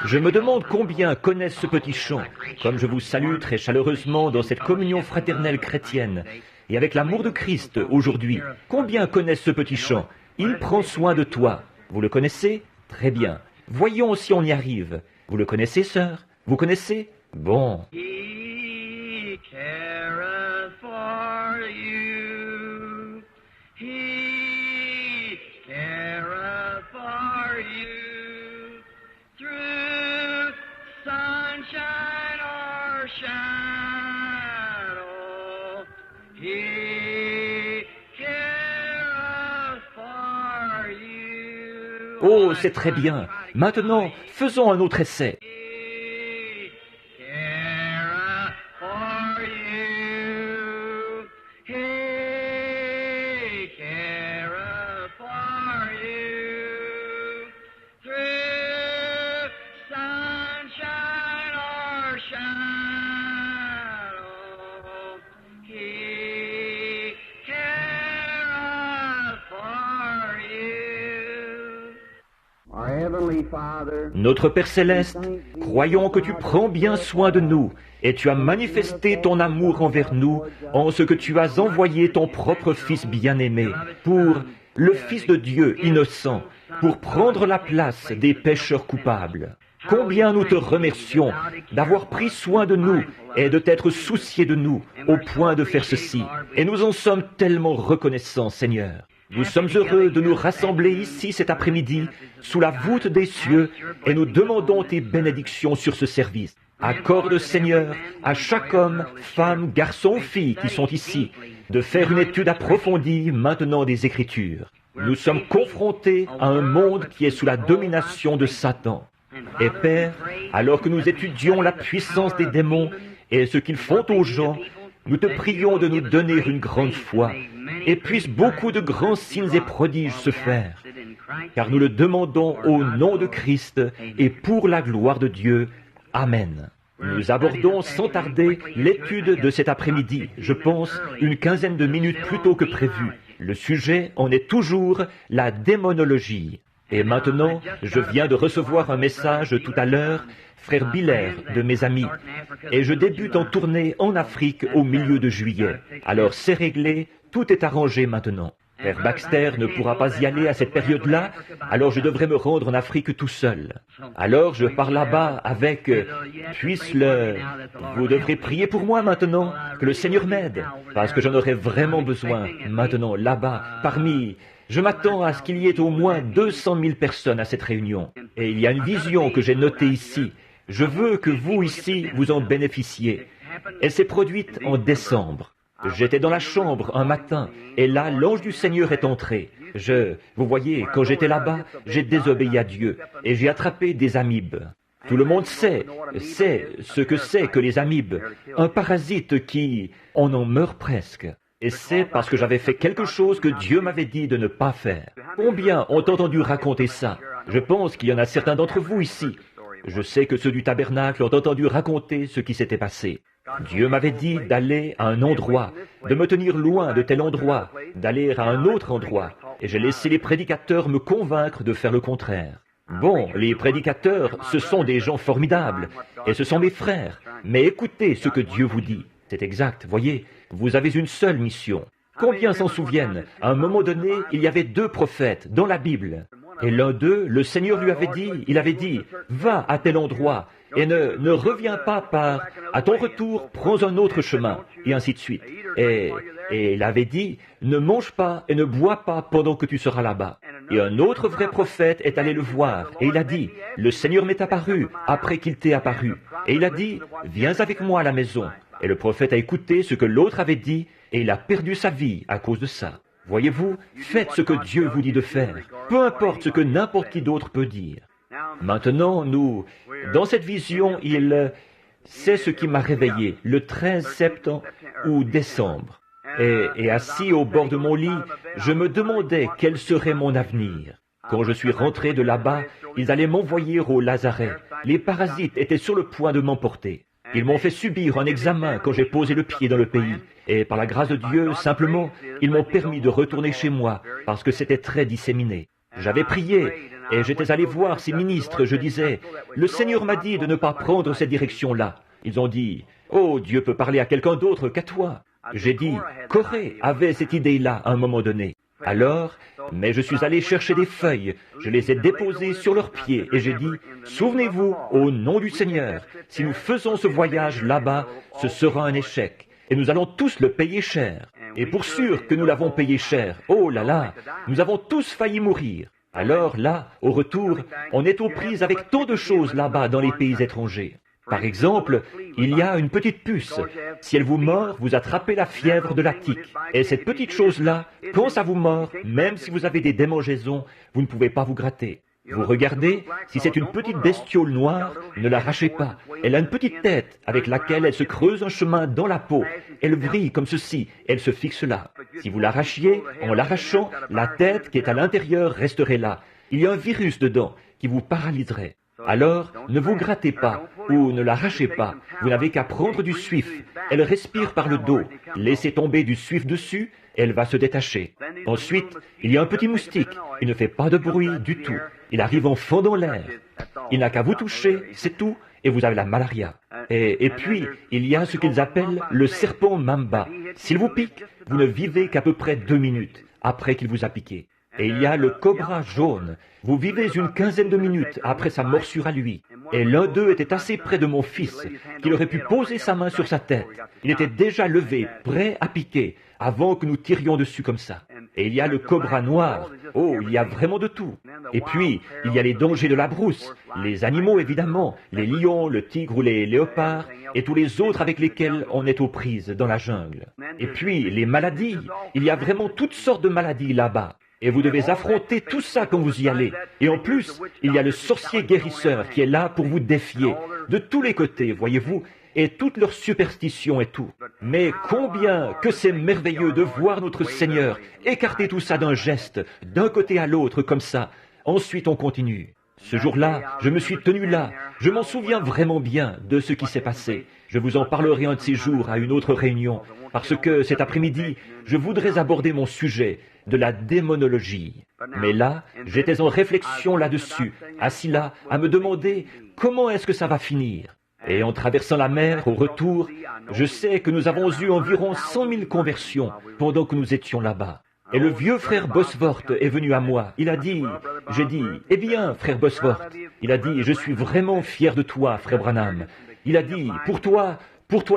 Je me demande combien connaissent ce petit chant, comme je vous salue très chaleureusement dans cette communion fraternelle chrétienne, et avec l'amour de Christ aujourd'hui. Combien connaissent ce petit chant? Il prend soin de toi. Vous le connaissez? Très bien. Voyons si on y arrive. Vous le connaissez, sœur? Vous connaissez? Bon. He careth for you. He careth for you. Through sunshine or shadow. He careth for you. Oh, c'est très bien. Maintenant, faisons un autre essai. Notre Père Céleste, croyons que tu prends bien soin de nous et tu as manifesté ton amour envers nous en ce que tu as envoyé ton propre Fils bien-aimé pour le Fils de Dieu innocent, pour prendre la place des pécheurs coupables. Combien nous te remercions d'avoir pris soin de nous et de t'être soucié de nous au point de faire ceci. Et nous en sommes tellement reconnaissants, Seigneur. Nous sommes heureux de nous rassembler ici cet après-midi, sous la voûte des cieux, et nous demandons tes bénédictions sur ce service. Accorde, Seigneur, à chaque homme, femme, garçon, fille qui sont ici, de faire une étude approfondie maintenant des Écritures. Nous sommes confrontés à un monde qui est sous la domination de Satan. Et Père, alors que nous étudions la puissance des démons et ce qu'ils font aux gens, nous te prions de nous donner une grande foi, et puissent beaucoup de grands signes et prodiges se faire, car nous le demandons au nom de Christ et pour la gloire de Dieu. Amen. Nous abordons sans tarder l'étude de cet après-midi, je pense une quinzaine de minutes plus tôt que prévu. Le sujet en est toujours la démonologie. Et maintenant, je viens de recevoir un message tout à l'heure, frère Biller, de mes amis, et je débute en tournée en Afrique au milieu de juillet. Alors c'est réglé, tout est arrangé maintenant. Frère Baxter ne pourra pas y aller à cette période-là, alors je devrais me rendre en Afrique tout seul. Alors je pars là-bas avec, Vous devrez prier pour moi maintenant, que le Seigneur m'aide, parce que j'en aurai vraiment besoin maintenant, là-bas, parmi... Je m'attends à ce qu'il y ait au moins 200 000 personnes à cette réunion. Et il y a une vision que j'ai notée ici. Je veux que vous ici, vous en bénéficiez. Elle s'est produite en décembre. J'étais dans la chambre un matin, et là, l'ange du Seigneur est entré. Vous voyez, quand j'étais là-bas, j'ai désobéi à Dieu, et j'ai attrapé des amibes. Tout le monde sait ce que c'est que les amibes. Un parasite qui, on en meurt presque. Et c'est parce que j'avais fait quelque chose que Dieu m'avait dit de ne pas faire. Combien ont entendu raconter ça? Je pense qu'il y en a certains d'entre vous ici. Je sais que ceux du tabernacle ont entendu raconter ce qui s'était passé. Dieu m'avait dit d'aller à un endroit, de me tenir loin de tel endroit, d'aller à un autre endroit. Et j'ai laissé les prédicateurs me convaincre de faire le contraire. Bon, les prédicateurs, ce sont des gens formidables, et ce sont mes frères. Mais écoutez ce que Dieu vous dit. C'est exact, voyez, vous avez une seule mission. Combien s'en souviennent? À un moment donné, il y avait 2 prophètes dans la Bible. Et l'un d'eux, le Seigneur lui avait dit, va à tel endroit, et ne reviens pas à ton retour, prends un autre chemin, et ainsi de suite. Et il avait dit, ne mange pas et ne bois pas pendant que tu seras là-bas. Et un autre vrai prophète est allé le voir, et il a dit, le Seigneur m'est apparu après qu'il t'ait apparu. Et il a dit, viens avec moi à la maison. Et le prophète a écouté ce que l'autre avait dit, et il a perdu sa vie à cause de ça. Voyez-vous, faites ce que Dieu vous dit de faire, peu importe ce que n'importe qui d'autre peut dire. Maintenant, dans cette vision, c'est ce qui m'a réveillé, le 13 septembre ou décembre. Et assis au bord de mon lit, je me demandais quel serait mon avenir. Quand je suis rentré de là-bas, ils allaient m'envoyer au lazaret. Les parasites étaient sur le point de m'emporter. Ils m'ont fait subir un examen quand j'ai posé le pied dans le pays. Et par la grâce de Dieu, simplement, ils m'ont permis de retourner chez moi parce que c'était très disséminé. J'avais prié et j'étais allé voir ces ministres. Je disais, le Seigneur m'a dit de ne pas prendre cette direction-là. Ils ont dit, oh, Dieu peut parler à quelqu'un d'autre qu'à toi. J'ai dit, Corée avait cette idée-là à un moment donné. Alors, mais je suis allé chercher des feuilles, je les ai déposées sur leurs pieds et j'ai dit, souvenez-vous, au nom du Seigneur, si nous faisons ce voyage là-bas, ce sera un échec et nous allons tous le payer cher. Et pour sûr que nous l'avons payé cher, oh là là, nous avons tous failli mourir. Alors là, au retour, on est aux prises avec tant de choses là-bas dans les pays étrangers. Par exemple, il y a une petite puce. Si elle vous mord, vous attrapez la fièvre de la tique. Et cette petite chose-là, quand ça vous mord, même si vous avez des démangeaisons, vous ne pouvez pas vous gratter. Vous regardez, si c'est une petite bestiole noire, ne l'arrachez pas. Elle a une petite tête avec laquelle elle se creuse un chemin dans la peau. Elle brille comme ceci, elle se fixe là. Si vous l'arrachiez, en l'arrachant, la tête qui est à l'intérieur resterait là. Il y a un virus dedans qui vous paralyserait. Alors, ne vous grattez pas ou ne l'arrachez pas. Vous n'avez qu'à prendre du suif. Elle respire par le dos. Laissez tomber du suif dessus, elle va se détacher. Ensuite, il y a un petit moustique. Il ne fait pas de bruit du tout. Il arrive en fendant l'air. Il n'a qu'à vous toucher, c'est tout, et vous avez la malaria. Et puis, il y a ce qu'ils appellent le serpent mamba. S'il vous pique, vous ne vivez qu'à peu près 2 minutes après qu'il vous a piqué. Et il y a le cobra jaune. Vous vivez une quinzaine de minutes après sa morsure à lui. Et l'un d'eux était assez près de mon fils, qu'il aurait pu poser sa main sur sa tête. Il était déjà levé, prêt à piquer, avant que nous tirions dessus comme ça. Et il y a le cobra noir. Oh, il y a vraiment de tout. Et puis, il y a les dangers de la brousse, les animaux évidemment, les lions, le tigre ou les léopards, et tous les autres avec lesquels on est aux prises dans la jungle. Et puis, les maladies. Il y a vraiment toutes sortes de maladies là-bas. Et vous devez affronter tout ça quand vous y allez. Et en plus, il y a le sorcier guérisseur qui est là pour vous défier. De tous les côtés, voyez-vous, et toutes leurs superstitions et tout. Mais combien que c'est merveilleux de voir notre Seigneur écarter tout ça d'un geste, d'un côté à l'autre comme ça. Ensuite, on continue. Ce jour-là, je me suis tenu là. Je m'en souviens vraiment bien de ce qui s'est passé. Je vous en parlerai un de ces jours à une autre réunion, parce que cet après-midi, je voudrais aborder mon sujet de la démonologie. Mais là, j'étais en réflexion là-dessus, assis là, à me demander comment est-ce que ça va finir. Et en traversant la mer, au retour, je sais que nous avons eu environ 100 000 conversions pendant que nous étions là-bas. Et le vieux frère Bosworth est venu à moi. Il a dit, j'ai dit, eh bien, frère Bosworth, il a dit, je suis vraiment fier de toi, frère Branham. Il a dit, pour toi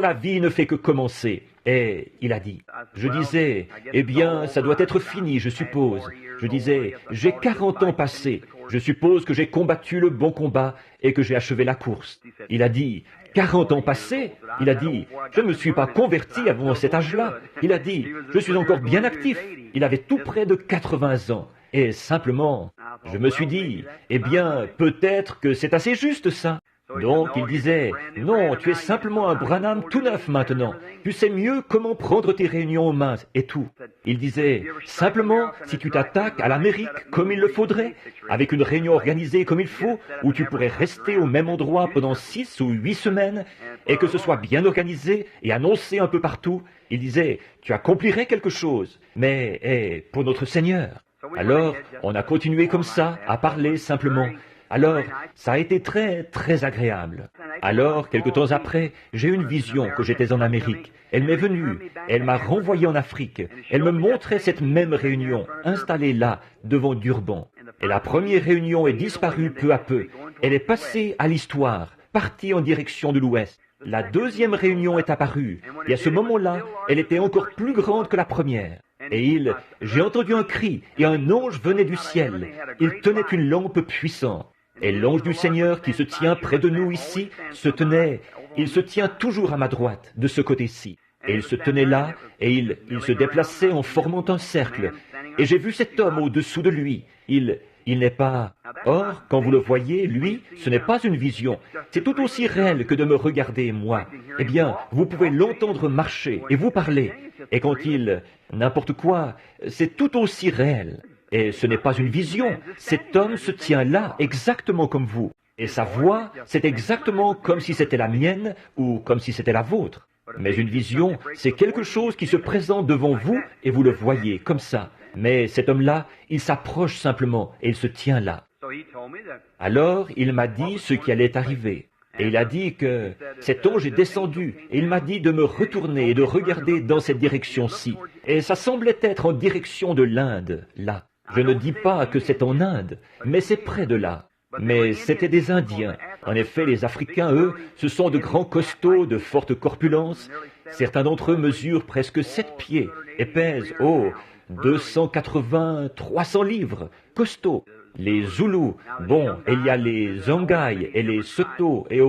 la vie ne fait que commencer. Et il a dit, je disais, eh bien, ça doit être fini, je suppose. Je disais, j'ai 40 ans passés. Je suppose que j'ai combattu le bon combat et que j'ai achevé la course. Il a dit, 40 ans passés? Il a dit, je ne me suis pas converti avant cet âge-là. Il a dit, je suis encore bien actif. Il avait tout près de 80 ans. Et simplement, je me suis dit, eh bien, peut-être que c'est assez juste ça. Donc il disait, non, tu es simplement un Branham tout neuf maintenant. Tu sais mieux comment prendre tes réunions en main et tout. Il disait, simplement, si tu t'attaques à l'Amérique comme il le faudrait, avec une réunion organisée comme il faut, où tu pourrais rester au même endroit pendant 6 ou 8 semaines, et que ce soit bien organisé et annoncé un peu partout, il disait, tu accomplirais quelque chose, mais pour notre Seigneur. Alors, on a continué comme ça, à parler simplement. Alors, ça a été très, très agréable. Alors, quelque temps après, j'ai eu une vision que j'étais en Amérique. Elle m'est venue, elle m'a renvoyé en Afrique. Elle me montrait cette même réunion, installée là, devant Durban. Et la première réunion est disparue peu à peu. Elle est passée à l'histoire, partie en direction de l'Ouest. La deuxième réunion est apparue, et à ce moment-là, elle était encore plus grande que la première. Et j'ai entendu un cri, et un ange venait du ciel. Il tenait une lampe puissante. Et l'ange du Seigneur qui se tient près de nous ici, il se tient toujours à ma droite, de ce côté-ci. Et il se tenait là, et il se déplaçait en formant un cercle. Et j'ai vu cet homme au-dessous de lui. Il n'est pas... Or, quand vous le voyez, lui, ce n'est pas une vision. C'est tout aussi réel que de me regarder, moi. Eh bien, vous pouvez l'entendre marcher et vous parler. Et quand n'importe quoi, c'est tout aussi réel. Et ce n'est pas une vision. Cet homme se tient là, exactement comme vous. Et sa voix, c'est exactement comme si c'était la mienne ou comme si c'était la vôtre. Mais une vision, c'est quelque chose qui se présente devant vous et vous le voyez comme ça. Mais cet homme-là, il s'approche simplement et il se tient là. So he told me that Alors, il m'a dit ce qui allait arriver. Et il a dit que cet ange est descendu, et il m'a dit de me retourner et de regarder dans cette direction-ci. Et ça semblait être en direction de l'Inde, là. Je ne dis pas que c'est en Inde, mais c'est près de là. Mais c'était des Indiens. En effet, les Africains, eux, ce sont de grands costauds, de forte corpulence. Certains d'entre eux mesurent presque 7 pieds et pèsent, 280, 300 livres, costauds. Les Zoulous, bon, et il y a les Zonghai et les Soto, et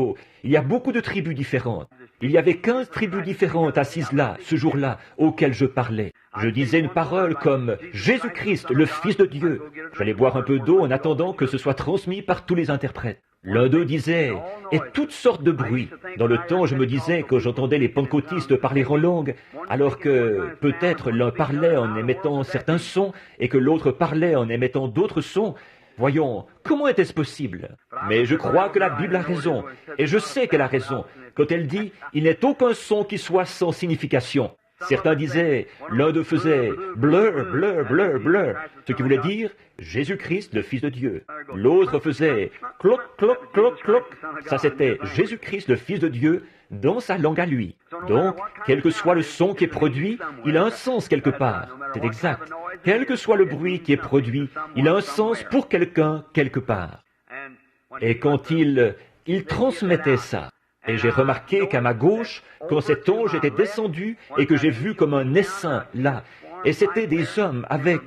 il y a beaucoup de tribus différentes. Il y avait 15 tribus différentes assises là, ce jour-là, auxquelles je parlais. Je disais une parole comme « Jésus-Christ, le Fils de Dieu ». J'allais boire un peu d'eau en attendant que ce soit transmis par tous les interprètes. L'un d'eux disait « et toutes sortes de bruits ». Dans le temps, je me disais que j'entendais les pentecôtistes parler en langue, alors que peut-être l'un parlait en émettant certains sons et que l'autre parlait en émettant d'autres sons. Voyons, comment était-ce possible? Mais je crois que la Bible a raison, et je sais qu'elle a raison, quand elle dit « il n'est aucun son qui soit sans signification ». Certains disaient, l'un d'eux faisait « blur, blur, blur, blur », ce qui voulait dire « Jésus-Christ, le Fils de Dieu ». L'autre faisait « cloc, cloc, cloc, cloc », ça c'était « Jésus-Christ, le Fils de Dieu », dans sa langue à lui. Donc, quel que soit le son qui est produit, il a un sens quelque part. C'est exact. Quel que soit le bruit qui est produit, il a un sens pour quelqu'un quelque part. Et quand il transmettait ça, et j'ai remarqué qu'à ma gauche, quand cet ange était descendu et que j'ai vu comme un essaim là, et c'étaient des hommes avec...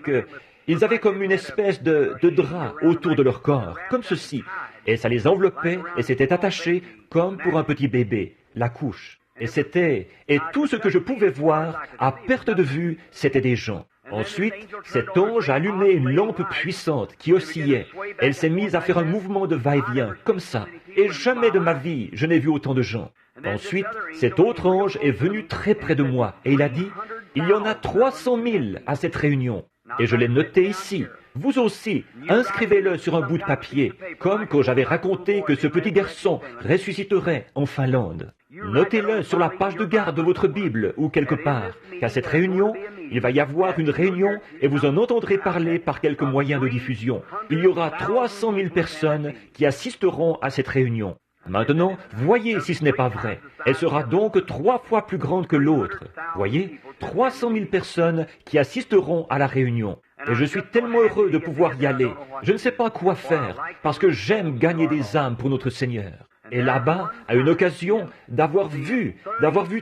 ils avaient comme une espèce de drap autour de leur corps, comme ceci, et ça les enveloppait et c'était attaché comme pour un petit bébé, la couche. Et tout ce que je pouvais voir, à perte de vue, c'était des gens. Ensuite, cet ange a allumé une lampe puissante qui oscillait. Elle s'est mise à faire un mouvement de va-et-vient, comme ça. Et jamais de ma vie, je n'ai vu autant de gens. Ensuite, cet autre ange est venu très près de moi et il a dit, « Il y en a 300 000 à cette réunion. » Et je l'ai noté ici. Vous aussi, inscrivez-le sur un bout de papier, comme quand j'avais raconté que ce petit garçon ressusciterait en Finlande. Notez-le sur la page de garde de votre Bible ou quelque part, qu'à cette réunion, il va y avoir une réunion et vous en entendrez parler par quelques moyens de diffusion. Il y aura 300 000 personnes qui assisteront à cette réunion. Maintenant, voyez si ce n'est pas vrai. Elle sera donc 3 fois plus grande que l'autre. Voyez, 300 000 personnes qui assisteront à la réunion. Et je suis tellement heureux de pouvoir y aller. Je ne sais pas quoi faire, parce que j'aime gagner des âmes pour notre Seigneur. Et là-bas, à une occasion, d'avoir vu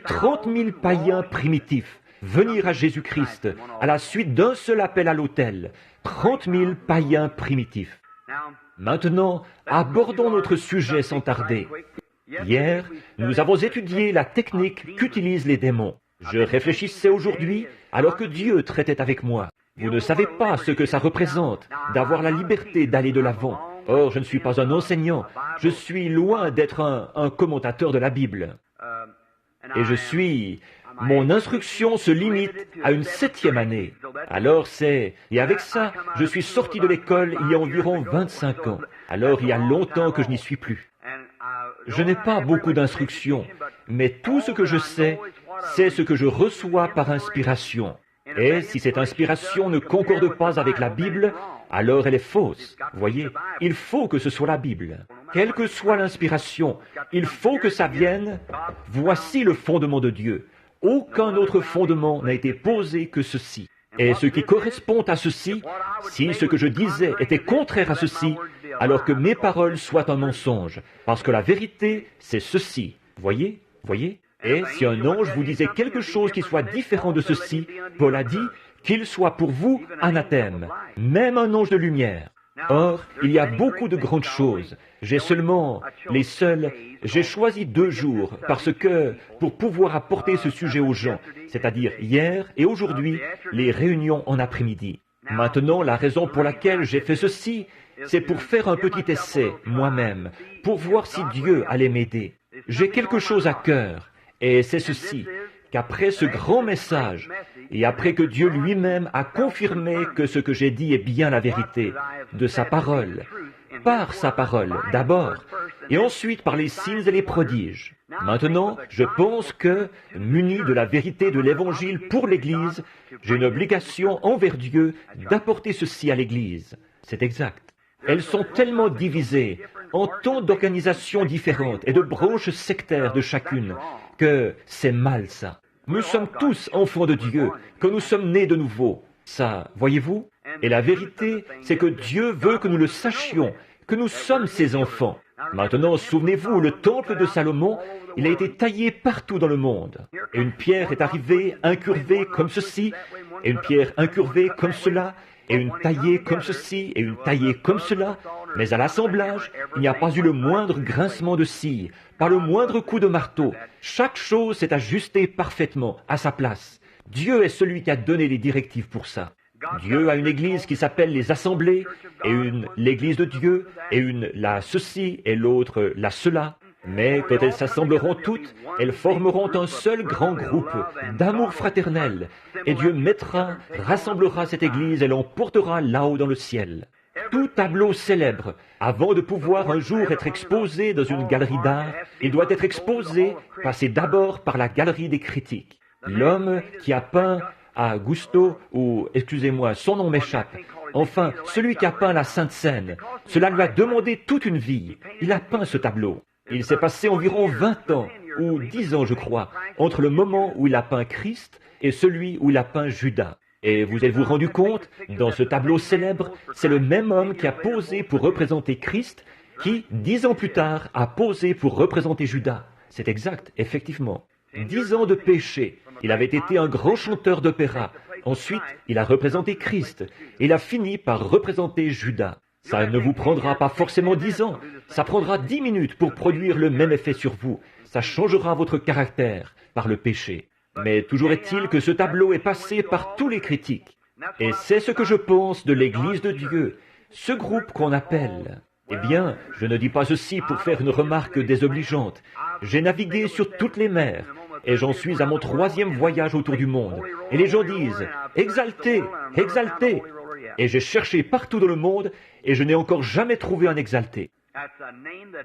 30 000 païens primitifs venir à Jésus-Christ à la suite d'un seul appel à l'autel. 30 000 païens primitifs. Maintenant, abordons notre sujet sans tarder. Hier, nous avons étudié la technique qu'utilisent les démons. Je réfléchissais aujourd'hui alors que Dieu traitait avec moi. Vous ne savez pas ce que ça représente d'avoir la liberté d'aller de l'avant. Or, je ne suis pas un enseignant. Je suis loin d'être un commentateur de la Bible. Et mon instruction se limite à une 7e année. Alors et avec ça, je suis sorti de l'école il y a environ 25 ans. Alors il y a longtemps que je n'y suis plus. Je n'ai pas beaucoup d'instructions, mais tout ce que je sais, c'est ce que je reçois par inspiration. Et si cette inspiration ne concorde pas avec la Bible, alors elle est fausse. Voyez, il faut que ce soit la Bible. Quelle que soit l'inspiration, il faut que ça vienne. Voici le fondement de Dieu. Aucun autre fondement n'a été posé que ceci. Et ce qui correspond à ceci, si ce que je disais était contraire à ceci, alors que mes paroles soient un mensonge, parce que la vérité, c'est ceci. Voyez? Et si un ange vous disait quelque chose qui soit différent de ceci, Paul a dit qu'il soit pour vous anathème, même un ange de lumière. Or, il y a beaucoup de grandes choses. J'ai choisi 2 jours parce que, pour pouvoir apporter ce sujet aux gens, c'est-à-dire hier et aujourd'hui, les réunions en après-midi. Maintenant, la raison pour laquelle j'ai fait ceci, c'est pour faire un petit essai, moi-même, pour voir si Dieu allait m'aider. J'ai quelque chose à cœur. Et c'est ceci, qu'après ce grand message, et après que Dieu lui-même a confirmé que ce que j'ai dit est bien la vérité, de sa parole, par sa parole d'abord, et ensuite par les signes et les prodiges. Maintenant, je pense que, muni de la vérité de l'Évangile pour l'Église, j'ai une obligation envers Dieu d'apporter ceci à l'Église. C'est exact. Elles sont tellement divisées en tant d'organisations différentes et de branches sectaires de chacune que c'est mal ça. Nous sommes tous enfants de Dieu, que nous sommes nés de nouveau. Ça, voyez-vous? Et la vérité, c'est que Dieu veut que nous le sachions, que nous sommes ses enfants. Maintenant, souvenez-vous, le temple de Salomon, il a été taillé partout dans le monde. Et une pierre est arrivée incurvée comme ceci, et une pierre incurvée comme cela, et une taillée comme ceci, et une taillée comme cela. Mais à l'assemblage, il n'y a pas eu le moindre grincement de scie, pas le moindre coup de marteau. Chaque chose s'est ajustée parfaitement à sa place. Dieu est celui qui a donné les directives pour ça. Dieu a une église qui s'appelle les assemblées, et une l'église de Dieu, et une la ceci, et l'autre la cela. Mais quand elles s'assembleront toutes, elles formeront un seul grand groupe d'amour fraternel, et Dieu rassemblera cette église et l'emportera là-haut dans le ciel. Tout tableau célèbre, avant de pouvoir un jour être exposé dans une galerie d'art, il doit être exposé, passer d'abord par la galerie des critiques. L'homme qui a peint à Gusto, ou, excusez-moi, son nom m'échappe, enfin, celui qui a peint la Sainte Seine, cela lui a demandé toute une vie. Il a peint ce tableau. Il s'est passé environ 20 ans, ou 10 ans je crois, entre le moment où il a peint Christ et celui où il a peint Judas. Et vous êtes-vous rendu compte, dans ce tableau célèbre, c'est le même homme qui a posé pour représenter Christ, qui, 10 ans plus tard, a posé pour représenter Judas. C'est exact, effectivement. 10 ans de péché. Il avait été un grand chanteur d'opéra. Ensuite, il a représenté Christ. Il a fini par représenter Judas. Ça ne vous prendra pas forcément 10 ans. Ça prendra 10 minutes pour produire le même effet sur vous. Ça changera votre caractère par le péché. Mais toujours est-il que ce tableau est passé par tous les critiques. Et c'est ce que je pense de l'Église de Dieu, ce groupe qu'on appelle. Eh bien, je ne dis pas ceci pour faire une remarque désobligeante. J'ai navigué sur toutes les mers, et j'en suis à mon 3e voyage autour du monde. Et les gens disent « Exalté, exalté !» Et j'ai cherché partout dans le monde, et je n'ai encore jamais trouvé un exalté.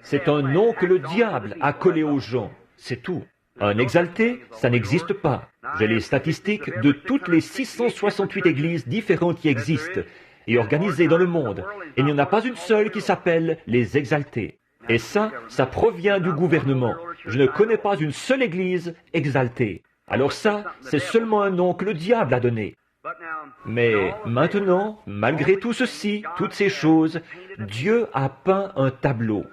C'est un nom que le diable a collé aux gens, c'est tout. Un exalté, ça n'existe pas. J'ai les statistiques de toutes les 668 églises différentes qui existent et organisées dans le monde. Et il n'y en a pas une seule qui s'appelle les exaltés. Et ça provient du gouvernement. Je ne connais pas une seule église exaltée. Alors ça, c'est seulement un nom que le diable a donné. Mais maintenant, malgré tout ceci, toutes ces choses, Dieu a peint un tableau.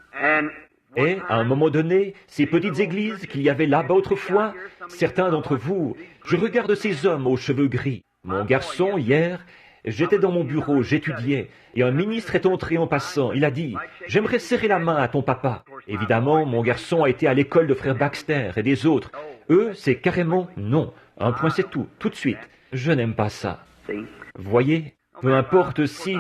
Et, à un moment donné, ces petites églises qu'il y avait là-bas autrefois, certains d'entre vous, je regarde ces hommes aux cheveux gris. Mon garçon, hier, j'étais dans mon bureau, j'étudiais, et un ministre est entré en passant. Il a dit, « J'aimerais serrer la main à ton papa. » Évidemment, mon garçon a été à l'école de frère Baxter et des autres. Eux, c'est carrément non. Un point, c'est tout, tout de suite. Je n'aime pas ça. Voyez, peu importe si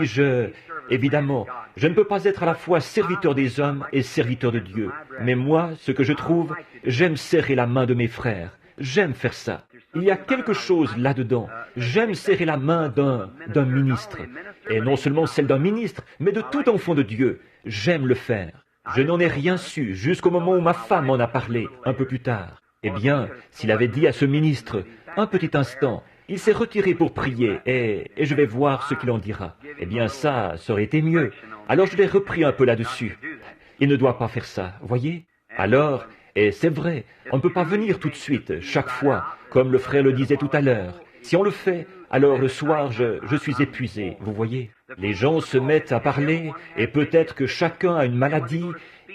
évidemment, je ne peux pas être à la fois serviteur des hommes et serviteur de Dieu. Mais moi, ce que je trouve, j'aime serrer la main de mes frères. J'aime faire ça. Il y a quelque chose là-dedans. J'aime serrer la main d'un ministre. Et non seulement celle d'un ministre, mais de tout enfant de Dieu. J'aime le faire. Je n'en ai rien su jusqu'au moment où ma femme m'en a parlé, un peu plus tard. Eh bien, s'il avait dit à ce ministre, un petit instant, il s'est retiré pour prier, et je vais voir ce qu'il en dira. Eh bien, ça aurait été mieux. Alors je l'ai repris un peu là-dessus. Il ne doit pas faire ça, voyez? Alors, et c'est vrai, on ne peut pas venir tout de suite, chaque fois, comme le frère le disait tout à l'heure. Si on le fait, alors le soir, je suis épuisé, vous voyez? Les gens se mettent à parler, et peut-être que chacun a une maladie,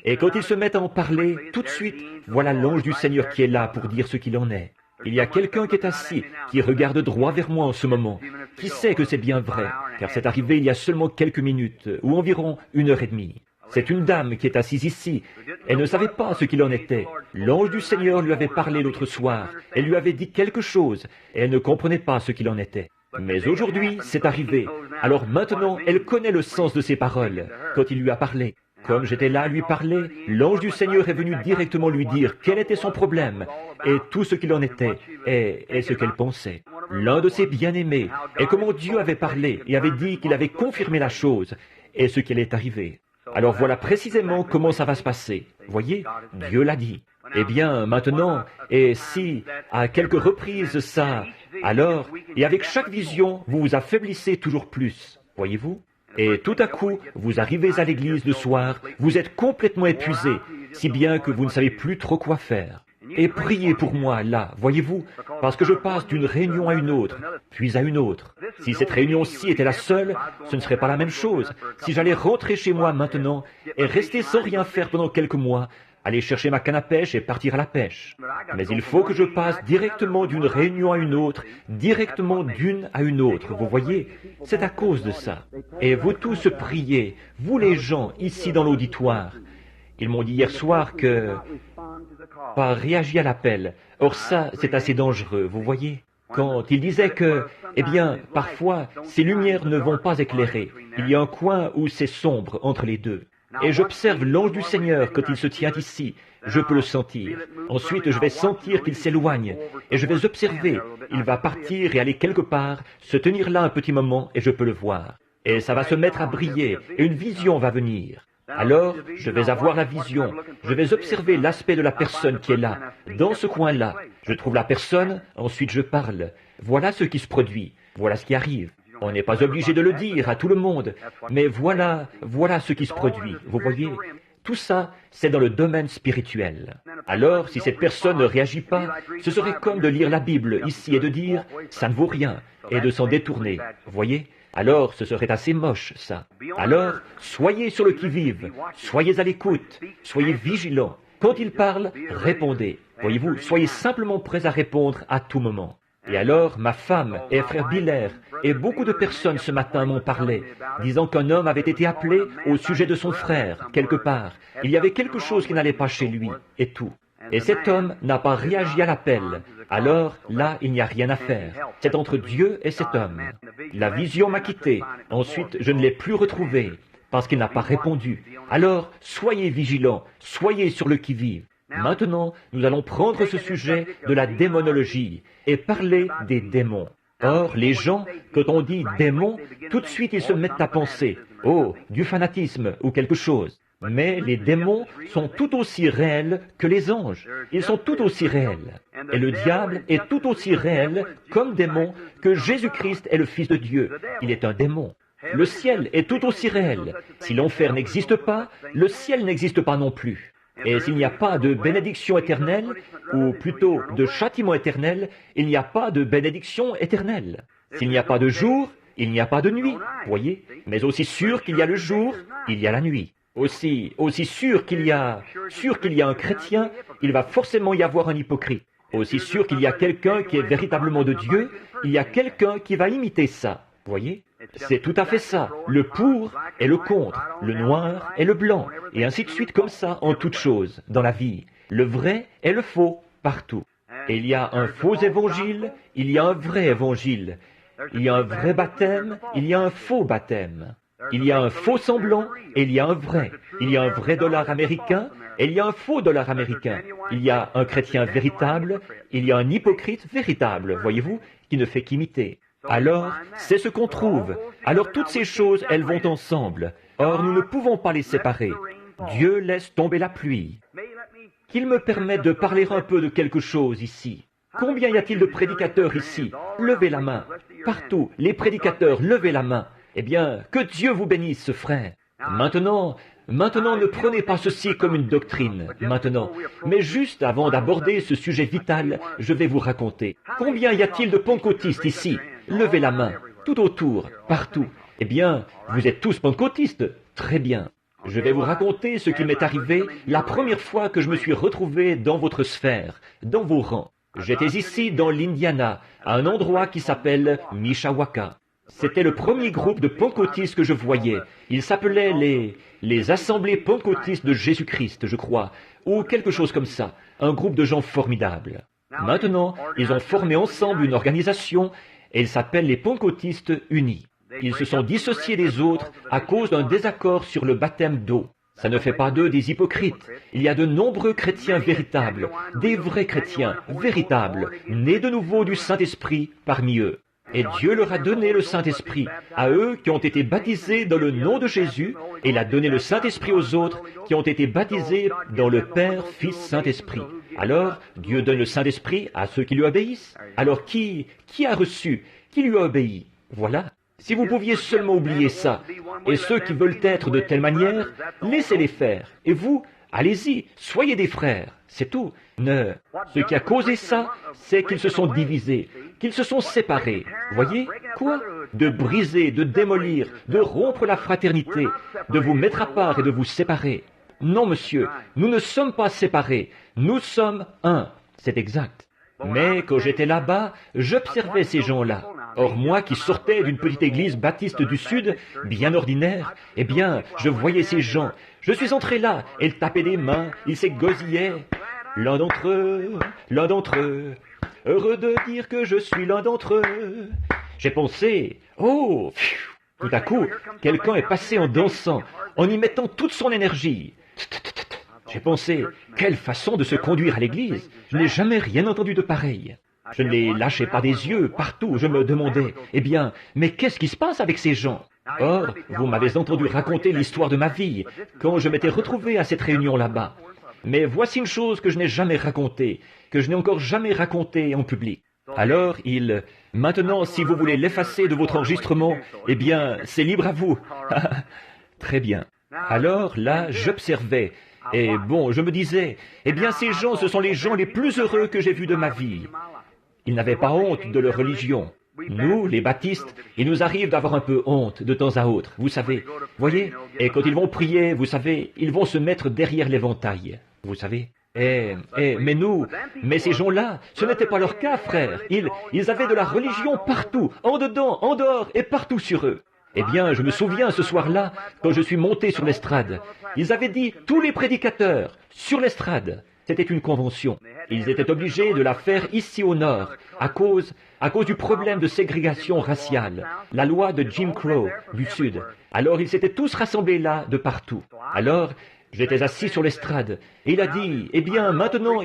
et quand ils se mettent à en parler, tout de suite, voilà l'ange du Seigneur qui est là pour dire ce qu'il en est. Il y a quelqu'un qui est assis, qui regarde droit vers moi en ce moment, qui sait que c'est bien vrai, car c'est arrivé il y a seulement quelques minutes, ou environ 1h30. C'est une dame qui est assise ici. Elle ne savait pas ce qu'il en était. L'ange du Seigneur lui avait parlé l'autre soir. Elle lui avait dit quelque chose, et elle ne comprenait pas ce qu'il en était. Mais aujourd'hui, c'est arrivé. Alors maintenant, elle connaît le sens de ses paroles, quand il lui a parlé. Comme j'étais là à lui parler, l'ange du Seigneur est venu directement lui dire quel était son problème, et tout ce qu'il en était, et ce qu'elle pensait. L'un de ses bien-aimés, et comment Dieu avait parlé, et avait dit qu'il avait confirmé la chose, et ce qui allait arriver. Alors voilà précisément comment ça va se passer. Voyez, Dieu l'a dit. Eh bien, maintenant, et si, à quelques reprises ça, alors, et avec chaque vision, vous vous affaiblissez toujours plus, voyez-vous? Et tout à coup, vous arrivez à l'église le soir, vous êtes complètement épuisé, si bien que vous ne savez plus trop quoi faire. Et priez pour moi, là, voyez-vous, parce que je passe d'une réunion à une autre, puis à une autre. Si cette réunion-ci était la seule, ce ne serait pas la même chose. Si j'allais rentrer chez moi maintenant et rester sans rien faire pendant quelques mois, aller chercher ma canne à pêche et partir à la pêche. Mais il faut que je passe directement d'une réunion à une autre, directement d'une à une autre, vous voyez? C'est à cause de ça. Et vous tous priez, vous les gens ici dans l'auditoire. Ils m'ont dit hier soir que pas réagi à l'appel. Or ça, c'est assez dangereux, vous voyez? Quand ils disaient que, eh bien, parfois, ces lumières ne vont pas éclairer. Il y a un coin où c'est sombre entre les deux. Et j'observe l'ange du Seigneur quand il se tient ici. Je peux le sentir. Ensuite, je vais sentir qu'il s'éloigne. Et je vais observer. Il va partir et aller quelque part, se tenir là un petit moment, et je peux le voir. Et ça va se mettre à briller, et une vision va venir. Alors, je vais avoir la vision. Je vais observer l'aspect de la personne qui est là, dans ce coin-là. Je trouve la personne, ensuite je parle. Voilà ce qui se produit. Voilà ce qui arrive. On n'est pas obligé de le dire à tout le monde, mais voilà ce qui se produit. Vous voyez, tout ça, c'est dans le domaine spirituel. Alors, si cette personne ne réagit pas, ce serait comme de lire la Bible ici et de dire « ça ne vaut rien » et de s'en détourner. Vous voyez? Alors, ce serait assez moche, ça. Alors, soyez sur le qui-vive, soyez à l'écoute, soyez vigilants. Quand il parle, répondez. Voyez-vous, soyez simplement prêts à répondre à tout moment. Et alors, ma femme et frère Biller et beaucoup de personnes ce matin m'ont parlé, disant qu'un homme avait été appelé au sujet de son frère, quelque part. Il y avait quelque chose qui n'allait pas chez lui, et tout. Et cet homme n'a pas réagi à l'appel. Alors, là, il n'y a rien à faire. C'est entre Dieu et cet homme. La vision m'a quitté. Ensuite, je ne l'ai plus retrouvé, parce qu'il n'a pas répondu. Alors, soyez vigilants, soyez sur le qui-vive. Maintenant, nous allons prendre ce sujet de la démonologie et parler des démons. Or, les gens, quand on dit démons, tout de suite ils se mettent à penser, oh, du fanatisme ou quelque chose. Mais les démons sont tout aussi réels que les anges. Ils sont tout aussi réels. Et le diable est tout aussi réel comme démon que Jésus-Christ est le Fils de Dieu. Il est un démon. Le ciel est tout aussi réel. Si l'enfer n'existe pas, le ciel n'existe pas non plus. Et s'il n'y a pas de bénédiction éternelle, ou plutôt de châtiment éternel, il n'y a pas de bénédiction éternelle. S'il n'y a pas de jour, il n'y a pas de nuit, voyez. Mais aussi sûr qu'il y a le jour, il y a la nuit. Aussi sûr qu'il y a un chrétien, il va forcément y avoir un hypocrite. Aussi sûr qu'il y a quelqu'un qui est véritablement de Dieu, il y a quelqu'un qui va imiter ça, voyez. C'est tout à fait ça, le pour et le contre, le noir et le blanc, et ainsi de suite comme ça en toutes choses, dans la vie. Le vrai et le faux, partout. Et il y a un faux évangile, il y a un vrai évangile. Il y a un vrai baptême, il y a un faux baptême. Il y a un faux semblant et il y a un vrai. Il y a un vrai dollar américain et il y a un faux dollar américain. Il y a un chrétien véritable, il y a un hypocrite véritable, voyez-vous, qui ne fait qu'imiter. Alors, c'est ce qu'on trouve. Alors toutes ces choses, elles vont ensemble. Or, nous ne pouvons pas les séparer. Dieu laisse tomber la pluie. Qu'il me permette de parler un peu de quelque chose ici. Combien y a-t-il de prédicateurs ici? Levez la main. Partout, les prédicateurs, levez la main. Eh bien, que Dieu vous bénisse, frère. Maintenant, ne prenez pas ceci comme une doctrine, maintenant. Mais juste avant d'aborder ce sujet vital, je vais vous raconter. Combien y a-t-il de pentecôtistes ici? Levez la main, tout autour, partout. Eh bien, vous êtes tous pentecôtistes. Très bien. Je vais vous raconter ce qui m'est arrivé la première fois que je me suis retrouvé dans votre sphère, dans vos rangs. J'étais ici dans l'Indiana, à un endroit qui s'appelle Mishawaka. C'était le premier groupe de pentecôtistes que je voyais. Ils s'appelaient les Assemblées pentecôtistes de Jésus-Christ, je crois, ou quelque chose comme ça. Un groupe de gens formidables. Maintenant, ils ont formé ensemble une organisation et ils s'appellent les Pentecôtistes Unis. Ils se sont dissociés des autres à cause d'un désaccord sur le baptême d'eau. Ça ne fait pas d'eux des hypocrites. Il y a de nombreux chrétiens véritables, des vrais chrétiens véritables, nés de nouveau du Saint-Esprit parmi eux. Et Dieu leur a donné le Saint-Esprit, à eux qui ont été baptisés dans le nom de Jésus, et il a donné le Saint-Esprit aux autres qui ont été baptisés dans le Père, Fils, Saint-Esprit. Alors, Dieu donne le Saint-Esprit à ceux qui lui obéissent. Alors qui a reçu? Qui lui a obéi? Voilà. Si vous pouviez seulement oublier ça, et ceux qui veulent être de telle manière, laissez-les faire. Et vous, allez-y, soyez des frères, c'est tout. Ce qui a causé ça, c'est qu'ils se sont divisés, qu'ils se sont séparés. Voyez? Quoi? De briser, de démolir, de rompre la fraternité, de vous mettre à part et de vous séparer. Non, monsieur, nous ne sommes pas séparés, nous sommes un. C'est exact. Mais quand j'étais là-bas, j'observais ces gens-là. Or moi qui sortais d'une petite église baptiste du Sud, bien ordinaire, eh bien, je voyais ces gens. Je suis entré là, et ils tapaient des mains, ils s'égosillaient. L'un d'entre eux, heureux de dire que je suis l'un d'entre eux. J'ai pensé, oh, pfiou. Tout à coup, quelqu'un est passé en dansant, en y mettant toute son énergie. J'ai pensé, quelle façon de se conduire à l'église. Je n'ai jamais rien entendu de pareil. Je ne les lâchais pas des yeux, partout, je me demandais, eh bien, mais qu'est-ce qui se passe avec ces gens? Or, vous m'avez entendu raconter l'histoire de ma vie, quand je m'étais retrouvé à cette réunion là-bas. Mais voici une chose que je n'ai jamais racontée, que je n'ai encore jamais racontée en public. Alors, maintenant, si vous voulez l'effacer de votre enregistrement, eh bien, c'est libre à vous. Très bien. Alors, là, j'observais, et bon, je me disais, eh bien, ces gens, ce sont les gens les plus heureux que j'ai vus de ma vie. Ils n'avaient pas honte de leur religion. Nous, les baptistes, il nous arrive d'avoir un peu honte de temps à autre, vous savez. Voyez, et quand ils vont prier, vous savez, ils vont se mettre derrière l'éventail, vous savez. Mais ces gens-là, ce n'était pas leur cas, frère. Ils avaient de la religion partout, en dedans, en dehors et partout sur eux. Eh bien, je me souviens ce soir-là, quand je suis monté sur l'estrade, ils avaient dit tous les prédicateurs sur l'estrade. C'était une convention. Ils étaient obligés de la faire ici au nord, à cause du problème de ségrégation raciale, la loi de Jim Crow du Sud. Alors ils s'étaient tous rassemblés là, de partout. Alors, j'étais assis sur l'estrade, et il a dit, eh bien, maintenant,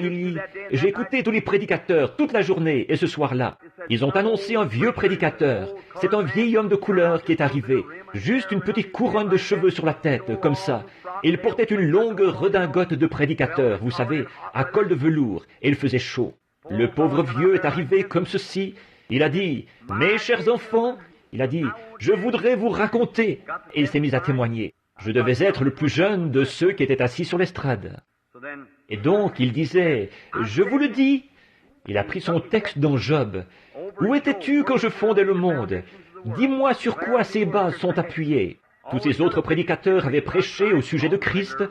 j'ai écouté tous les prédicateurs toute la journée, et ce soir-là, ils ont annoncé un vieux prédicateur. C'est un vieil homme de couleur qui est arrivé, juste une petite couronne de cheveux sur la tête, comme ça. Il portait une longue redingote de prédicateur, vous savez, à col de velours, et il faisait chaud. Le pauvre vieux est arrivé comme ceci. Il a dit, mes chers enfants, il a dit, je voudrais vous raconter. Et il s'est mis à témoigner. Je devais être le plus jeune de ceux qui étaient assis sur l'estrade. Et donc, il disait, je vous le dis, il a pris son texte dans Job. Où étais-tu quand je fondais le monde? Dis-moi sur quoi ces bases sont appuyées. Tous ces autres prédicateurs avaient prêché au sujet de Christ,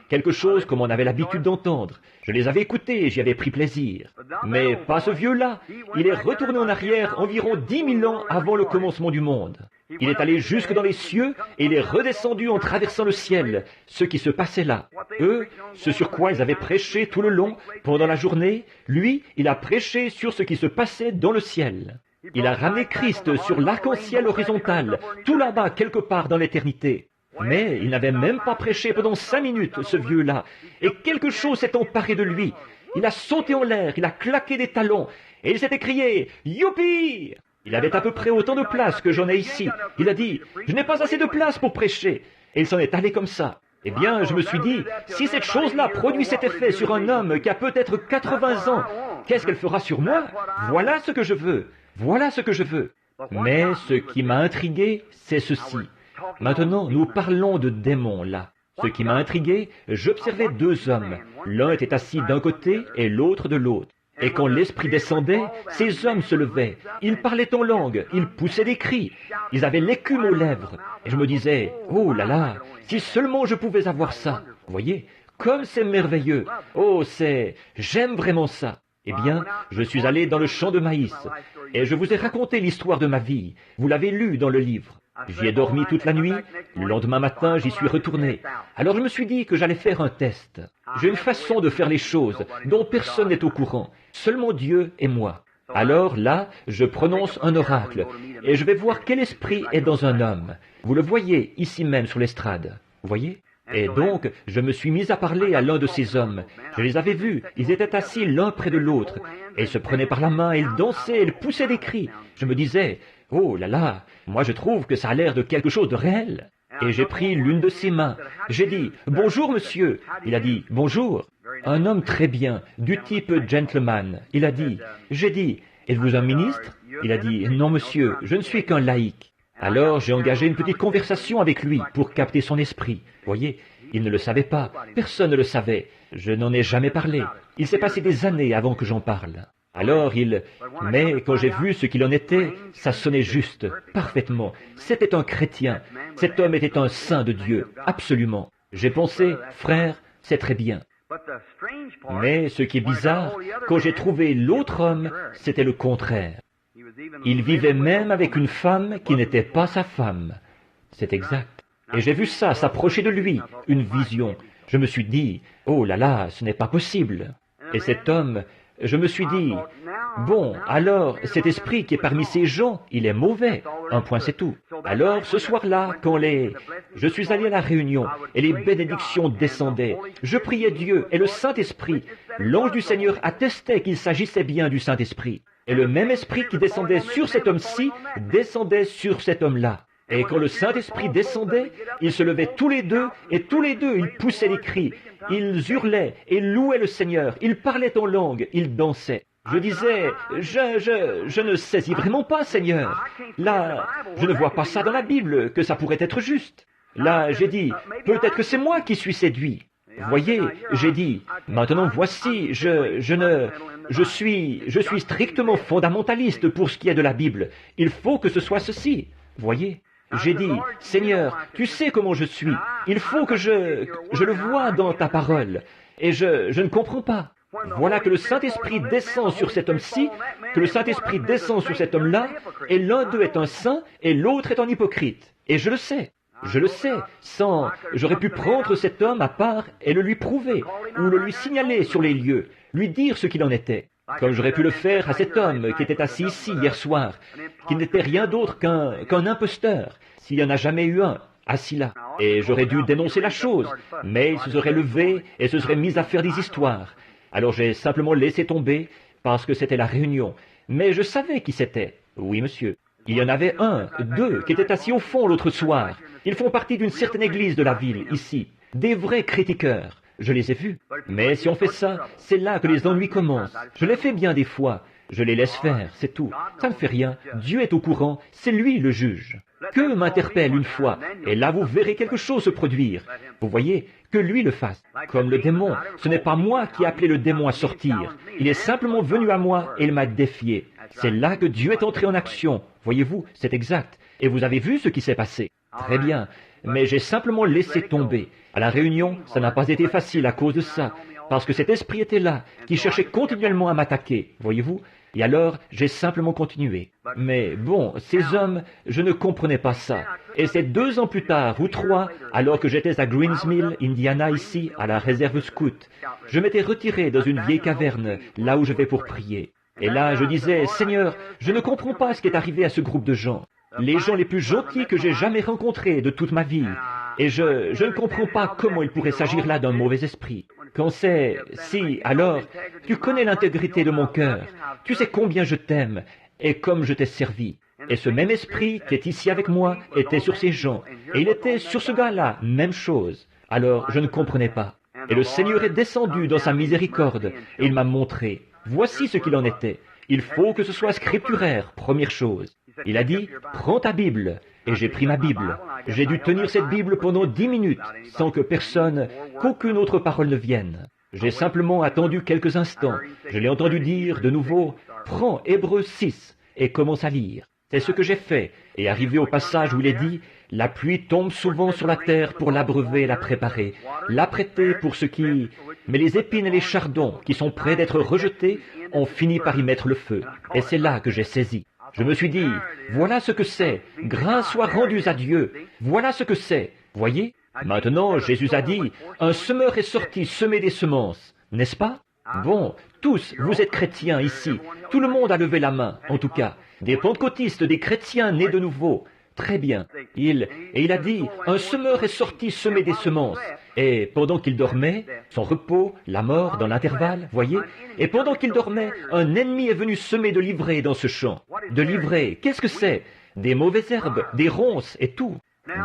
quelque chose comme on avait l'habitude d'entendre. Je les avais écoutés et j'y avais pris plaisir. Mais pas ce vieux-là. Il est retourné en arrière environ 10 000 ans avant le commencement du monde. Il est allé jusque dans les cieux et il est redescendu en traversant le ciel, ce qui se passait là. Eux, ce sur quoi ils avaient prêché tout le long, pendant la journée, lui, il a prêché sur ce qui se passait dans le ciel. Il a ramené Christ sur l'arc-en-ciel horizontal, tout là-bas, quelque part dans l'éternité. Mais il n'avait même pas prêché pendant 5 minutes, ce vieux-là, et quelque chose s'est emparé de lui. Il a sauté en l'air, il a claqué des talons, et il s'est écrié « Youpi !» Il avait à peu près autant de place que j'en ai ici. Il a dit « Je n'ai pas assez de place pour prêcher !» Et il s'en est allé comme ça. Eh bien, je me suis dit, si cette chose-là produit cet effet sur un homme qui a peut-être 80 ans, qu'est-ce qu'elle fera sur moi? Voilà ce que je veux. Voilà ce que je veux. Mais ce qui m'a intrigué, c'est ceci. Maintenant, nous parlons de démons, là. Ce qui m'a intrigué, j'observais 2 hommes. L'un était assis d'un côté et l'autre de l'autre. Et quand l'esprit descendait, ces hommes se levaient. Ils parlaient en langue, ils poussaient des cris. Ils avaient l'écume aux lèvres. Et je me disais, oh là là, si seulement je pouvais avoir ça. Vous voyez, comme c'est merveilleux. Oh, j'aime vraiment ça. Eh bien, je suis allé dans le champ de maïs. Et je vous ai raconté l'histoire de ma vie. Vous l'avez lu dans le livre. J'y ai dormi toute la nuit. Le lendemain matin, j'y suis retourné. Alors je me suis dit que j'allais faire un test. J'ai une façon de faire les choses dont personne n'est au courant. Seulement Dieu et moi. Alors là, je prononce un oracle. Et je vais voir quel esprit est dans un homme. Vous le voyez ici même sur l'estrade. Vous voyez? Et donc, je me suis mis à parler à l'un de ces hommes. Je les avais vus, ils étaient assis l'un près de l'autre, et ils se prenaient par la main, et ils dansaient, ils poussaient des cris. Je me disais, oh là là, moi je trouve que ça a l'air de quelque chose de réel. Et j'ai pris l'une de ses mains. J'ai dit, bonjour monsieur. Il a dit, bonjour. Un homme très bien, du type gentleman. Il a dit, j'ai dit, êtes-vous un ministre? Il a dit, non monsieur, je ne suis qu'un laïc. Alors j'ai engagé une petite conversation avec lui pour capter son esprit. Voyez, il ne le savait pas, personne ne le savait. Je n'en ai jamais parlé. Il s'est passé des années avant que j'en parle. Alors mais quand j'ai vu ce qu'il en était, ça sonnait juste, parfaitement. C'était un chrétien. Cet homme était un saint de Dieu, absolument. J'ai pensé, frère, c'est très bien. Mais ce qui est bizarre, quand j'ai trouvé l'autre homme, c'était le contraire. Il vivait même avec une femme qui n'était pas sa femme. C'est exact. Et j'ai vu ça s'approcher de lui, une vision. Je me suis dit, oh là là, ce n'est pas possible. Et cet homme, je me suis dit, bon, alors, cet esprit qui est parmi ces gens, il est mauvais. Un point, c'est tout. Alors, ce soir-là, je suis allé à la réunion, et les bénédictions descendaient. Je priais Dieu, et le Saint-Esprit, l'ange du Seigneur attestait qu'il s'agissait bien du Saint-Esprit. Et le même esprit qui descendait sur cet homme-ci, descendait sur cet homme-là. Et quand le Saint-Esprit descendait, ils se levaient tous les deux, et tous les deux, ils poussaient des cris. Ils hurlaient et louaient le Seigneur. Ils parlaient en langue, ils dansaient. Je disais, je ne saisis vraiment pas, Seigneur. Là, je ne vois pas ça dans la Bible, que ça pourrait être juste. Là, j'ai dit, peut-être que c'est moi qui suis séduit. Voyez, j'ai dit, maintenant voici, je suis strictement fondamentaliste pour ce qui est de la Bible. Il faut que ce soit ceci. Voyez, j'ai dit, Seigneur, tu sais comment je suis. Il faut que je le vois dans ta parole. Et je ne comprends pas. Voilà que le Saint-Esprit descend sur cet homme-ci, que le Saint-Esprit descend sur cet homme-là, et l'un d'eux est un saint, et l'autre est un hypocrite. Et je le sais. Je le sais, j'aurais pu prendre cet homme à part et le lui prouver, ou le lui signaler sur les lieux, lui dire ce qu'il en était, comme j'aurais pu le faire à cet homme qui était assis ici hier soir, qui n'était rien d'autre qu'un imposteur, s'il n'y en a jamais eu un, assis là. Et j'aurais dû dénoncer la chose, mais il se serait levé et se serait mis à faire des histoires. Alors j'ai simplement laissé tomber, parce que c'était la réunion, mais je savais qui c'était. Oui, monsieur. Il y en avait deux, qui étaient assis au fond l'autre soir. Ils font partie d'une certaine église de la ville, ici. Des vrais critiqueurs. Je les ai vus. Mais si on fait ça, c'est là que les ennuis commencent. Je l'ai fait bien des fois. Je les laisse faire, c'est tout. Ça ne fait rien. Dieu est au courant. C'est lui le juge. Que m'interpelle une fois, et là vous verrez quelque chose se produire. Vous voyez, que lui le fasse. Comme le démon, ce n'est pas moi qui ai appelé le démon à sortir. Il est simplement venu à moi et il m'a défié. C'est là que Dieu est entré en action. Voyez-vous, c'est exact. Et vous avez vu ce qui s'est passé. Très bien. Mais j'ai simplement laissé tomber. À la réunion, ça n'a pas été facile à cause de ça. Parce que cet esprit était là, qui cherchait continuellement à m'attaquer. Voyez-vous? Et alors, j'ai simplement continué. Mais bon, ces hommes, je ne comprenais pas ça. Et c'est 2 ans plus tard, ou 3, alors que j'étais à Greensmill, Indiana, ici, à la réserve scout, je m'étais retiré dans une vieille caverne, là où je vais pour prier. Et là, je disais, Seigneur, je ne comprends pas ce qui est arrivé à ce groupe de gens. Les gens les plus gentils que j'ai jamais rencontrés de toute ma vie. Et je ne comprends pas comment il pourrait s'agir là d'un mauvais esprit. Alors, tu connais l'intégrité de mon cœur. Tu sais combien je t'aime et comme je t'ai servi. Et ce même esprit qui est ici avec moi était sur ces gens. Et il était sur ce gars-là, même chose. Alors, je ne comprenais pas. Et le Seigneur est descendu dans sa miséricorde et il m'a montré. Voici ce qu'il en était. Il faut que ce soit scripturaire, première chose. Il a dit, prends ta Bible. Et j'ai pris ma Bible. J'ai dû tenir cette Bible pendant 10 minutes, sans que qu'aucune autre parole ne vienne. J'ai simplement attendu quelques instants. Je l'ai entendu dire de nouveau, prends Hébreux 6 et commence à lire. C'est ce que j'ai fait. Et arrivé au passage où il est dit, la pluie tombe souvent sur la terre pour l'abreuver et la préparer, l'apprêter pour ce qui... Mais les épines et les chardons, qui sont prêts d'être rejetés, ont fini par y mettre le feu. Et c'est là que j'ai saisi. Je me suis dit, voilà ce que c'est, grâce soit rendue à Dieu, voilà ce que c'est. Voyez, maintenant Jésus a dit, un semeur est sorti semer des semences, n'est-ce pas? Bon, tous, vous êtes chrétiens ici, tout le monde a levé la main, en tout cas, des pentecôtistes, des chrétiens nés de nouveau. Très bien. Et il a dit, un semeur est sorti semer des semences. Et pendant qu'il dormait, son repos, la mort dans l'intervalle, voyez. Et pendant qu'il dormait, un ennemi est venu semer de l'ivraie dans ce champ. De l'ivraie, qu'est-ce que c'est? Des mauvaises herbes, des ronces et tout.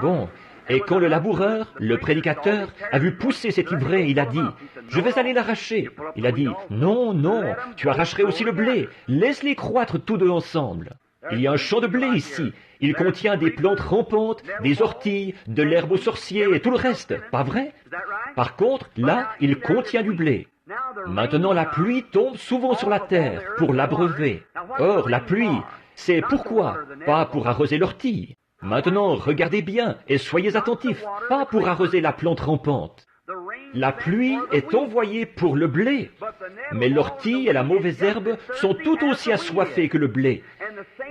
Bon. Et quand le laboureur, le prédicateur, a vu pousser cette ivraie, il a dit, « Je vais aller l'arracher. » Il a dit, « Non, non, tu arracherais aussi le blé. Laisse-les croître tous deux ensemble. » Il y a un champ de blé ici. Il contient des plantes rampantes, des orties, de l'herbe aux sorciers et tout le reste. Pas vrai? Par contre, là, il contient du blé. Maintenant, la pluie tombe souvent sur la terre pour l'abreuver. Or, la pluie, c'est pourquoi? Pas pour arroser l'ortie. Maintenant, regardez bien et soyez attentifs, pas pour arroser la plante rampante. La pluie est envoyée pour le blé, mais l'ortie et la mauvaise herbe sont tout aussi assoiffées que le blé.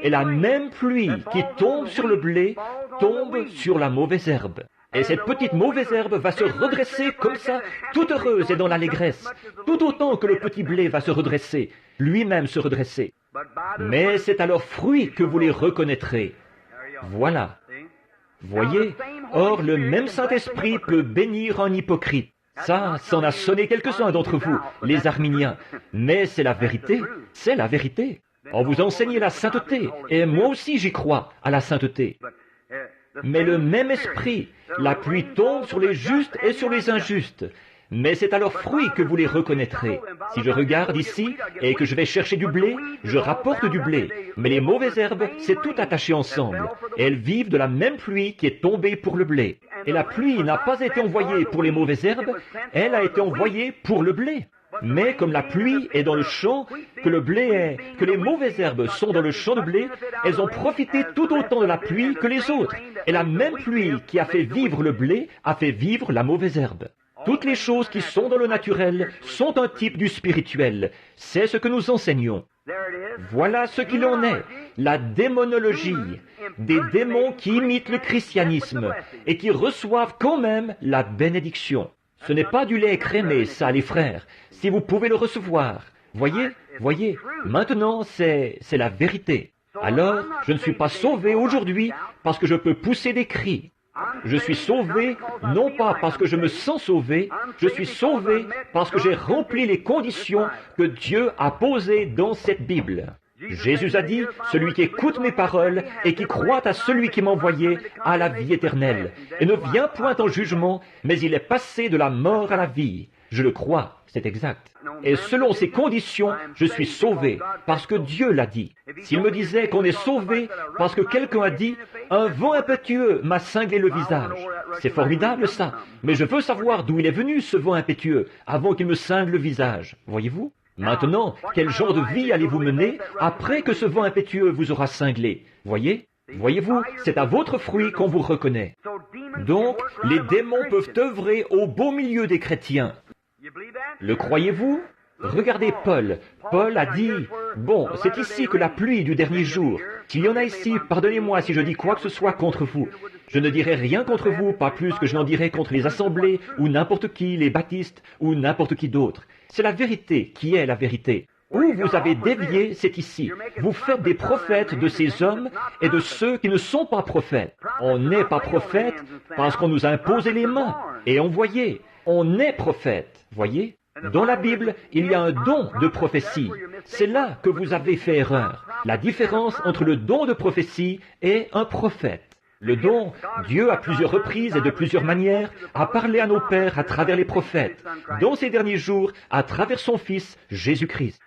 Et la même pluie qui tombe sur le blé tombe sur la mauvaise herbe. Et cette petite mauvaise herbe va se redresser comme ça, toute heureuse et dans l'allégresse, tout autant que le petit blé va se redresser, lui-même se redresser. Mais c'est à leurs fruits que vous les reconnaîtrez. Voilà. Voyez, or le même Saint-Esprit peut bénir un hypocrite. Ça en a sonné quelques-uns d'entre vous, les arminiens. Mais c'est la vérité, c'est la vérité. On vous enseigne la sainteté, et moi aussi j'y crois, à la sainteté. Mais le même esprit, la pluie tombe sur les justes et sur les injustes. Mais c'est à leurs fruits que vous les reconnaîtrez. Si je regarde ici et que je vais chercher du blé, je rapporte du blé. Mais les mauvaises herbes, c'est tout attaché ensemble. Et elles vivent de la même pluie qui est tombée pour le blé. Et la pluie n'a pas été envoyée pour les mauvaises herbes, elle a été envoyée pour le blé. Mais comme la pluie est dans le champ, que le blé est, que les mauvaises herbes sont dans le champ de blé, elles ont profité tout autant de la pluie que les autres. Et la même pluie qui a fait vivre le blé a fait vivre la mauvaise herbe. Toutes les choses qui sont dans le naturel sont un type du spirituel. C'est ce que nous enseignons. Voilà ce qu'il en est, la démonologie, des démons qui imitent le christianisme et qui reçoivent quand même la bénédiction. Ce n'est pas du lait écrémé, ça, les frères, si vous pouvez le recevoir. Voyez, maintenant c'est la vérité. Alors, je ne suis pas sauvé aujourd'hui parce que je peux pousser des cris. Je suis sauvé, non pas parce que je me sens sauvé, je suis sauvé parce que j'ai rempli les conditions que Dieu a posées dans cette Bible. Jésus a dit, celui qui écoute mes paroles et qui croit à celui qui m'a envoyé a la vie éternelle, et ne vient point en jugement, mais il est passé de la mort à la vie. Je le crois, c'est exact. Et selon ces conditions, je suis sauvé, parce que Dieu l'a dit. S'il me disait qu'on est sauvé parce que quelqu'un a dit « Un vent impétueux m'a cinglé le visage », c'est formidable ça, mais je veux savoir d'où il est venu ce vent impétueux avant qu'il me cingle le visage, voyez-vous? Maintenant, quel genre de vie allez-vous mener après que ce vent impétueux vous aura cinglé? Voyez-vous, c'est à votre fruit qu'on vous reconnaît. Donc, les démons peuvent œuvrer au beau milieu des chrétiens. Le croyez-vous? Regardez Paul. Paul a dit, bon, c'est ici que la pluie du dernier jour. S'il y en a ici, pardonnez-moi si je dis quoi que ce soit contre vous. Je ne dirai rien contre vous, pas plus que je n'en dirai contre les assemblées, ou n'importe qui, les baptistes, ou n'importe qui d'autre. C'est la vérité qui est la vérité. Où vous avez dévié, c'est ici. Vous faites des prophètes de ces hommes et de ceux qui ne sont pas prophètes. On n'est pas prophète parce qu'on nous a imposé les mains et envoyé. On est prophète, voyez? Dans la Bible, il y a un don de prophétie. C'est là que vous avez fait erreur. La différence entre le don de prophétie et un prophète. Le don, Dieu à plusieurs reprises et de plusieurs manières a parlé à nos pères à travers les prophètes, dans ces derniers jours à travers son Fils Jésus-Christ.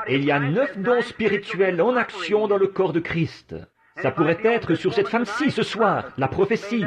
Et il y a 9 dons spirituels en action dans le corps de Christ. Ça pourrait être sur cette femme-ci ce soir, la prophétie.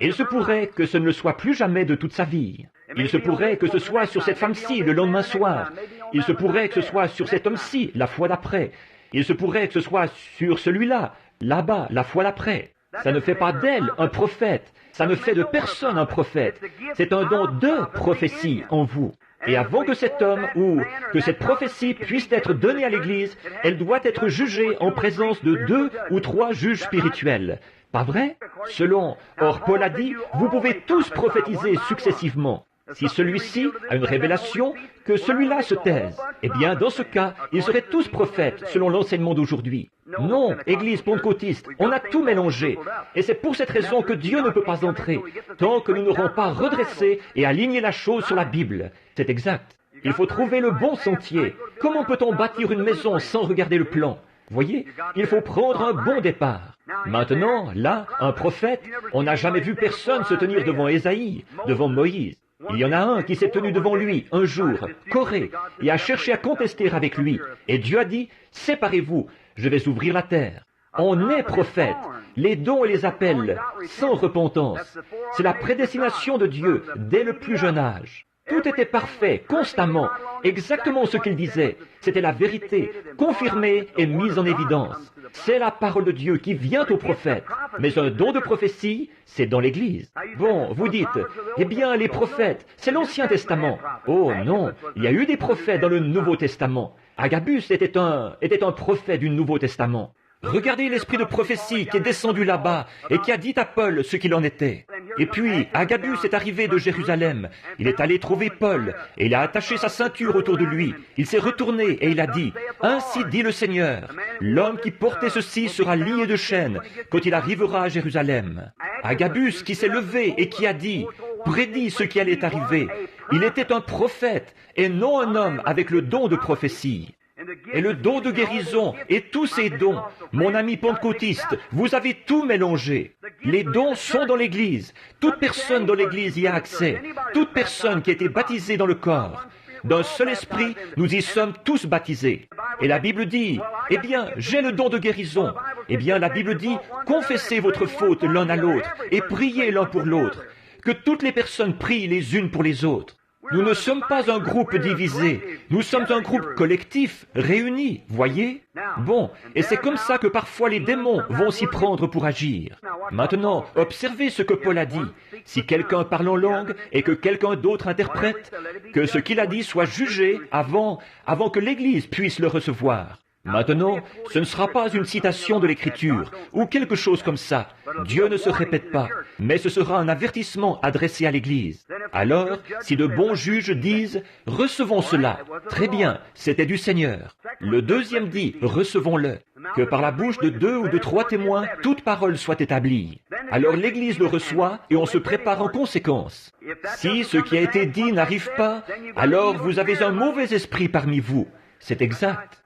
Il se pourrait que ce ne le soit plus jamais de toute sa vie. Il se pourrait que ce soit sur cette femme-ci le lendemain soir. Il se pourrait que ce soit sur cet homme-ci la fois d'après. Il se pourrait que ce soit sur celui-là, là-bas, la fois d'après. Ça ne fait pas d'elle un prophète. Ça ne fait de personne un prophète. C'est un don de prophétie en vous. Et avant que cet homme ou que cette prophétie puisse être donnée à l'Église, elle doit être jugée en présence de 2 ou 3 juges spirituels. Pas vrai? Or, Paul a dit, vous pouvez tous prophétiser successivement. Si celui-ci a une révélation, que celui-là se taise. Eh bien, dans ce cas, ils seraient tous prophètes, selon l'enseignement d'aujourd'hui. Non, Église pentecôtiste, on a tout mélangé. Et c'est pour cette raison que Dieu ne peut pas entrer, tant que nous n'aurons pas redressé et aligné la chose sur la Bible. C'est exact. Il faut trouver le bon sentier. Comment peut-on bâtir une maison sans regarder le plan? Voyez, il faut prendre un bon départ. Maintenant, là, un prophète, on n'a jamais vu personne se tenir devant Ésaïe, devant Moïse. Il y en a un qui s'est tenu devant lui un jour, Corée, et a cherché à contester avec lui. Et Dieu a dit, séparez-vous, je vais ouvrir la terre. On est prophète. Les dons et les appels, sans repentance. C'est la prédestination de Dieu dès le plus jeune âge. Tout était parfait, constamment, exactement ce qu'il disait. C'était la vérité, confirmée et mise en évidence. C'est la parole de Dieu qui vient au prophète. Mais un don de prophétie, c'est dans l'Église. Bon, vous dites, eh bien, les prophètes, c'est l'Ancien Testament. Oh non, il y a eu des prophètes dans le Nouveau Testament. Agabus était un prophète du Nouveau Testament. Regardez l'esprit de prophétie qui est descendu là-bas et qui a dit à Paul ce qu'il en était. Et puis, Agabus est arrivé de Jérusalem. Il est allé trouver Paul et il a attaché sa ceinture autour de lui. Il s'est retourné et il a dit, « Ainsi dit le Seigneur, l'homme qui portait ceci sera lié de chaînes quand il arrivera à Jérusalem. » Agabus qui s'est levé et qui a dit, « Prédit ce qui allait arriver. » Il était un prophète et non un homme avec le don de prophétie. Et le don de guérison et tous ces dons, mon ami pentecôtiste, vous avez tout mélangé. Les dons sont dans l'Église. Toute personne dans l'Église y a accès. Toute personne qui a été baptisée dans le corps. D'un seul esprit, nous y sommes tous baptisés. Et la Bible dit, eh bien, j'ai le don de guérison. Eh bien, la Bible dit, confessez votre faute l'un à l'autre et priez l'un pour l'autre. Que toutes les personnes prient les unes pour les autres. Nous ne sommes pas un groupe divisé, nous sommes un groupe collectif, réuni, voyez? Bon, et c'est comme ça que parfois les démons vont s'y prendre pour agir. Maintenant, observez ce que Paul a dit. Si quelqu'un parle en langue et que quelqu'un d'autre interprète, que ce qu'il a dit soit jugé avant que l'Église puisse le recevoir. Maintenant, ce ne sera pas une citation de l'Écriture ou quelque chose comme ça. Dieu ne se répète pas, mais ce sera un avertissement adressé à l'Église. Alors, si de bons juges disent « Recevons cela », très bien, c'était du Seigneur. Le deuxième dit « Recevons-le », que par la bouche de 2 ou de 3 témoins, toute parole soit établie. Alors l'Église le reçoit et on se prépare en conséquence. Si ce qui a été dit n'arrive pas, alors vous avez un mauvais esprit parmi vous. C'est exact.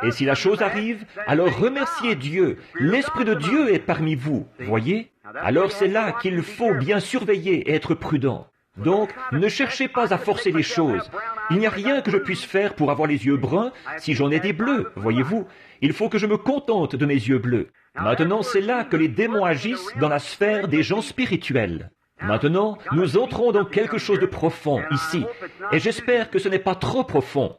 Et si la chose arrive, alors remerciez Dieu. L'Esprit de Dieu est parmi vous, voyez? Alors c'est là qu'il faut bien surveiller et être prudent. Donc, ne cherchez pas à forcer les choses. Il n'y a rien que je puisse faire pour avoir les yeux bruns si j'en ai des bleus, voyez-vous? Il faut que je me contente de mes yeux bleus. Maintenant, c'est là que les démons agissent dans la sphère des gens spirituels. Maintenant, nous entrons dans quelque chose de profond ici, et j'espère que ce n'est pas trop profond.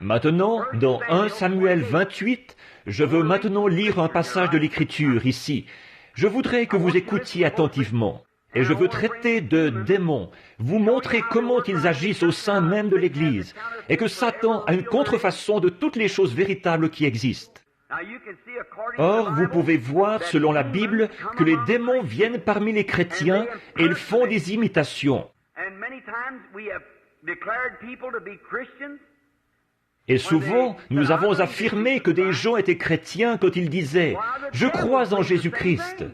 Maintenant, dans 1 Samuel 28, je veux maintenant lire un passage de l'Écriture ici. Je voudrais que vous écoutiez attentivement. Et je veux traiter de démons, vous montrer comment ils agissent au sein même de l'Église, et que Satan a une contrefaçon de toutes les choses véritables qui existent. Or, vous pouvez voir, selon la Bible, que les démons viennent parmi les chrétiens et ils font des imitations. Et souvent, nous avons affirmé que des gens étaient chrétiens quand ils disaient « Je crois en Jésus-Christ ».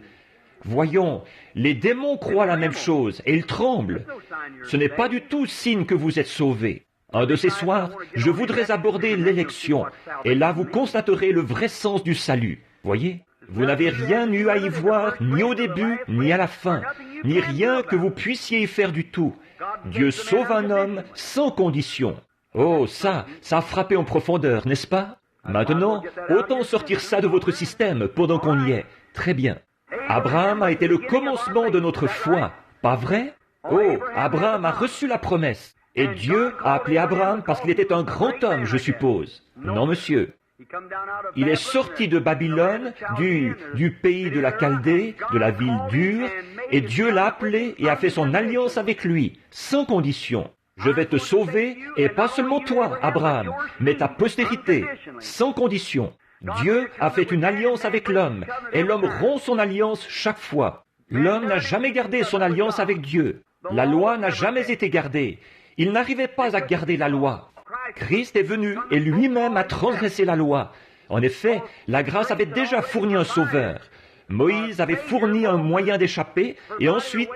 Voyons, les démons croient la même chose et ils tremblent. Ce n'est pas du tout signe que vous êtes sauvés. Un de ces soirs, je voudrais aborder l'élection et là vous constaterez le vrai sens du salut. Voyez, vous n'avez rien eu à y voir, ni au début, ni à la fin, ni rien que vous puissiez y faire du tout. Dieu sauve un homme sans condition. Oh, ça a frappé en profondeur, n'est-ce pas? Maintenant, autant sortir ça de votre système pendant qu'on y est. Très bien. Abraham a été le commencement de notre foi, pas vrai? Oh, Abraham a reçu la promesse. Et Dieu a appelé Abraham parce qu'il était un grand homme, je suppose. Non, monsieur. Il est sorti de Babylone, du pays de la Chaldée, de la ville dure, et Dieu l'a appelé et a fait son alliance avec lui, sans condition. Je vais te sauver, et pas seulement toi, Abraham, mais ta postérité, sans condition. Dieu a fait une alliance avec l'homme, et l'homme rompt son alliance chaque fois. L'homme n'a jamais gardé son alliance avec Dieu. La loi n'a jamais été gardée. Il n'arrivait pas à garder la loi. Christ est venu et lui-même a transgressé la loi. En effet, la grâce avait déjà fourni un sauveur. Moïse avait fourni un moyen d'échapper, et ensuite,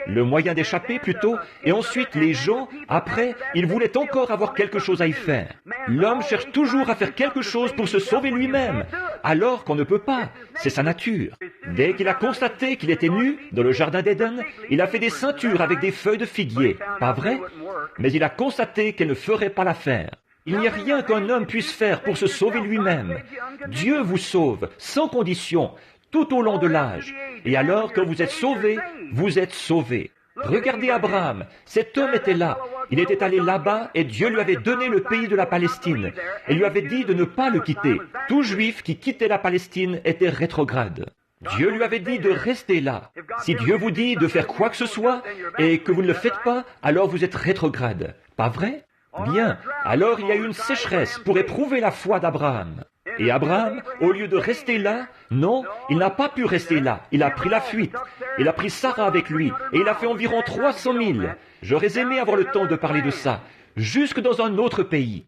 le moyen d'échapper plutôt, et ensuite les gens, après, ils voulaient encore avoir quelque chose à y faire. L'homme cherche toujours à faire quelque chose pour se sauver lui-même, alors qu'on ne peut pas. C'est sa nature. Dès qu'il a constaté qu'il était nu, dans le jardin d'Éden, il a fait des ceintures avec des feuilles de figuier, pas vrai? Mais il a constaté qu'elle ne ferait pas l'affaire. Il n'y a rien qu'un homme puisse faire pour se sauver lui-même. Dieu vous sauve, sans condition, tout au long de l'âge. Et alors, quand vous êtes sauvé, vous êtes sauvé. Regardez Abraham, cet homme était là. Il était allé là-bas et Dieu lui avait donné le pays de la Palestine et lui avait dit de ne pas le quitter. Tout juif qui quittait la Palestine était rétrograde. Dieu lui avait dit de rester là. Si Dieu vous dit de faire quoi que ce soit et que vous ne le faites pas, alors vous êtes rétrograde. Pas vrai? Bien, alors il y a eu une sécheresse pour éprouver la foi d'Abraham. Et Abraham, au lieu de rester là, non, il n'a pas pu rester là. Il a pris la fuite. Il a pris Sarah avec lui. Et il a fait environ 300 000. J'aurais aimé avoir le temps de parler de ça. Jusque dans un autre pays.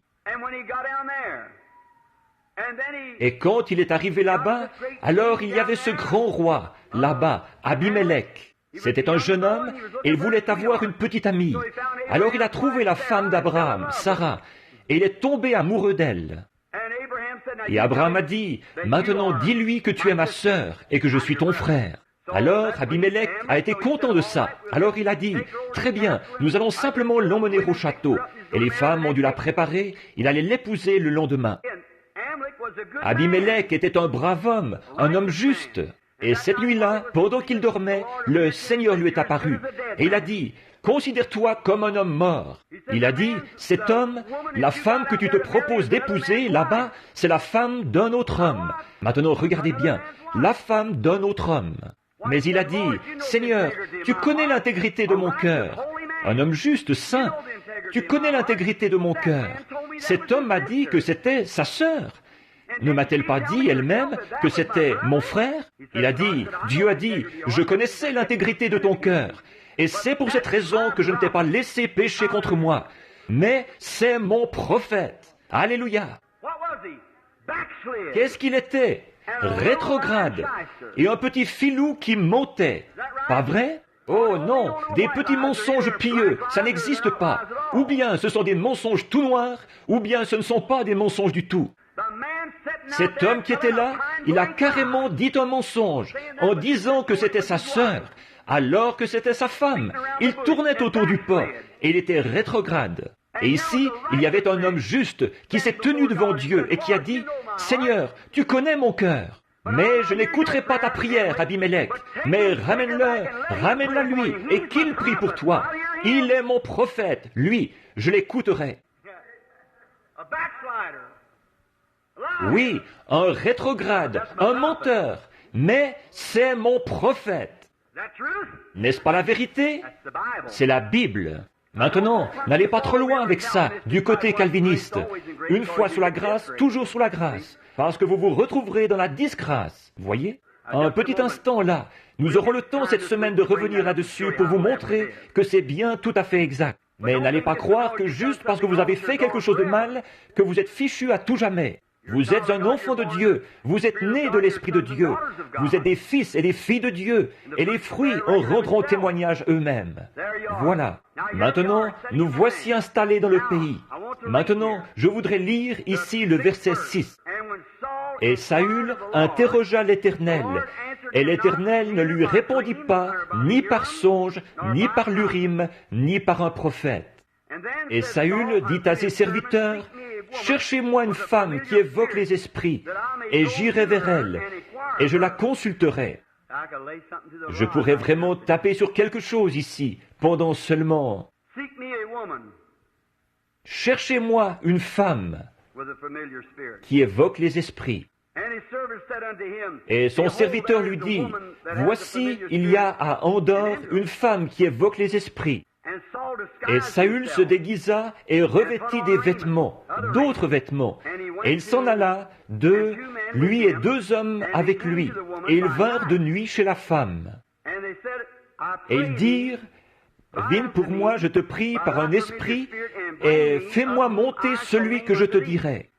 Et quand il est arrivé là-bas, alors il y avait ce grand roi, là-bas, Abimelech. C'était un jeune homme et il voulait avoir une petite amie. Alors il a trouvé la femme d'Abraham, Sarah, et il est tombé amoureux d'elle. Et Abraham a dit, « Maintenant dis-lui que tu es ma sœur et que je suis ton frère. » Alors Abimelech a été content de ça. Alors il a dit, « Très bien, nous allons simplement l'emmener au château. » Et les femmes ont dû la préparer, il allait l'épouser le lendemain. Abimelech était un brave homme, un homme juste. Et cette nuit-là, pendant qu'il dormait, le Seigneur lui est apparu. Et il a dit, « Considère-toi comme un homme mort. » Il a dit, « Cet homme, la femme que tu te proposes d'épouser là-bas, c'est la femme d'un autre homme. » Maintenant, regardez bien, la femme d'un autre homme. Mais il a dit, « Seigneur, tu connais l'intégrité de mon cœur. » Un homme juste, saint. Tu connais l'intégrité de mon cœur. Cet homme m'a dit que c'était sa sœur. Ne m'a-t-elle pas dit elle-même que c'était mon frère? Il a dit, Dieu a dit, je connaissais l'intégrité de ton cœur. Et c'est pour cette raison que je ne t'ai pas laissé pécher contre moi. Mais c'est mon prophète. Alléluia. Qu'est-ce qu'il était? Rétrograde. Et un petit filou qui montait. Pas vrai? Oh non, des petits mensonges pieux, ça n'existe pas. Ou bien ce sont des mensonges tout noirs, ou bien ce ne sont pas des mensonges du tout. Cet homme qui était là, il a carrément dit un mensonge en disant que c'était sa sœur, alors que c'était sa femme. Il tournait autour du pot et il était rétrograde. Et ici, il y avait un homme juste qui s'est tenu devant Dieu et qui a dit, « Seigneur, tu connais mon cœur. Mais je n'écouterai pas ta prière, Abimelech, mais ramène-la lui, et qu'il prie pour toi. Il est mon prophète, lui, je l'écouterai. » Oui, un rétrograde, un menteur, mais c'est mon prophète. N'est-ce pas la vérité? C'est la Bible. Maintenant, n'allez pas trop loin avec ça, du côté calviniste. Une fois sous la grâce, toujours sous la grâce, parce que vous vous retrouverez dans la disgrâce. Voyez? Un petit instant là, nous aurons le temps cette semaine de revenir là-dessus pour vous montrer que c'est bien tout à fait exact. Mais n'allez pas croire que juste parce que vous avez fait quelque chose de mal, que vous êtes fichu à tout jamais. Vous êtes un enfant de Dieu, vous êtes né de l'Esprit de Dieu, vous êtes des fils et des filles de Dieu, et les fruits en rendront témoignage eux-mêmes. Voilà. Maintenant, nous voici installés dans le pays. Maintenant, je voudrais lire ici le verset 6. « Et Saül interrogea l'Éternel, et l'Éternel ne lui répondit pas, ni par songe, ni par l'Urim, ni par un prophète. Et Saül dit à ses serviteurs, « Cherchez-moi une femme qui évoque les esprits, et j'irai vers elle, et je la consulterai. » Je pourrais vraiment taper sur quelque chose ici, pendant seulement. « Cherchez-moi une femme qui évoque les esprits. » Et son serviteur lui dit, « Voici, il y a à Endor une femme qui évoque les esprits. » Et Saül se déguisa et revêtit des vêtements, d'autres vêtements. Et il s'en alla, lui et 2 hommes avec lui. Et ils vinrent de nuit chez la femme. Et ils dirent, viens pour moi, je te prie, par un esprit, et fais-moi monter celui que je te dirai.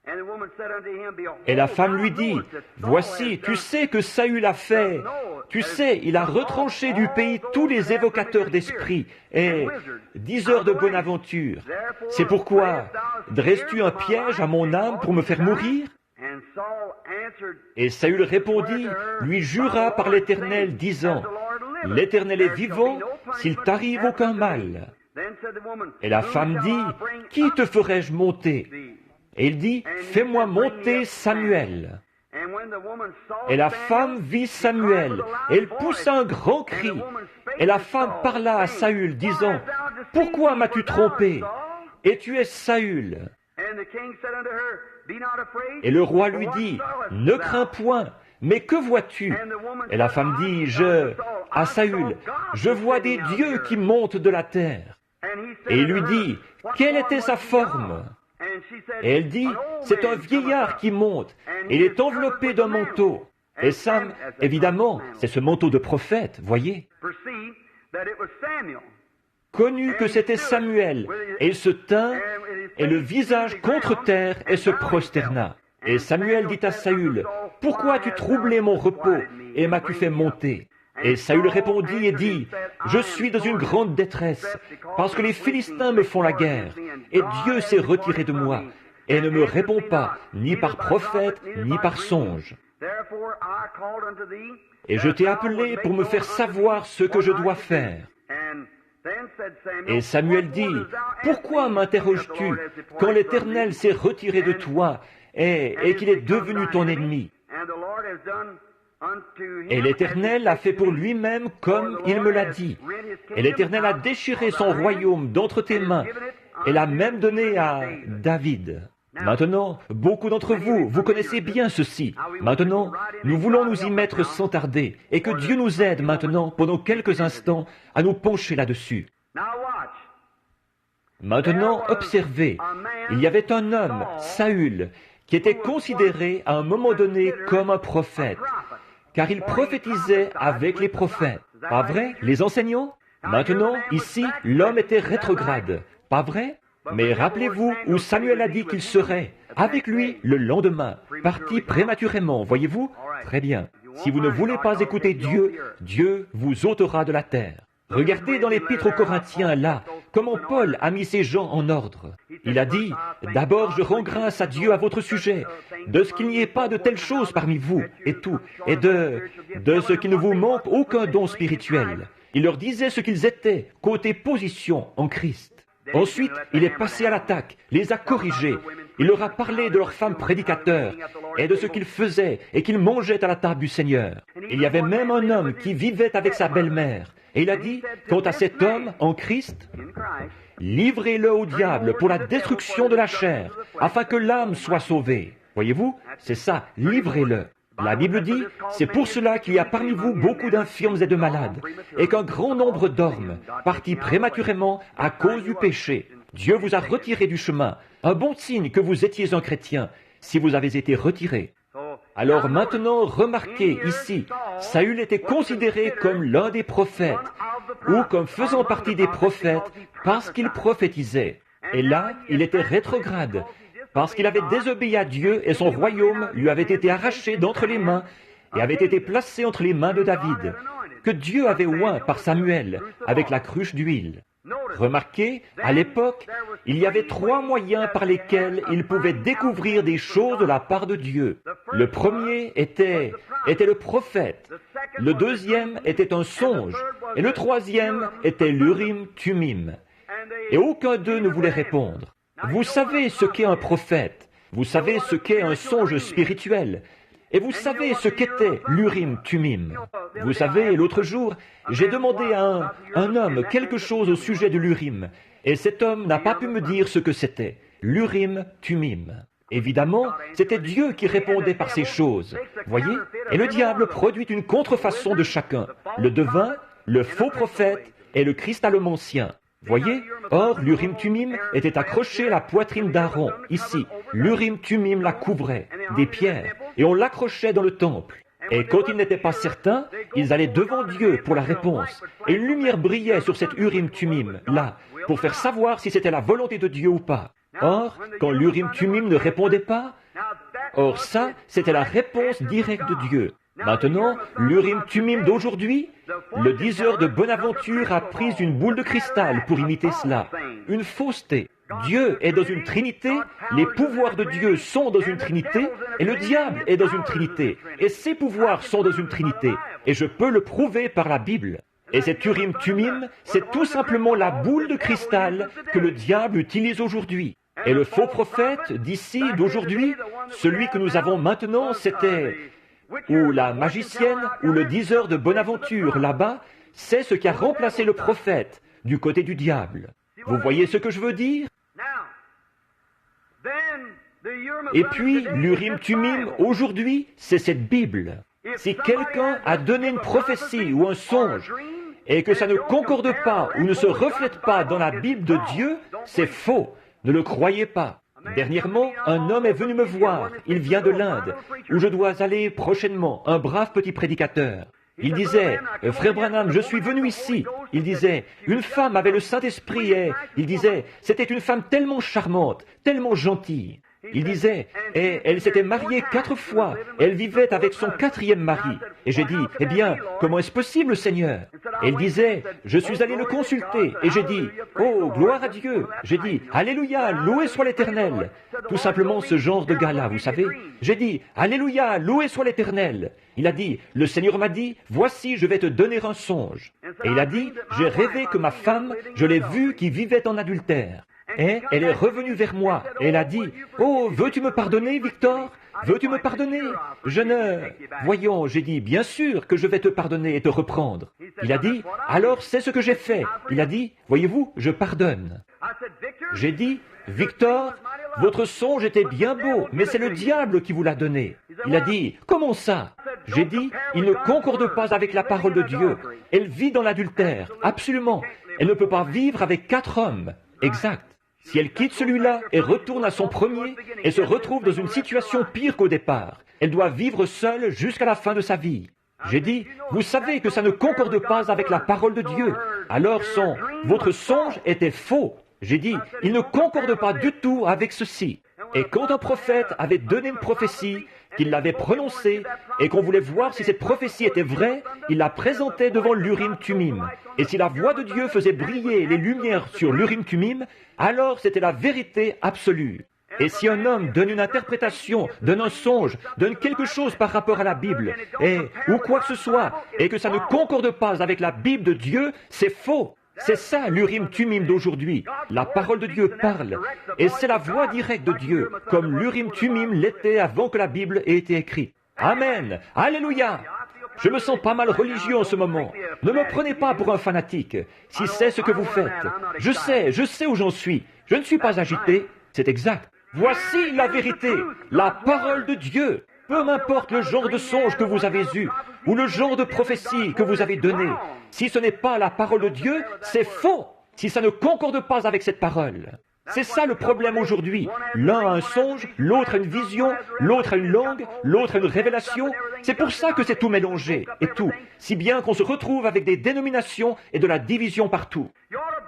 Et la femme lui dit, voici, tu sais que Saül a fait, tu sais, il a retranché du pays tous les évocateurs d'esprit et diseurs de bonne aventure. C'est pourquoi, dresses-tu un piège à mon âme pour me faire mourir? Et Saül répondit, lui jura par l'Éternel, disant, l'Éternel est vivant, s'il t'arrive aucun mal. Et la femme dit, qui te ferai-je monter? Et il dit, fais-moi monter Samuel. Et la femme vit Samuel, et elle poussa un grand cri. Et la femme parla à Saül, disant, pourquoi m'as-tu trompé? Et tu es Saül. Et le roi lui dit, ne crains point, mais que vois-tu? Et la femme dit, à Saül, je vois des dieux qui montent de la terre. Et il lui dit, quelle était sa forme? Et elle dit, c'est un vieillard qui monte, et il est enveloppé d'un manteau. Et Sam, évidemment, c'est ce manteau de prophète, voyez. Connut que c'était Samuel, et il se tint, et le visage contre terre, et se prosterna. Et Samuel dit à Saül, pourquoi as-tu troublé mon repos, et m'as-tu fait monter? Et Saül répondit et dit, je suis dans une grande détresse, parce que les Philistins me font la guerre, et Dieu s'est retiré de moi, et ne me répond pas, ni par prophète, ni par songe. Et je t'ai appelé pour me faire savoir ce que je dois faire. Et Samuel dit, pourquoi m'interroges-tu quand l'Éternel s'est retiré de toi et qu'il est devenu ton ennemi? Et l'Éternel a fait pour lui-même comme il me l'a dit. Et l'Éternel a déchiré son royaume d'entre tes mains et l'a même donné à David. Maintenant, beaucoup d'entre vous, vous connaissez bien ceci. Maintenant, nous voulons nous y mettre sans tarder et que Dieu nous aide maintenant, pendant quelques instants, à nous pencher là-dessus. Maintenant, observez, il y avait un homme, Saül, qui était considéré à un moment donné comme un prophète, car il prophétisait avec les prophètes. Pas vrai, les enseignants? Maintenant, ici, l'homme était rétrograde. Pas vrai? Mais rappelez-vous où Samuel a dit qu'il serait, avec lui le lendemain, parti prématurément, voyez-vous? Très bien. Si vous ne voulez pas écouter Dieu, Dieu vous ôtera de la terre. Regardez dans l'Épître aux Corinthiens, là, comment Paul a mis ces gens en ordre. Il a dit, d'abord je rends grâce à Dieu à votre sujet, de ce qu'il n'y ait pas de telles choses parmi vous, et tout, et de ce qu'il ne vous manque aucun don spirituel. Il leur disait ce qu'ils étaient, côté position en Christ. Ensuite, il est passé à l'attaque, les a corrigés. Il leur a parlé de leurs femmes prédicateurs et de ce qu'ils faisaient et qu'ils mangeaient à la table du Seigneur. Il y avait même un homme qui vivait avec sa belle-mère. Et il a dit, quant à cet homme en Christ, livrez-le au diable pour la destruction de la chair, afin que l'âme soit sauvée. Voyez-vous, c'est ça, livrez-le. La Bible dit, c'est pour cela qu'il y a parmi vous beaucoup d'infirmes et de malades, et qu'un grand nombre dorment, partis prématurément à cause du péché. Dieu vous a retiré du chemin, un bon signe que vous étiez un chrétien, si vous avez été retiré. Alors maintenant, remarquez ici, Saül était considéré comme l'un des prophètes, ou comme faisant partie des prophètes, parce qu'il prophétisait. Et là, il était rétrograde, parce qu'il avait désobéi à Dieu et son royaume lui avait été arraché d'entre les mains et avait été placé entre les mains de David, que Dieu avait oint par Samuel avec la cruche d'huile. Remarquez, à l'époque, il y avait 3 moyens par lesquels il pouvait découvrir des choses de la part de Dieu. Le premier était le prophète, le deuxième était un songe, et le troisième était l'Urim Thummim. Et aucun d'eux ne voulait répondre. Vous savez ce qu'est un prophète, vous savez ce qu'est un songe spirituel, et vous savez ce qu'était l'Urim Thummim. Vous savez, l'autre jour, j'ai demandé à un homme quelque chose au sujet de l'Urim, et cet homme n'a pas pu me dire ce que c'était, l'Urim Thummim. Évidemment, c'était Dieu qui répondait par ces choses, voyez, et le diable produit une contrefaçon de chacun, le devin, le faux prophète et le christallomancien. Voyez, or l'Urim Thummim était accroché à la poitrine d'Aaron, ici. L'Urim Thummim la couvrait, des pierres, et on l'accrochait dans le temple. Et quand ils n'étaient pas certains, ils allaient devant Dieu pour la réponse. Et une lumière brillait sur cette Urim-Tumim, là, pour faire savoir si c'était la volonté de Dieu ou pas. Or, quand l'Urim-Tumim ne répondait pas, or ça, c'était la réponse directe de Dieu. Maintenant, l'Urim-Tumim d'aujourd'hui, le diseur de Bonaventure a pris une boule de cristal pour imiter cela. Une fausseté. Dieu est dans une trinité, les pouvoirs de Dieu sont dans une trinité, et le diable est dans une trinité, et ses pouvoirs sont dans une trinité. Et je peux le prouver par la Bible. Et cet Urim-Tumim, c'est tout simplement la boule de cristal que le diable utilise aujourd'hui. Et le faux prophète d'ici, d'aujourd'hui, celui que nous avons maintenant, c'était... ou la magicienne, ou le diseur de Bonaventure, là-bas, c'est ce qui a remplacé le prophète du côté du diable. Vous voyez ce que je veux dire? Et puis, l'Urim-Tumim, aujourd'hui, c'est cette Bible. Si quelqu'un a donné une prophétie ou un songe, et que ça ne concorde pas ou ne se reflète pas dans la Bible de Dieu, c'est faux. Ne le croyez pas. Dernièrement, un homme est venu me voir. Il vient de l'Inde, où je dois aller prochainement, un brave petit prédicateur. Il disait, « Frère Branham, je suis venu ici. » Il disait, « Une femme avait le Saint-Esprit et... » Il disait, « C'était une femme tellement charmante, tellement gentille. » Il disait, et elle s'était mariée 4 fois, elle vivait avec son 4e mari. Et j'ai dit, eh bien, comment est-ce possible, Seigneur? Et il disait, je suis allé le consulter, et j'ai dit, oh, gloire à Dieu. J'ai dit, Alléluia, loué soit l'Éternel. Tout simplement ce genre de gars-là, vous savez. J'ai dit, Alléluia, loué soit l'Éternel. Il a dit, le Seigneur m'a dit, voici, je vais te donner un songe. Et il a dit, j'ai rêvé que ma femme, je l'ai vue qui vivait en adultère. Et elle est revenue vers moi, et elle a dit, « Oh, veux-tu me pardonner, Victor? Veux-tu me pardonner? Je ne... » Voyons, j'ai dit, « Bien sûr que je vais te pardonner et te reprendre. » Il a dit, « Alors c'est ce que j'ai fait. » Il a dit, « Voyez-vous, je pardonne. » J'ai dit, « Victor, votre songe était bien beau, mais c'est le diable qui vous l'a donné. » Il a dit, « Comment ça? » J'ai dit, « Il ne concorde pas avec la parole de Dieu. Elle vit dans l'adultère, absolument. Elle ne peut pas vivre avec 4 hommes. Exact. Si elle quitte celui-là et retourne à son premier et se retrouve dans une situation pire qu'au départ, elle doit vivre seule jusqu'à la fin de sa vie. J'ai dit, vous savez que ça ne concorde pas avec la parole de Dieu. Alors votre songe était faux. J'ai dit, il ne concorde pas du tout avec ceci. Et quand un prophète avait donné une prophétie, qu'il l'avait prononcée, et qu'on voulait voir si cette prophétie était vraie, il la présentait devant l'Urim-Tumim. Et si la voix de Dieu faisait briller les lumières sur l'Urim-Tumim, alors c'était la vérité absolue. Et si un homme donne une interprétation, donne un songe, donne quelque chose par rapport à la Bible, ou quoi que ce soit, et que ça ne concorde pas avec la Bible de Dieu, c'est faux. C'est ça l'Urim-Tumim d'aujourd'hui. La parole de Dieu parle, et c'est la voix directe de Dieu, comme l'Urim-Tumim l'était avant que la Bible ait été écrite. Amen. Alléluia. Je me sens pas mal religieux en ce moment. Ne me prenez pas pour un fanatique, si c'est ce que vous faites. Je sais où j'en suis. Je ne suis pas agité. C'est exact. Voici la vérité, la parole de Dieu. Peu m'importe le genre de songe que vous avez eu, ou le genre de prophétie que vous avez donné. Si ce n'est pas la parole de Dieu, c'est faux. Si ça ne concorde pas avec cette parole. C'est ça le problème aujourd'hui. L'un a un songe, l'autre a une vision, l'autre a une langue, l'autre a une révélation. C'est pour ça que c'est tout mélangé, et tout. Si bien qu'on se retrouve avec des dénominations et de la division partout.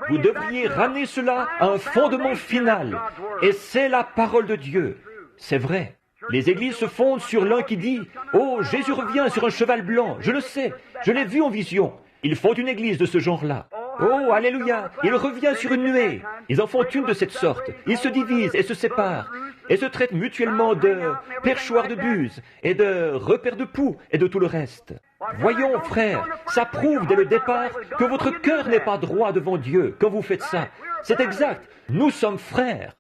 Vous devriez ramener cela à un fondement final. Et c'est la parole de Dieu. C'est vrai. Les églises se fondent sur l'un qui dit « Oh, Jésus revient sur un cheval blanc, je le sais, je l'ai vu en vision. » Ils font une église de ce genre-là. Oh, alléluia, il revient sur une nuée. Ils en font une de cette sorte. Ils se divisent et se séparent, et se traitent mutuellement de perchoirs de buse, et de repères de poux, et de tout le reste. Voyons, frères, ça prouve dès le départ que votre cœur n'est pas droit devant Dieu quand vous faites ça. C'est exact, nous sommes frères.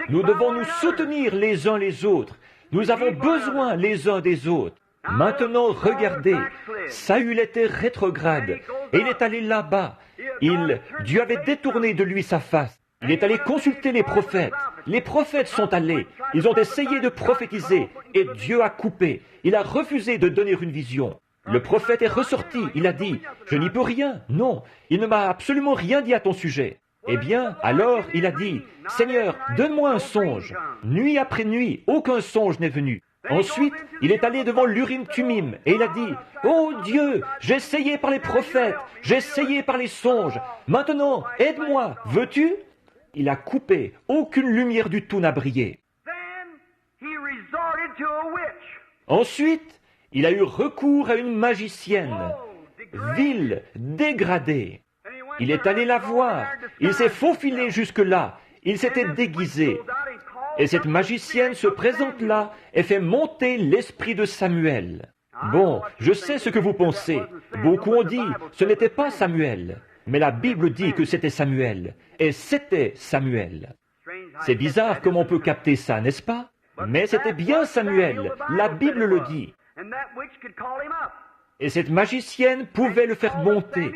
Nous devons nous soutenir les uns les autres. Nous avons besoin les uns des autres. Maintenant, regardez, Saül était rétrograde, et il est allé là-bas. Dieu avait détourné de lui sa face. Il est allé consulter les prophètes. Les prophètes sont allés. Ils ont essayé de prophétiser, et Dieu a coupé. Il a refusé de donner une vision. Le prophète est ressorti. Il a dit, « Je n'y peux rien. Non, il ne m'a absolument rien dit à ton sujet. » Eh bien, alors, il a dit, « Seigneur, donne-moi un songe. » Nuit après nuit, aucun songe n'est venu. Ensuite, il est allé devant l'Urim-Tumim et il a dit, « Oh Dieu, j'ai essayé par les prophètes, j'ai essayé par les songes. Maintenant, aide-moi, veux-tu » Il a coupé, aucune lumière du tout n'a brillé. Ensuite, il a eu recours à une magicienne, vile, dégradée. Il est allé la voir, il s'est faufilé jusque-là, il s'était déguisé. Et cette magicienne se présente là et fait monter l'esprit de Samuel. Bon, je sais ce que vous pensez. Beaucoup ont dit, ce n'était pas Samuel. Mais la Bible dit que c'était Samuel. Et c'était Samuel. C'est bizarre comment on peut capter ça, n'est-ce pas? Mais c'était bien Samuel. La Bible le dit. Et cette magicienne pouvait le faire monter.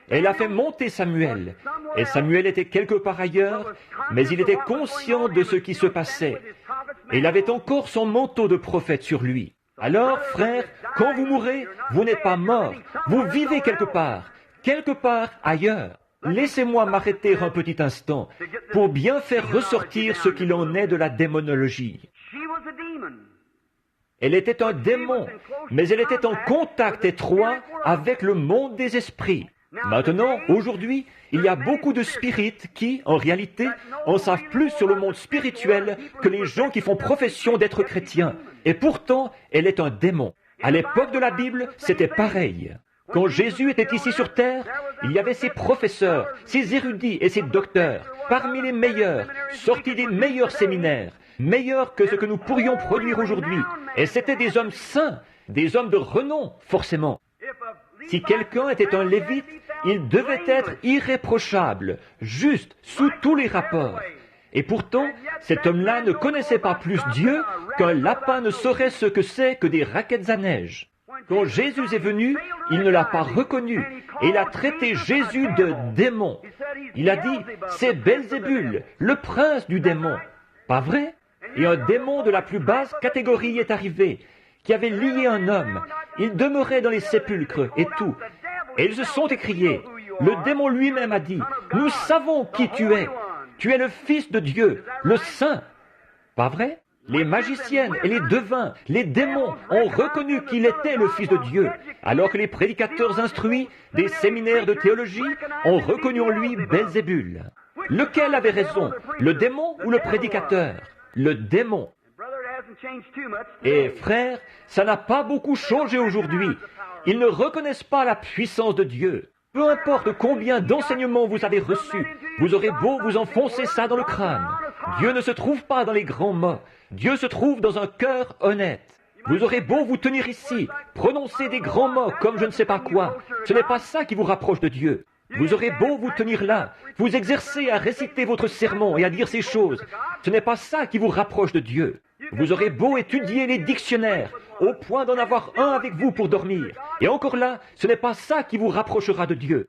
Elle a fait monter Samuel. Et Samuel était quelque part ailleurs, mais il était conscient de ce qui se passait. Et il avait encore son manteau de prophète sur lui. Alors, frère, quand vous mourrez, vous n'êtes pas mort. Vous vivez quelque part ailleurs. Laissez-moi m'arrêter un petit instant pour bien faire ressortir ce qu'il en est de la démonologie. Elle était un démon, mais elle était en contact étroit avec le monde des esprits. Maintenant, aujourd'hui, il y a beaucoup de spirites qui, en réalité, en savent plus sur le monde spirituel que les gens qui font profession d'être chrétiens. Et pourtant, elle est un démon. À l'époque de la Bible, c'était pareil. Quand Jésus était ici sur terre, il y avait ses professeurs, ses érudits et ses docteurs, parmi les meilleurs, sortis des meilleurs séminaires, meilleurs que ce que nous pourrions produire aujourd'hui. Et c'étaient des hommes saints, des hommes de renom, forcément. Si quelqu'un était un lévite, il devait être irréprochable, juste, sous tous les rapports. Et pourtant, cet homme-là ne connaissait pas plus Dieu qu'un lapin ne saurait ce que c'est que des raquettes à neige. Quand Jésus est venu, il ne l'a pas reconnu et il a traité Jésus de démon. Il a dit, c'est Belzébul, le prince du démon. Pas vrai? Et un démon de la plus basse catégorie est arrivé, qui avait lié un homme. Il demeurait dans les sépulcres et tout. Et ils se sont écriés. Le démon lui-même a dit, nous savons qui tu es. Tu es le Fils de Dieu, le Saint. Pas vrai? Les magiciennes et les devins, les démons ont reconnu qu'il était le Fils de Dieu, alors que les prédicateurs instruits des séminaires de théologie ont reconnu en lui Belzébul. Lequel avait raison, le démon ou le prédicateur? Le démon. Et frère, ça n'a pas beaucoup changé aujourd'hui. Ils ne reconnaissent pas la puissance de Dieu. Peu importe combien d'enseignements vous avez reçus, vous aurez beau vous enfoncer ça dans le crâne. Dieu ne se trouve pas dans les grands mots. Dieu se trouve dans un cœur honnête. Vous aurez beau vous tenir ici, prononcer des grands mots comme je ne sais pas quoi. Ce n'est pas ça qui vous rapproche de Dieu. Vous aurez beau vous tenir là, vous exercer à réciter votre sermon et à dire ces choses. Ce n'est pas ça qui vous rapproche de Dieu. Vous aurez beau étudier les dictionnaires, au point d'en avoir un avec vous pour dormir. Et encore là, ce n'est pas ça qui vous rapprochera de Dieu.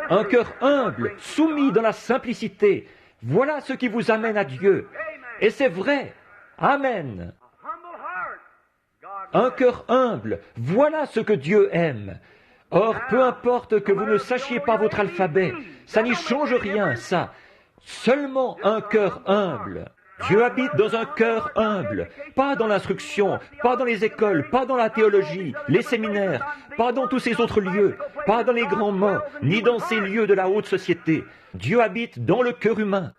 Un cœur humble, soumis dans la simplicité, voilà ce qui vous amène à Dieu. Et c'est vrai. Amen. Un cœur humble, voilà ce que Dieu aime. Or, peu importe que vous ne sachiez pas votre alphabet, ça n'y change rien, ça. Seulement un cœur humble. Dieu habite dans un cœur humble, pas dans l'instruction, pas dans les écoles, pas dans la théologie, les séminaires, pas dans tous ces autres lieux, pas dans les grands mots, ni dans ces lieux de la haute société. Dieu habite dans le cœur humain.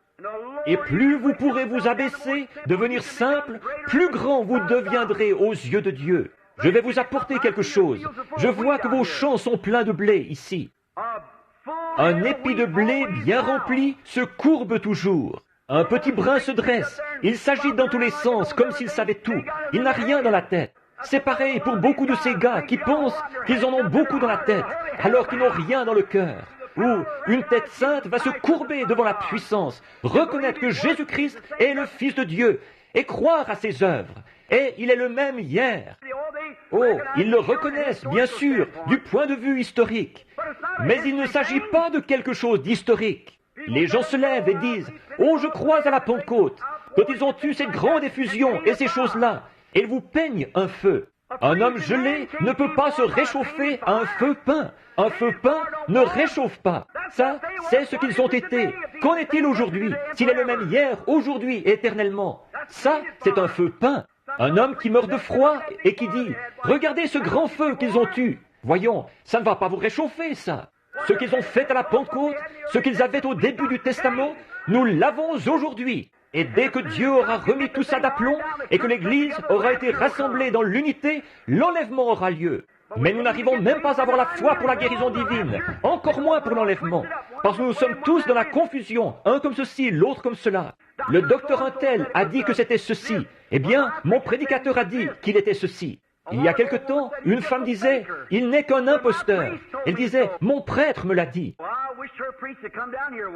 Et plus vous pourrez vous abaisser, devenir simple, plus grand vous deviendrez aux yeux de Dieu. Je vais vous apporter quelque chose. Je vois que vos champs sont pleins de blé ici. Un épi de blé bien rempli se courbe toujours. Un petit brin se dresse. Il s'agite dans tous les sens, comme s'il savait tout. Il n'a rien dans la tête. C'est pareil pour beaucoup de ces gars qui pensent qu'ils en ont beaucoup dans la tête, alors qu'ils n'ont rien dans le cœur. Ou une tête sainte va se courber devant la puissance, reconnaître que Jésus-Christ est le Fils de Dieu, et croire à ses œuvres. Et il est le même hier. Oh, ils le reconnaissent, bien sûr, du point de vue historique. Mais il ne s'agit pas de quelque chose d'historique. Les gens se lèvent et disent « Oh, je crois à la Pentecôte !» Quand ils ont eu cette grande effusion et ces choses-là, ils vous peignent un feu. Un homme gelé ne peut pas se réchauffer à un feu peint. Un feu peint ne réchauffe pas. Ça, c'est ce qu'ils ont été. Qu'en est-il aujourd'hui? S'il est le même hier, aujourd'hui, éternellement. Ça, c'est un feu peint. Un homme qui meurt de froid et qui dit « Regardez ce grand feu qu'ils ont eu. Voyons, ça ne va pas vous réchauffer, ça. Ce qu'ils ont fait à la Pentecôte, ce qu'ils avaient au début du Testament, nous l'avons aujourd'hui. Et dès que Dieu aura remis tout ça d'aplomb et que l'Église aura été rassemblée dans l'unité, l'enlèvement aura lieu. Mais nous n'arrivons même pas à avoir la foi pour la guérison divine, encore moins pour l'enlèvement, parce que nous sommes tous dans la confusion, un comme ceci, l'autre comme cela. Le docteur Untel a dit que c'était ceci. Eh bien, mon prédicateur a dit qu'il était ceci. Il y a quelque temps, une femme disait, « Il n'est qu'un imposteur. » Elle disait, « Mon prêtre me l'a dit. »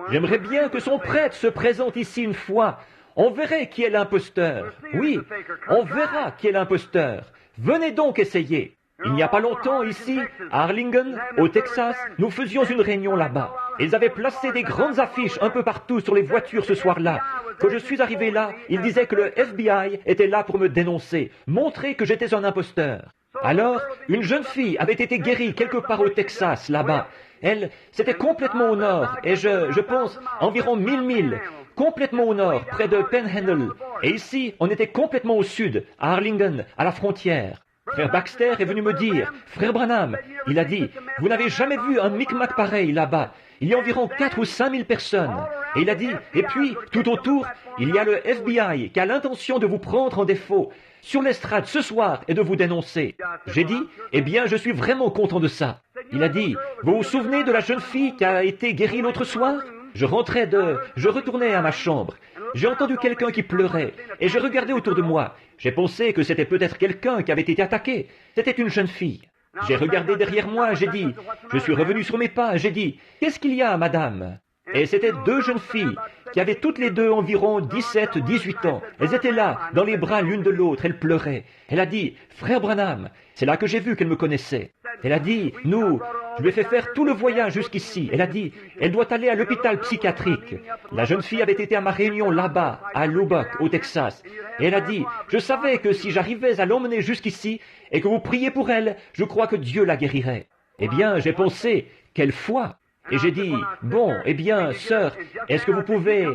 J'aimerais bien que son prêtre se présente ici une fois. On verrait qui est l'imposteur. Oui, on verra qui est l'imposteur. Venez donc essayer. Il n'y a pas longtemps, ici, à Arlington, au Texas, nous faisions une réunion là-bas. Ils avaient placé des grandes affiches un peu partout sur les voitures ce soir-là. Quand je suis arrivé là, ils disaient que le FBI était là pour me dénoncer, montrer que j'étais un imposteur. Alors, une jeune fille avait été guérie quelque part au Texas, là-bas. Elle, c'était complètement au nord, et je pense, environ 1000 milles, complètement au nord, près de Panhandle. Et ici, on était complètement au sud, à Arlington, à la frontière. Frère Baxter est venu me dire, « Frère Branham, il a dit, vous n'avez jamais vu un micmac pareil là-bas. Il y a environ 4 ou 5 000 personnes. » Et il a dit, et puis, tout autour, il y a le FBI qui a l'intention de vous prendre en défaut sur l'estrade ce soir et de vous dénoncer. J'ai dit, eh bien, je suis vraiment content de ça. Il a dit, vous vous souvenez de la jeune fille qui a été guérie l'autre soir? Je retournais à ma chambre. J'ai entendu quelqu'un qui pleurait et je regardais autour de moi. J'ai pensé que c'était peut-être quelqu'un qui avait été attaqué. C'était une jeune fille. J'ai regardé derrière moi, j'ai dit, je suis revenu sur mes pas, j'ai dit, qu'est-ce qu'il y a, madame? Et c'était 2 jeunes filles qui avaient toutes les deux environ 17, 18 ans. Elles étaient là, dans les bras l'une de l'autre, elles pleuraient. Elle a dit, frère Branham, c'est là que j'ai vu qu'elle me connaissait. Elle a dit, je lui ai fait faire tout le voyage jusqu'ici. Elle a dit, elle doit aller à l'hôpital psychiatrique. La jeune fille avait été à ma réunion là-bas, à Lubbock, au Texas. Et elle a dit, je savais que si j'arrivais à l'emmener jusqu'ici et que vous priez pour elle, je crois que Dieu la guérirait. Eh bien, j'ai pensé, quelle foi! Et j'ai dit, bon, eh bien, sœur, est-ce que vous pouvez...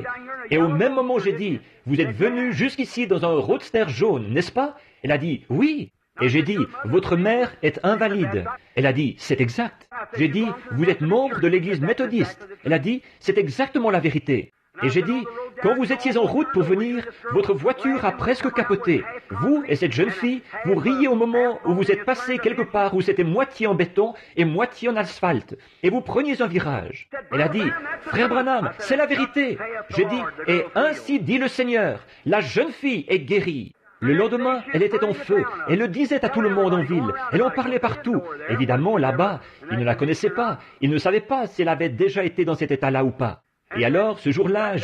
Et au même moment, j'ai dit, vous êtes venue jusqu'ici dans un roadster jaune, n'est-ce pas? Elle a dit, oui. Et j'ai dit, votre mère est invalide. Elle a dit, c'est exact. J'ai dit, vous êtes membre de l'église méthodiste. Elle a dit, c'est exactement la vérité. Et j'ai dit, quand vous étiez en route pour venir, votre voiture a presque capoté. Vous et cette jeune fille, vous riez au moment où vous êtes passé quelque part où c'était moitié en béton et moitié en asphalte. Et vous preniez un virage. Elle a dit, frère Branham, c'est la vérité. J'ai dit, et ainsi dit le Seigneur, la jeune fille est guérie. Le lendemain, elle était en feu. Elle le disait à tout le monde en ville. Elle en parlait partout. Évidemment, là-bas, ils ne la connaissaient pas. Ils ne savaient pas si elle avait déjà été dans cet état-là ou pas. Et alors, ce jour-là,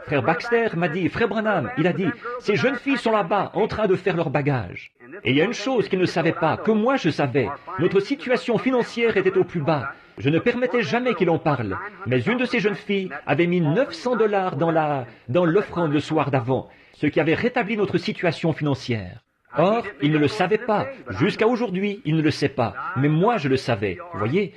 frère Baxter m'a dit, frère Branham, il a dit, ces jeunes filles sont là-bas, en train de faire leur bagage. Et il y a une chose qu'ils ne savaient pas, que moi je savais. Notre situation financière était au plus bas. Je ne permettais jamais qu'il en parle. Mais une de ces jeunes filles avait mis $900 dans l'offrande le soir d'avant, ce qui avait rétabli notre situation financière. Or, il ne le savait pas. Jusqu'à aujourd'hui, il ne le sait pas. Mais moi, je le savais. Vous voyez,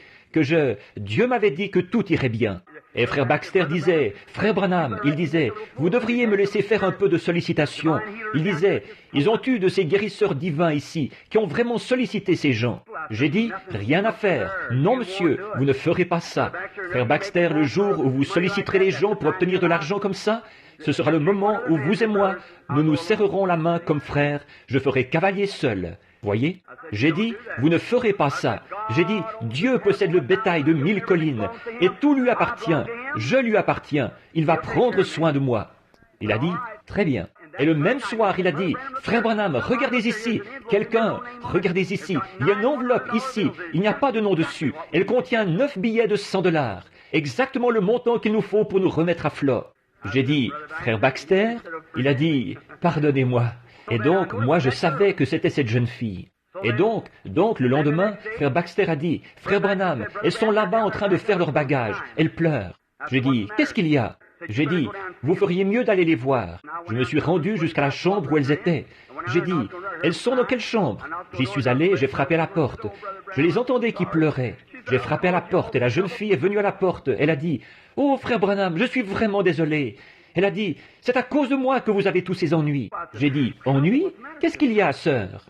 Dieu m'avait dit que tout irait bien. Et frère Baxter disait, frère Branham, il disait, vous devriez me laisser faire un peu de sollicitation. Il disait, ils ont eu de ces guérisseurs divins ici, qui ont vraiment sollicité ces gens. J'ai dit, rien à faire. Non, monsieur, vous ne ferez pas ça. Frère Baxter, le jour où vous solliciterez les gens pour obtenir de l'argent comme ça, ce sera le moment où vous et moi, nous nous serrerons la main comme frères. Je ferai cavalier seul. Voyez? J'ai dit, vous ne ferez pas ça. J'ai dit, Dieu possède le bétail de 1000 collines, et tout lui appartient. Je lui appartiens. Il va prendre soin de moi. Il a dit, très bien. Et le même soir, il a dit, frère Branham, regardez ici. Regardez ici. Il y a une enveloppe ici. Il n'y a pas de nom dessus. Elle contient 9 billets de $100. Exactement le montant qu'il nous faut pour nous remettre à flot. J'ai dit, frère Baxter? Il a dit, pardonnez-moi. Et donc, moi, je savais que c'était cette jeune fille. Et donc, le lendemain, frère Baxter a dit, frère Branham, elles sont là-bas en train de faire leur bagage. Elles pleurent. J'ai dit, qu'est-ce qu'il y a? J'ai dit, vous feriez mieux d'aller les voir. Je me suis rendu jusqu'à la chambre où elles étaient. J'ai dit, elles sont dans quelle chambre? J'y suis allé, j'ai frappé à la porte. Je les entendais qui pleuraient. J'ai frappé à la porte et la jeune fille est venue à la porte. Elle a dit, oh, frère Branham, je suis vraiment désolée. Elle a dit, c'est à cause de moi que vous avez tous ces ennuis. J'ai dit, ennuis? Qu'est-ce qu'il y a, sœur?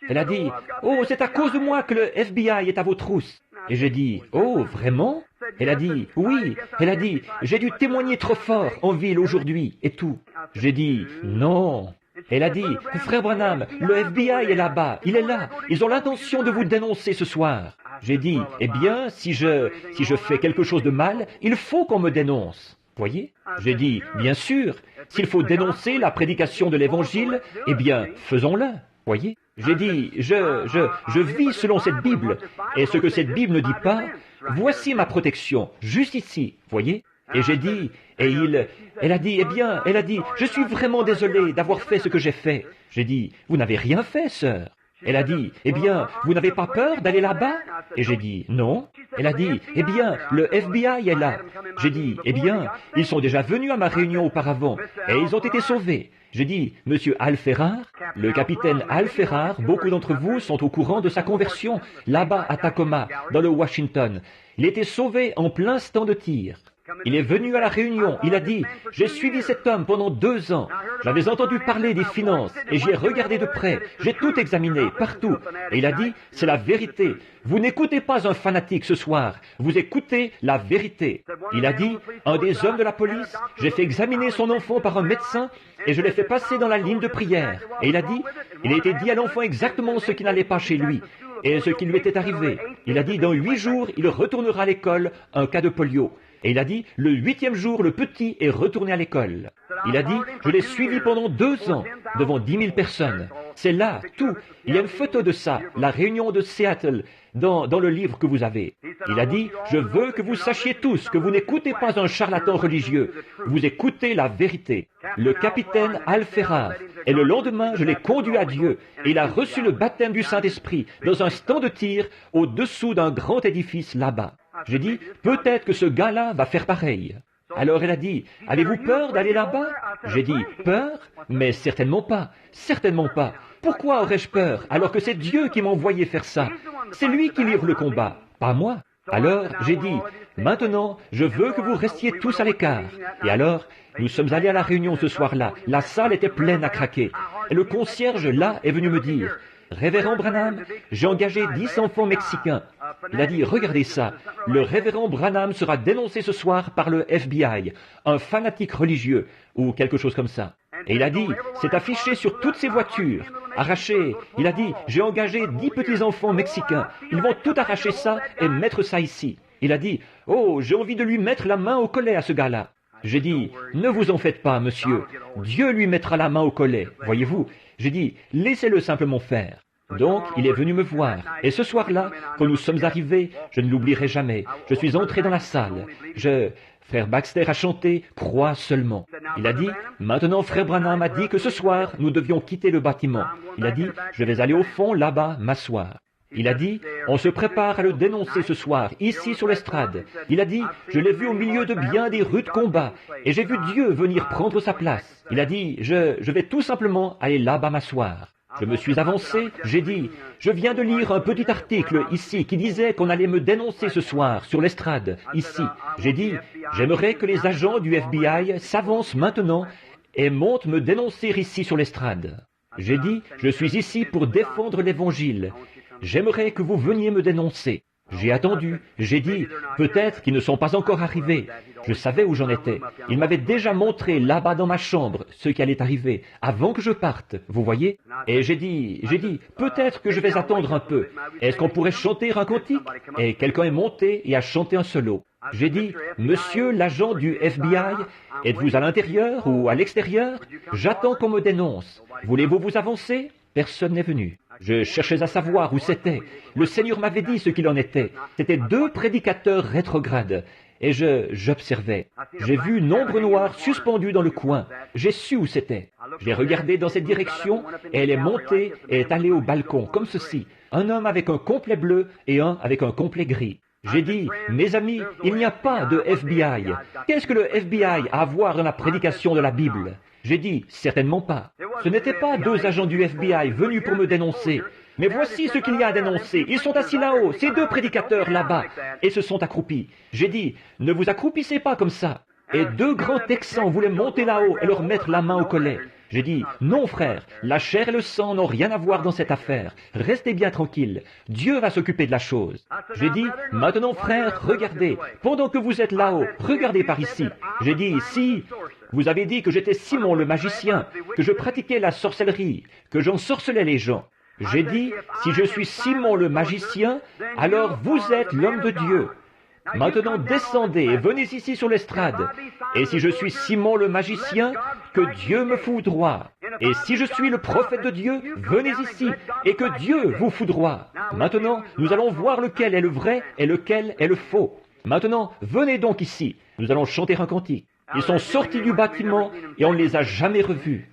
Elle a dit, oh, c'est à cause de moi que le FBI est à vos trousses. Et j'ai dit, oh, vraiment? Elle a dit, oui. Elle a dit, j'ai dû témoigner trop fort en ville aujourd'hui et tout. J'ai dit, non. Elle a dit, frère Branham, le FBI est là-bas, il est là. Ils ont l'intention de vous dénoncer ce soir. J'ai dit, eh bien, si je fais quelque chose de mal, il faut qu'on me dénonce. Voyez? J'ai dit, bien sûr, s'il faut dénoncer la prédication de l'Évangile, eh bien, faisons-le. Voyez? J'ai dit, je vis selon cette Bible, et ce que cette Bible ne dit pas, voici ma protection, juste ici, voyez? Et j'ai dit, elle a dit, eh bien, elle a dit, je suis vraiment désolé d'avoir fait ce que j'ai fait. J'ai dit, vous n'avez rien fait, sœur. Elle a dit, eh bien, vous n'avez pas peur d'aller là-bas? Et j'ai dit, non. Elle a dit, eh bien, le FBI est là. J'ai dit, eh bien, ils sont déjà venus à ma réunion auparavant, et ils ont été sauvés. J'ai dit, Monsieur Al Ferrar, le capitaine Al Ferrar, beaucoup d'entre vous sont au courant de sa conversion, là-bas à Tacoma, dans le Washington. Il était sauvé en plein stand de tir. Il est venu à la réunion, il a dit, j'ai suivi cet homme pendant 2 ans. J'avais entendu parler des finances et j'y ai regardé de près. J'ai tout examiné, partout. Et il a dit, c'est la vérité. Vous n'écoutez pas un fanatique ce soir, vous écoutez la vérité. Il a dit, un des hommes de la police, j'ai fait examiner son enfant par un médecin et je l'ai fait passer dans la ligne de prière. Et il a dit, il a été dit à l'enfant exactement ce qui n'allait pas chez lui et ce qui lui était arrivé. Il a dit, dans 8 jours, il retournera à l'école, un cas de polio. Et il a dit, le 8e jour, le petit est retourné à l'école. Il a dit, je l'ai suivi pendant 2 ans, devant 10 000 personnes. C'est là, tout. Il y a une photo de ça, la réunion de Seattle, dans le livre que vous avez. Il a dit, je veux que vous sachiez tous que vous n'écoutez pas un charlatan religieux, vous écoutez la vérité. Le capitaine Al Ferrar, et le lendemain, je l'ai conduit à Dieu, et il a reçu le baptême du Saint-Esprit dans un stand de tir au-dessous d'un grand édifice là-bas. J'ai dit, peut-être que ce gars-là va faire pareil. Alors elle a dit, avez-vous peur d'aller là-bas? J'ai dit, peur? Mais certainement pas, certainement pas. Pourquoi aurais-je peur alors que c'est Dieu qui m'a envoyé faire ça? C'est lui qui livre le combat, pas moi. Alors j'ai dit, maintenant, je veux que vous restiez tous à l'écart. Et alors, nous sommes allés à la réunion ce soir-là. La salle était pleine à craquer. Et le concierge, là, est venu me dire, Révérend Branham, j'ai engagé 10 enfants mexicains. Il a dit, regardez ça, le révérend Branham sera dénoncé ce soir par le FBI, un fanatique religieux, ou quelque chose comme ça. Et il a dit, c'est affiché sur toutes ces voitures, arraché. Il a dit, j'ai engagé 10 petits-enfants mexicains, ils vont tout arracher ça et mettre ça ici. Il a dit, oh, j'ai envie de lui mettre la main au collet à ce gars-là. J'ai dit, ne vous en faites pas, monsieur, Dieu lui mettra la main au collet, voyez-vous. J'ai dit, laissez-le simplement faire. Donc, il est venu me voir. Et ce soir-là, quand nous sommes arrivés, je ne l'oublierai jamais. Je suis entré dans la salle. Frère Baxter a chanté « Crois seulement ». Il a dit « Maintenant, Frère Branham a dit que ce soir, nous devions quitter le bâtiment. » Il a dit « Je vais aller au fond, là-bas, m'asseoir. » Il a dit « On se prépare à le dénoncer ce soir, ici sur l'estrade. » Il a dit « Je l'ai vu au milieu de bien des rudes combats, et j'ai vu Dieu venir prendre sa place. » Il a dit « Je vais tout simplement aller là-bas m'asseoir. » Je me suis avancé, j'ai dit « Je viens de lire un petit article ici qui disait qu'on allait me dénoncer ce soir sur l'estrade, ici. » J'ai dit « J'aimerais que les agents du FBI s'avancent maintenant et montent me dénoncer ici sur l'estrade. » J'ai dit « Je suis ici pour défendre l'Évangile. J'aimerais que vous veniez me dénoncer. » J'ai attendu, j'ai dit, peut-être qu'ils ne sont pas encore arrivés. Je savais où j'en étais. Ils m'avaient déjà montré là-bas dans ma chambre ce qui allait arriver, avant que je parte, vous voyez. Et j'ai dit, peut-être que je vais attendre un peu. Est-ce qu'on pourrait chanter un cantique? Et quelqu'un est monté et a chanté un solo. J'ai dit, monsieur l'agent du FBI, êtes-vous à l'intérieur ou à l'extérieur? J'attends qu'on me dénonce. Voulez-vous vous avancer? Personne n'est venu. Je cherchais à savoir où c'était. Le Seigneur m'avait dit ce qu'il en était. C'étaient 2 prédicateurs rétrogrades. Et j'observais. J'ai vu une ombre noire suspendue dans le coin. J'ai su où c'était. J'ai regardé dans cette direction et elle est montée et est allée au balcon, comme ceci. Un homme avec un complet bleu et un avec un complet gris. J'ai dit, mes amis, il n'y a pas de FBI. Qu'est-ce que le FBI a à voir dans la prédication de la Bible? J'ai dit, certainement pas. Ce n'étaient pas 2 agents du FBI venus pour me dénoncer. Mais voici ce qu'il y a à dénoncer. Ils sont assis là-haut, ces 2 prédicateurs là-bas, et se sont accroupis. J'ai dit, ne vous accroupissez pas comme ça. Et 2 grands Texans voulaient monter là-haut et leur mettre la main au collet. J'ai dit, non frère, la chair et le sang n'ont rien à voir dans cette affaire. Restez bien tranquille. Dieu va s'occuper de la chose. J'ai dit, maintenant frère, regardez. Pendant que vous êtes là-haut, regardez par ici. J'ai dit, si vous avez dit que j'étais Simon le magicien, que je pratiquais la sorcellerie, que j'ensorcelais les gens. J'ai dit, si je suis Simon le magicien, alors vous êtes l'homme de Dieu. Maintenant, descendez et venez ici sur l'estrade. Et si je suis Simon le magicien, que Dieu me foudroie. Et si je suis le prophète de Dieu, venez ici et que Dieu vous foudroie. Maintenant, nous allons voir lequel est le vrai et lequel est le faux. Maintenant, venez donc ici. Nous allons chanter un cantique. Ils sont sortis du bâtiment et on ne les a jamais revus.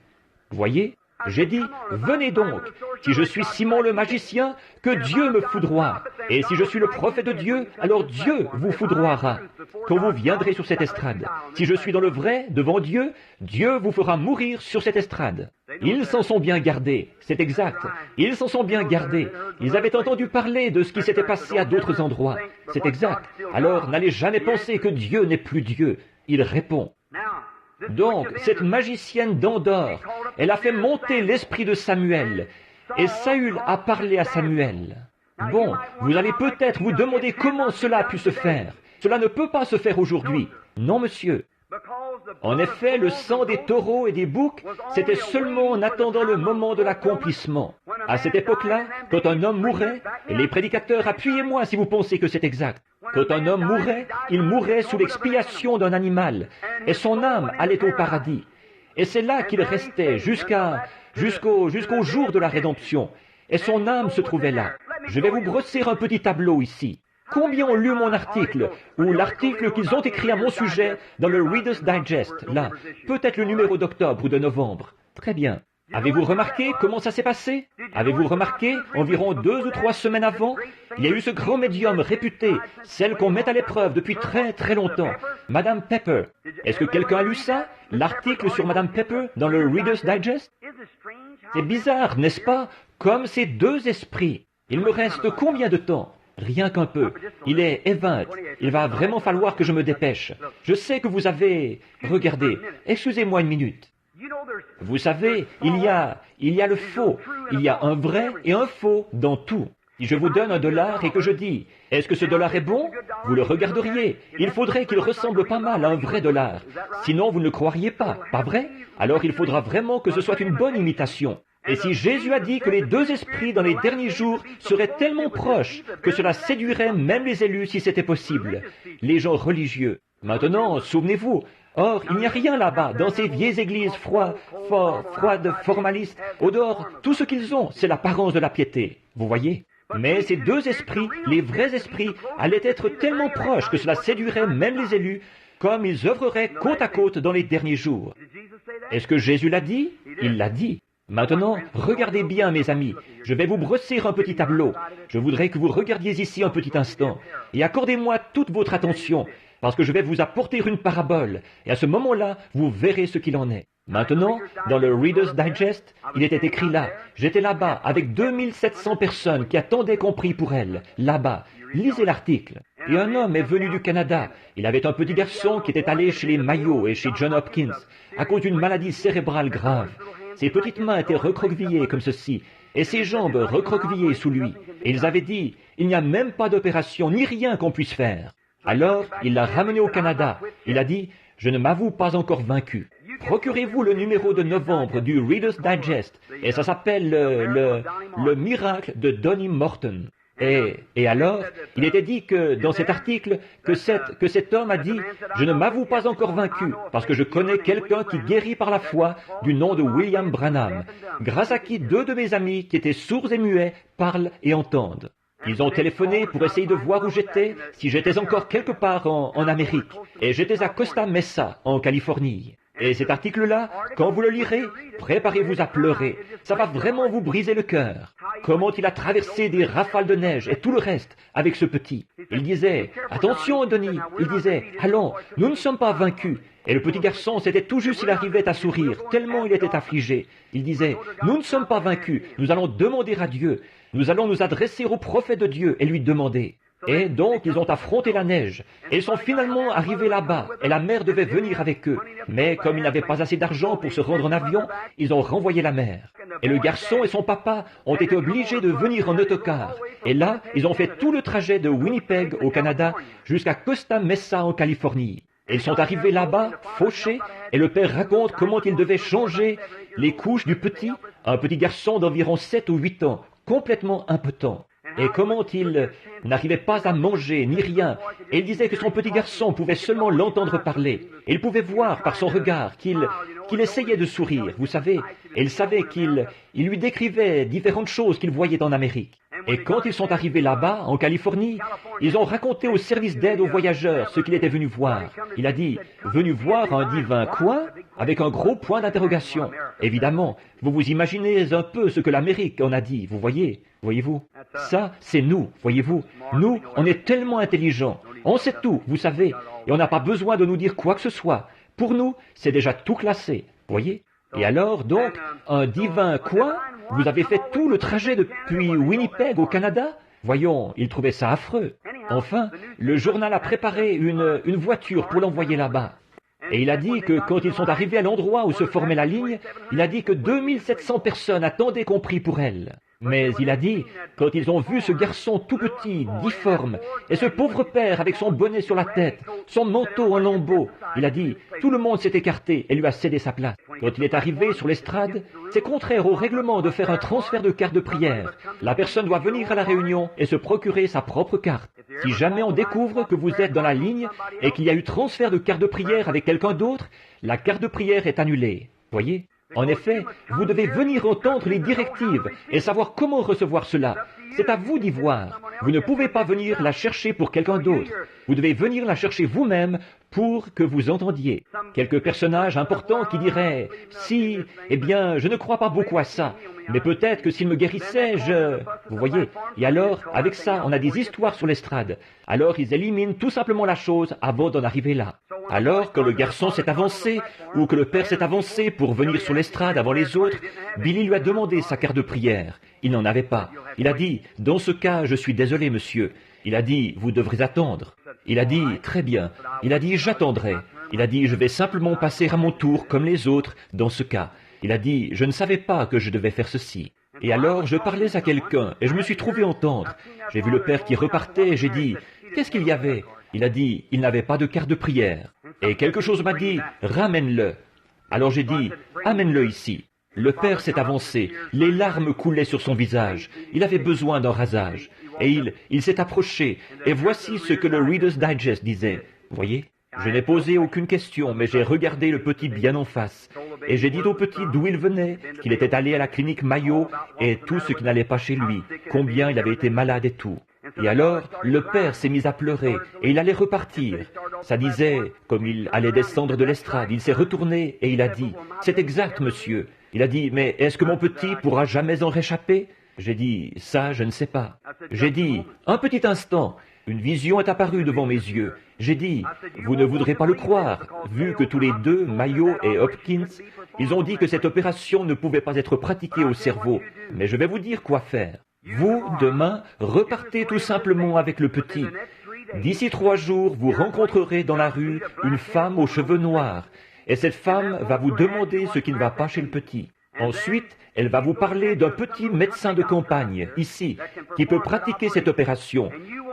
Voyez ? J'ai dit, venez donc, si je suis Simon le magicien, que Dieu me foudroie. Et si je suis le prophète de Dieu, alors Dieu vous foudroiera. Quand vous viendrez sur cette estrade, si je suis dans le vrai, devant Dieu, Dieu vous fera mourir sur cette estrade. Ils s'en sont bien gardés, c'est exact. Ils s'en sont bien gardés. Ils avaient entendu parler de ce qui s'était passé à d'autres endroits. C'est exact. Alors n'allez jamais penser que Dieu n'est plus Dieu. Il répond. Donc, cette magicienne d'Endor, elle a fait monter l'esprit de Samuel. Et Saül a parlé à Samuel. Bon, vous allez peut-être vous demander comment cela a pu se faire. Cela ne peut pas se faire aujourd'hui. Non, monsieur. En effet, le sang des taureaux et des boucs, c'était seulement en attendant le moment de l'accomplissement. À cette époque-là, quand un homme mourait, et les prédicateurs, appuyez-moi si vous pensez que c'est exact. Quand un homme mourait, il mourait sous l'expiation d'un animal, et son âme allait au paradis. Et c'est là qu'il restait jusqu'au jour de la rédemption. Et son âme se trouvait là. Je vais vous brosser un petit tableau ici. Combien ont lu mon article, ou l'article qu'ils ont écrit à mon sujet dans le Reader's Digest, là, peut-être le numéro d'octobre ou de novembre. Très bien. Avez-vous remarqué comment ça s'est passé? Avez-vous remarqué, environ 2 ou 3 semaines avant, il y a eu ce grand médium réputé, celle qu'on met à l'épreuve depuis très très longtemps, Madame Pepper. Est-ce que quelqu'un a lu ça? L'article sur Madame Pepper dans le Reader's Digest? C'est bizarre, n'est-ce pas? Comme ces 2 esprits. Il me reste combien de temps? Rien qu'un peu. Il est 20. Il va vraiment falloir que je me dépêche. Je sais que vous avez... Regardez, excusez-moi une minute. Vous savez, il y a le faux. Il y a un vrai et un faux dans tout. Si je vous donne $1 et que je dis, est-ce que ce dollar est bon? Vous le regarderiez. Il faudrait qu'il ressemble pas mal à un vrai dollar. Sinon, vous ne le croiriez pas, pas vrai? Alors il faudra vraiment que ce soit une bonne imitation. Et si Jésus a dit que les 2 esprits dans les derniers jours seraient tellement proches que cela séduirait même les élus si c'était possible, les gens religieux. Maintenant, souvenez-vous, or, il n'y a rien là-bas, dans ces vieilles églises froides, formalistes. Au dehors, tout ce qu'ils ont, c'est l'apparence de la piété. Vous voyez? Mais ces 2 esprits, les vrais esprits, allaient être tellement proches que cela séduirait même les élus, comme ils œuvreraient côte à côte dans les derniers jours. Est-ce que Jésus l'a dit? Il l'a dit. Maintenant, regardez bien, mes amis. Je vais vous brosser un petit tableau. Je voudrais que vous regardiez ici un petit instant. Et accordez-moi toute votre attention, parce que je vais vous apporter une parabole. Et à ce moment-là, vous verrez ce qu'il en est. Maintenant, dans le Reader's Digest, il était écrit là. J'étais là-bas, avec 2700 personnes qui attendaient qu'on prie pour elles. Là-bas. Lisez l'article. Et un homme est venu du Canada. Il avait un petit garçon qui était allé chez les Mayo et chez John Hopkins, à cause d'une maladie cérébrale grave. Ses petites mains étaient recroquevillées comme ceci, et ses jambes recroquevillées sous lui. Et ils avaient dit, il n'y a même pas d'opération, ni rien qu'on puisse faire. Alors, il l'a ramené au Canada. Il a dit, je ne m'avoue pas encore vaincu. Procurez-vous le numéro de novembre du Reader's Digest, et ça s'appelle le miracle de Donnie Morton. Et alors, il était dit que, dans cet article, que cet homme a dit « Je ne m'avoue pas encore vaincu, parce que je connais quelqu'un qui guérit par la foi du nom de William Branham, grâce à qui 2 de mes amis qui étaient sourds et muets parlent et entendent. » Ils ont téléphoné pour essayer de voir où j'étais, si j'étais encore quelque part en Amérique. Et j'étais à Costa Mesa, en Californie. Et cet article-là, quand vous le lirez, préparez-vous à pleurer. Ça va vraiment vous briser le cœur. Comment il a traversé des rafales de neige et tout le reste avec ce petit. Il disait, attention, Denis. Il disait, allons, nous ne sommes pas vaincus. Et le petit garçon, c'était tout juste s'il arrivait à sourire, tellement il était affligé. Il disait, nous ne sommes pas vaincus. Nous allons demander à Dieu. Nous allons nous adresser au prophète de Dieu et lui demander. Et donc, ils ont affronté la neige. Et ils sont finalement arrivés là-bas. Et la mère devait venir avec eux. Mais comme ils n'avaient pas assez d'argent pour se rendre en avion, ils ont renvoyé la mère. Et le garçon et son papa ont été obligés de venir en autocar. Et là, ils ont fait tout le trajet de Winnipeg, au Canada, jusqu'à Costa Mesa, en Californie. Et ils sont arrivés là-bas, fauchés, et le père raconte comment il devait changer les couches du petit, un petit garçon d'environ 7 ou 8 ans, complètement impotent. Et comment il n'arrivait pas à manger, ni rien. Et il disait que son petit garçon pouvait seulement l'entendre parler. Et il pouvait voir par son regard qu'il essayait de sourire, vous savez. Et il savait qu'il lui décrivait différentes choses qu'il voyait en Amérique. Et quand ils sont arrivés là-bas, en Californie, ils ont raconté au service d'aide aux voyageurs ce qu'il était venu voir. Il a dit, venu voir un divin quoi? Avec un gros point d'interrogation. Évidemment, vous vous imaginez un peu ce que l'Amérique en a dit, vous voyez? Voyez-vous? Ça, c'est nous, voyez-vous? Nous, on est tellement intelligents. On sait tout, vous savez. Et on n'a pas besoin de nous dire quoi que ce soit. Pour nous, c'est déjà tout classé, voyez? Et alors, donc, un divin quoi? Vous avez fait tout le trajet depuis Winnipeg au Canada? Voyons, il trouvait ça affreux. Enfin, le journal a préparé une voiture pour l'envoyer là-bas. Et il a dit que quand ils sont arrivés à l'endroit où se formait la ligne, il a dit que 2700 personnes attendaient qu'on prie pour elle. Mais il a dit, quand ils ont vu ce garçon tout petit, difforme, et ce pauvre père avec son bonnet sur la tête, son manteau en lambeaux, il a dit, tout le monde s'est écarté et lui a cédé sa place. Quand il est arrivé sur l'estrade, c'est contraire au règlement de faire un transfert de carte de prière. La personne doit venir à la réunion et se procurer sa propre carte. Si jamais on découvre que vous êtes dans la ligne et qu'il y a eu transfert de carte de prière avec quelqu'un d'autre, la carte de prière est annulée. Voyez? En effet, vous devez venir entendre les directives et savoir comment recevoir cela. C'est à vous d'y voir. Vous ne pouvez pas venir la chercher pour quelqu'un d'autre. Vous devez venir la chercher vous-même pour que vous entendiez. Quelques personnages importants qui diraient « Si, eh bien, je ne crois pas beaucoup à ça, mais peut-être que s'il me guérissait, je... » Vous voyez? Et alors, avec ça, on a des histoires sur l'estrade. Alors, ils éliminent tout simplement la chose avant d'en arriver là. Alors, quand le garçon s'est avancé, ou que le père s'est avancé pour venir sur l'estrade avant les autres, Billy lui a demandé sa carte de prière. Il n'en avait pas. Il a dit « Dans ce cas, je suis désolé, monsieur. » Il a dit « Vous devrez attendre. » Il a dit « Très bien. » Il a dit « J'attendrai. » Il a dit « Je vais simplement passer à mon tour comme les autres dans ce cas. » Il a dit « Je ne savais pas que je devais faire ceci. » Et alors, je parlais à quelqu'un et je me suis trouvé entendre. J'ai vu le père qui repartait et j'ai dit « Qu'est-ce qu'il y avait ?» Il a dit « Il n'avait pas de carte de prière. » Et quelque chose m'a dit « Ramène-le. » Alors j'ai dit « Amène-le ici. » Le père s'est avancé, les larmes coulaient sur son visage. Il avait besoin d'un rasage. Et il s'est approché, et voici ce que le Reader's Digest disait. Voyez? Je n'ai posé aucune question, mais j'ai regardé le petit bien en face. Et j'ai dit au petit d'où il venait, qu'il était allé à la clinique Mayo, et tout ce qui n'allait pas chez lui, combien il avait été malade et tout. Et alors, le père s'est mis à pleurer, et il allait repartir. Ça disait, comme il allait descendre de l'estrade, il s'est retourné, et il a dit, « C'est exact, monsieur. » Il a dit, « Mais est-ce que mon petit pourra jamais en réchapper ?» J'ai dit, « Ça, je ne sais pas. » J'ai dit, « Un petit instant. » Une vision est apparue devant mes yeux. J'ai dit, « Vous ne voudrez pas le croire, vu que tous les deux, Mayo et Hopkins, ils ont dit que cette opération ne pouvait pas être pratiquée au cerveau. Mais je vais vous dire quoi faire. Vous, demain, repartez tout simplement avec le petit. D'ici 3 jours, vous rencontrerez dans la rue une femme aux cheveux noirs. Et cette femme va vous demander ce qui ne va pas chez le petit. Ensuite, elle va vous parler d'un petit médecin de campagne, ici, qui peut pratiquer cette opération.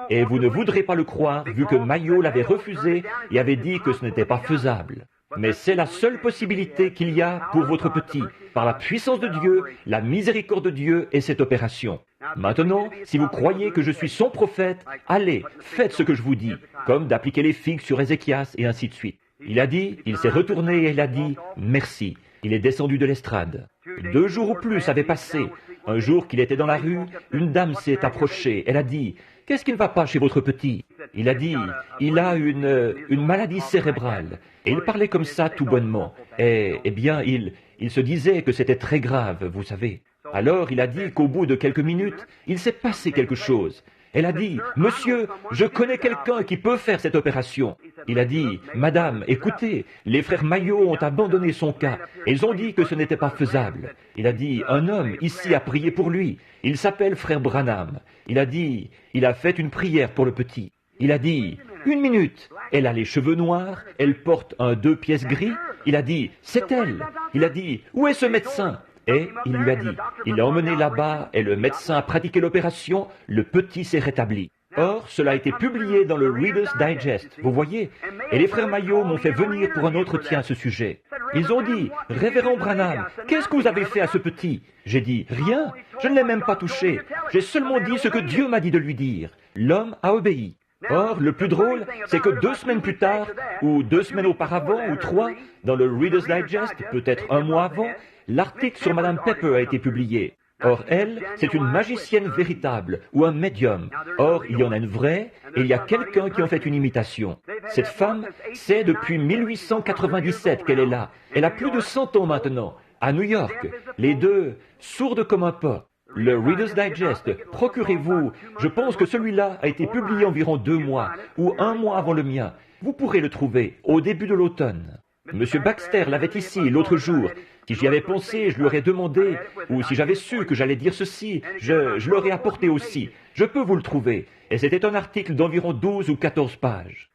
Et vous ne voudrez pas le croire, vu que Mayo l'avait refusé et avait dit que ce n'était pas faisable. Mais c'est la seule possibilité qu'il y a pour votre petit, par la puissance de Dieu, la miséricorde de Dieu et cette opération. Maintenant, si vous croyez que je suis son prophète, allez, faites ce que je vous dis, comme d'appliquer les figues sur Ézéchias et ainsi de suite. Il a dit, il s'est retourné et il a dit, merci. Il est descendu de l'estrade. 2 jours ou plus avaient passé. Un jour qu'il était dans la rue, une dame s'est approchée. Elle a dit, « Qu'est-ce qui ne va pas chez votre petit ?» Il a dit, « Il a une maladie cérébrale. » Et il parlait comme ça tout bonnement. Et, eh bien, il se disait que c'était très grave, vous savez. Alors il a dit qu'au bout de quelques minutes, il s'est passé quelque chose. Elle a dit, « Monsieur, je connais quelqu'un qui peut faire cette opération. » Il a dit, « Madame, écoutez, les frères Maillot ont abandonné son cas. Ils ont dit que ce n'était pas faisable. » Il a dit, « Un homme ici a prié pour lui. Il s'appelle frère Branham. » Il a dit, « Il a fait une prière pour le petit. » Il a dit, « Une minute. Elle a les cheveux noirs, elle porte un 2 pièces gris. » Il a dit, « C'est elle. » Il a dit, « Où est ce médecin ?» Et il lui a dit, il l'a emmené là-bas et le médecin a pratiqué l'opération, le petit s'est rétabli. Or, cela a été publié dans le Reader's Digest, vous voyez, et les frères Maillot m'ont fait venir pour un entretien à ce sujet. Ils ont dit, « Révérend Branham, qu'est-ce que vous avez fait à ce petit ?» J'ai dit, « Rien, je ne l'ai même pas touché. J'ai seulement dit ce que Dieu m'a dit de lui dire. » L'homme a obéi. Or, le plus drôle, c'est que 2 semaines plus tard, ou 2 semaines auparavant, ou 3, dans le Reader's Digest, peut-être un mois avant, l'article sur Madame Pepper a été publié. Or, elle, c'est une magicienne véritable, ou un médium. Or, il y en a une vraie, et il y a quelqu'un qui en fait une imitation. Cette femme, c'est depuis 1897 qu'elle est là. Elle a plus de 100 ans maintenant, à New York. Les deux, sourdes comme un porc. Le Reader's Digest, procurez-vous, je pense que celui-là a été publié environ 2 mois, ou 1 mois avant le mien. Vous pourrez le trouver, au début de l'automne. Monsieur Baxter l'avait ici l'autre jour. Si j'y avais pensé, je lui aurais demandé, ou si j'avais su que j'allais dire ceci, je l'aurais apporté aussi. Je peux vous le trouver. Et c'était un article d'environ 12 ou 14 pages.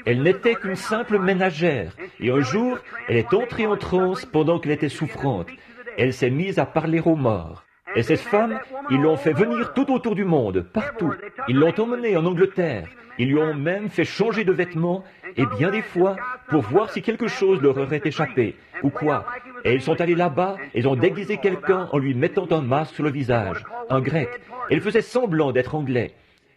Elle n'était qu'une simple ménagère, et un jour, elle est entrée en transe pendant qu'elle était souffrante. Elle s'est mise à parler aux morts. Et cette femme, ils l'ont fait venir tout autour du monde, partout. Ils l'ont emmenée en Angleterre. Ils lui ont même fait changer de vêtements, et bien des fois, pour voir si quelque chose leur aurait échappé, ou quoi. Et ils sont allés là-bas, et ils ont déguisé quelqu'un en lui mettant un masque sur le visage, un grec. Et il faisait semblant d'être anglais.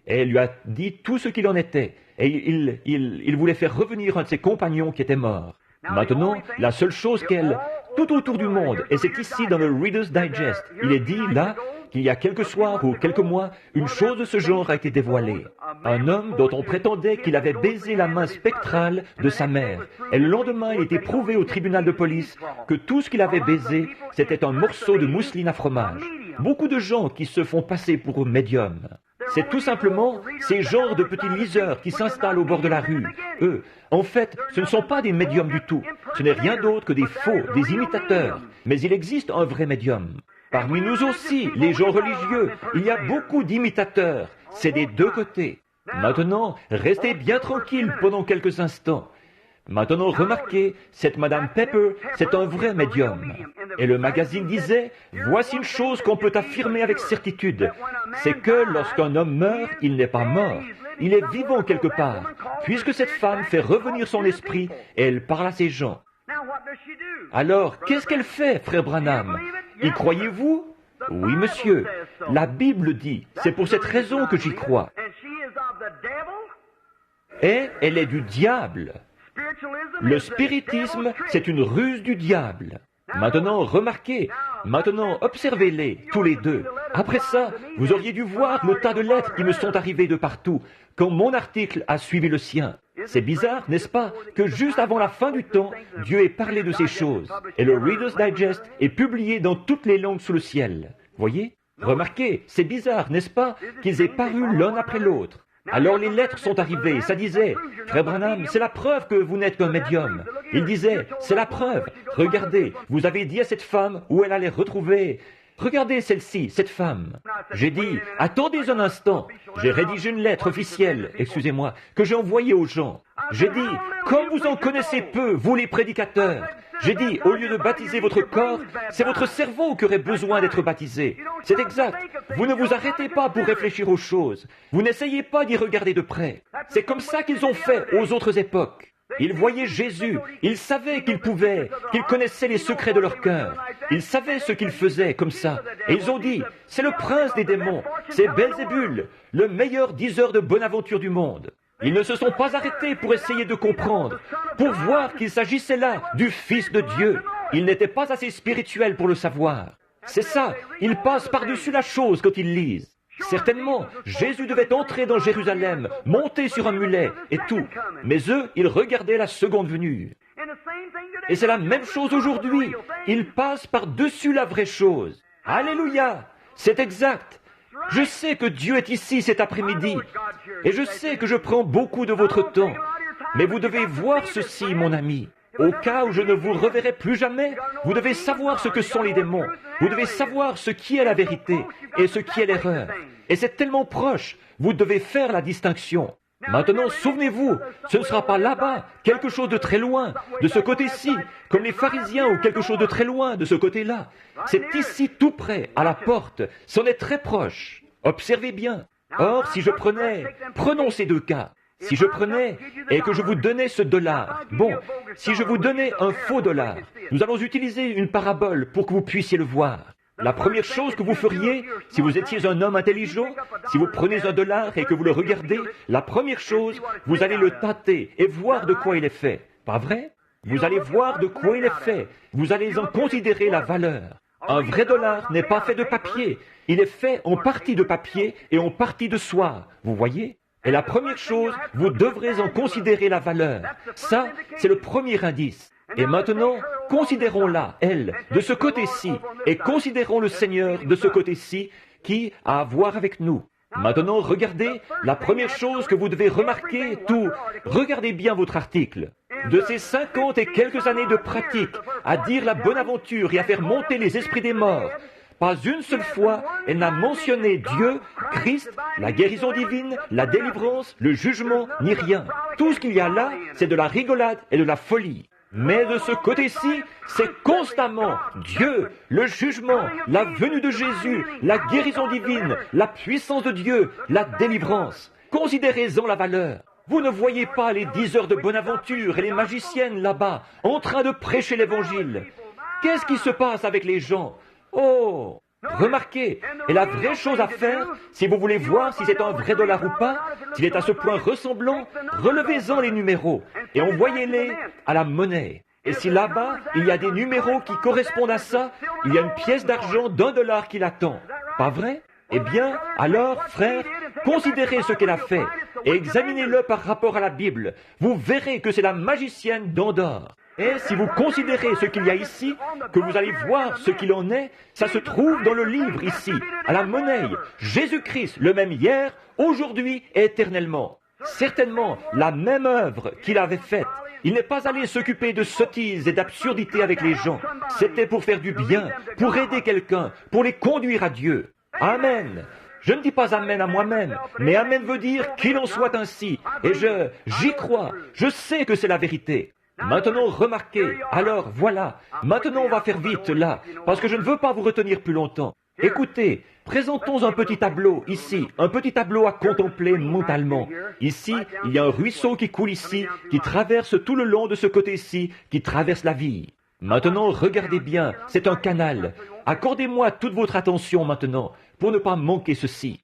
Et elle lui a dit tout ce qu'il en était. Et il voulait faire revenir un de ses compagnons qui était mort. Maintenant, la seule chose qu'elle... Tout autour du monde, et c'est ici dans le Reader's Digest, il est dit là qu'il y a quelques soirs ou quelques mois, une chose de ce genre a été dévoilée. Un homme dont on prétendait qu'il avait baisé la main spectrale de sa mère. Et le lendemain, il était prouvé au tribunal de police que tout ce qu'il avait baisé, c'était un morceau de mousseline à fromage. Beaucoup de gens qui se font passer pour médiums. C'est tout simplement ces genres de petits liseurs qui s'installent au bord de la rue. Eux, en fait, ce ne sont pas des médiums du tout. Ce n'est rien d'autre que des faux, des imitateurs. Mais il existe un vrai médium. Parmi nous aussi, les gens religieux, il y a beaucoup d'imitateurs. C'est des deux côtés. Maintenant, restez bien tranquilles pendant quelques instants. Maintenant, remarquez, cette Madame Pepper, c'est un vrai médium. Et le magazine disait, voici une chose qu'on peut affirmer avec certitude, c'est que lorsqu'un homme meurt, il n'est pas mort, il est vivant quelque part, puisque cette femme fait revenir son esprit et elle parle à ces gens. Alors, qu'est-ce qu'elle fait, frère Branham? Y croyez-vous? Oui, monsieur. La Bible dit, c'est pour cette raison que j'y crois. Et elle est du diable. Le spiritisme, c'est une ruse du diable. Maintenant, remarquez, maintenant, observez-les, tous les deux. Après ça, vous auriez dû voir le tas de lettres qui me sont arrivées de partout, quand mon article a suivi le sien. C'est bizarre, n'est-ce pas, que juste avant la fin du temps, Dieu ait parlé de ces choses. Et le Reader's Digest est publié dans toutes les langues sous le ciel. Voyez? Remarquez, c'est bizarre, n'est-ce pas, qu'ils aient paru l'un après l'autre. Alors les lettres sont arrivées, ça disait, « Frère Branham, c'est la preuve que vous n'êtes qu'un médium. » Il disait, « C'est la preuve. Regardez, vous avez dit à cette femme où elle allait retrouver. Regardez celle-ci, cette femme. » J'ai dit, « Attendez un instant. » J'ai rédigé une lettre officielle, excusez-moi, que j'ai envoyée aux gens. J'ai dit, « Comme vous en connaissez peu, vous les prédicateurs. » J'ai dit, au lieu de baptiser votre corps, c'est votre cerveau qui aurait besoin d'être baptisé. C'est exact. Vous ne vous arrêtez pas pour réfléchir aux choses. Vous n'essayez pas d'y regarder de près. C'est comme ça qu'ils ont fait aux autres époques. Ils voyaient Jésus. Ils savaient qu'ils pouvaient, qu'ils connaissaient les secrets de leur cœur. Ils savaient ce qu'ils faisaient comme ça. Et ils ont dit, c'est le prince des démons. C'est Belzébul, le meilleur diseur de bonne aventure du monde. Ils ne se sont pas arrêtés pour essayer de comprendre, pour voir qu'il s'agissait là du Fils de Dieu. Ils n'étaient pas assez spirituels pour le savoir. C'est ça, ils passent par-dessus la chose quand ils lisent. Certainement, Jésus devait entrer dans Jérusalem, monter sur un mulet et tout. Mais eux, ils regardaient la seconde venue. Et c'est la même chose aujourd'hui. Ils passent par-dessus la vraie chose. Alléluia! C'est exact. Je sais que Dieu est ici cet après-midi, et je sais que je prends beaucoup de votre temps. Mais vous devez voir ceci, mon ami. Au cas où je ne vous reverrai plus jamais, vous devez savoir ce que sont les démons. Vous devez savoir ce qui est la vérité et ce qui est l'erreur. Et c'est tellement proche, vous devez faire la distinction. Maintenant, souvenez-vous, ce ne sera pas là-bas, quelque chose de très loin, de ce côté-ci, comme les pharisiens ou quelque chose de très loin, de ce côté-là. C'est ici, tout près, à la porte, c'en est très proche. Observez bien. Or, si je prenons ces deux cas, si je prenais et que je vous donnais ce dollar, bon, si je vous donnais un faux dollar, nous allons utiliser une parabole pour que vous puissiez le voir. La première chose que vous feriez, si vous étiez un homme intelligent, si vous prenez un dollar et que vous le regardez, la première chose, vous allez le tâter et voir de quoi il est fait. Pas vrai? Vous allez voir de quoi il est fait. Vous allez en considérer la valeur. Un vrai dollar n'est pas fait de papier. Il est fait en partie de papier et en partie de soie. Vous voyez? Et la première chose, vous devrez en considérer la valeur. Ça, c'est le premier indice. Et maintenant, considérons-la, elle, de ce côté-ci, et considérons le Seigneur de ce côté-ci, qui a à voir avec nous. Maintenant, regardez, la première chose que vous devez remarquer, regardez bien votre article. De ces 50 et quelques années de pratique, à dire la bonne aventure et à faire monter les esprits des morts, pas une seule fois, elle n'a mentionné Dieu, Christ, la guérison divine, la délivrance, le jugement, ni rien. Tout ce qu'il y a là, c'est de la rigolade et de la folie. Mais de ce côté-ci, c'est constamment Dieu, le jugement, la venue de Jésus, la guérison divine, la puissance de Dieu, la délivrance. Considérez-en la valeur. Vous ne voyez pas les diseurs de Bonaventure et les magiciennes là-bas, en train de prêcher l'Évangile. Qu'est-ce qui se passe avec les gens? Oh! Remarquez, et la vraie chose à faire, si vous voulez voir si c'est un vrai dollar ou pas, s'il est à ce point ressemblant, relevez-en les numéros et envoyez-les à la monnaie. Et si là-bas, il y a des numéros qui correspondent à ça, il y a une pièce d'argent d'$1 qui l'attend. Pas vrai? Eh bien, alors, frères, considérez ce qu'elle a fait et examinez-le par rapport à la Bible. Vous verrez que c'est la magicienne d'Andorre. Et si vous considérez ce qu'il y a ici, que vous allez voir ce qu'il en est, ça se trouve dans le livre ici, à la monnaie. Jésus-Christ, le même hier, aujourd'hui et éternellement. Certainement la même œuvre qu'il avait faite. Il n'est pas allé s'occuper de sottises et d'absurdités avec les gens. C'était pour faire du bien, pour aider quelqu'un, pour les conduire à Dieu. Amen. Je ne dis pas Amen à moi-même, mais Amen veut dire qu'il en soit ainsi. Et j'y crois, je sais que c'est la vérité. Maintenant, remarquez, alors voilà, maintenant on va faire vite là, parce que je ne veux pas vous retenir plus longtemps. Écoutez, présentons un petit tableau ici, un petit tableau à contempler mentalement. Ici, il y a un ruisseau qui coule ici, qui traverse tout le long de ce côté-ci, qui traverse la vie. Maintenant, regardez bien, c'est un canal. Accordez-moi toute votre attention maintenant, pour ne pas manquer ceci.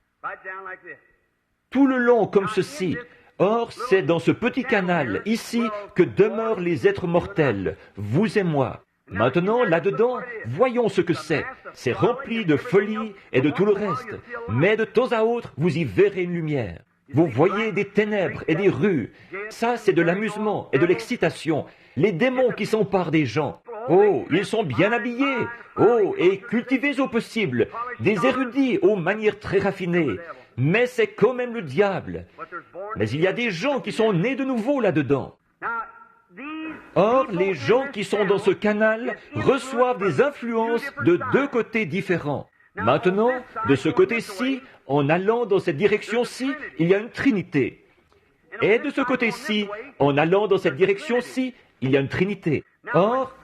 Tout le long comme ceci. Or, c'est dans ce petit canal, ici, que demeurent les êtres mortels, vous et moi. Maintenant, là-dedans, voyons ce que c'est. C'est rempli de folie et de tout le reste. Mais de temps à autre, vous y verrez une lumière. Vous voyez des ténèbres et des rues. Ça, c'est de l'amusement et de l'excitation. Les démons qui s'emparent des gens. Oh, ils sont bien habillés. Oh, et cultivés au possible. Des érudits aux manières très raffinées. Mais c'est quand même le diable. Mais il y a des gens qui sont nés de nouveau là-dedans. Or, les gens qui sont dans ce canal reçoivent des influences de deux côtés différents. Maintenant, de ce côté-ci, en allant dans cette direction-ci, il y a une trinité. Et de ce côté-ci, en allant dans cette direction-ci, il y a une trinité. Or,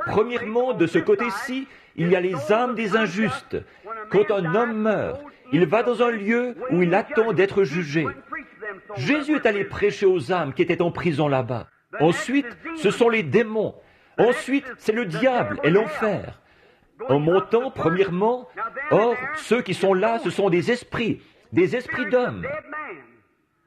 premièrement, de ce côté-ci, il y a les âmes des injustes. Quand un homme meurt, il va dans un lieu où il attend d'être jugé. Jésus est allé prêcher aux âmes qui étaient en prison là-bas. Ensuite, ce sont les démons. Ensuite, c'est le diable et l'enfer. En montant, premièrement, or, ceux qui sont là, ce sont des esprits d'hommes,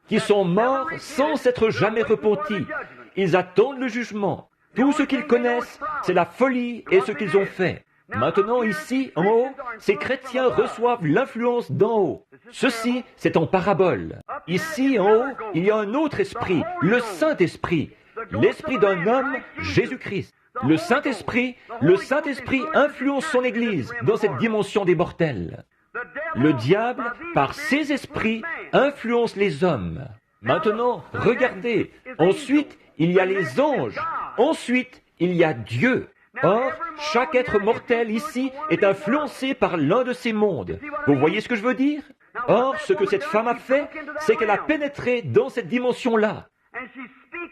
qui sont morts sans s'être jamais repentis. Ils attendent le jugement. Tout ce qu'ils connaissent, c'est la folie et ce qu'ils ont fait. Maintenant, ici, en haut, ces chrétiens reçoivent l'influence d'en haut. Ceci, c'est en parabole. Ici, en haut, il y a un autre esprit, le Saint-Esprit. L'esprit d'un homme, Jésus-Christ. Le Saint-Esprit influence son Église dans cette dimension des mortels. Le diable, par ses esprits, influence les hommes. Maintenant, regardez. Ensuite, il y a les anges. Ensuite, il y a Dieu. Or, chaque être mortel ici est influencé par l'un de ces mondes. Vous voyez ce que je veux dire? Or, ce que cette femme a fait, c'est qu'elle a pénétré dans cette dimension-là.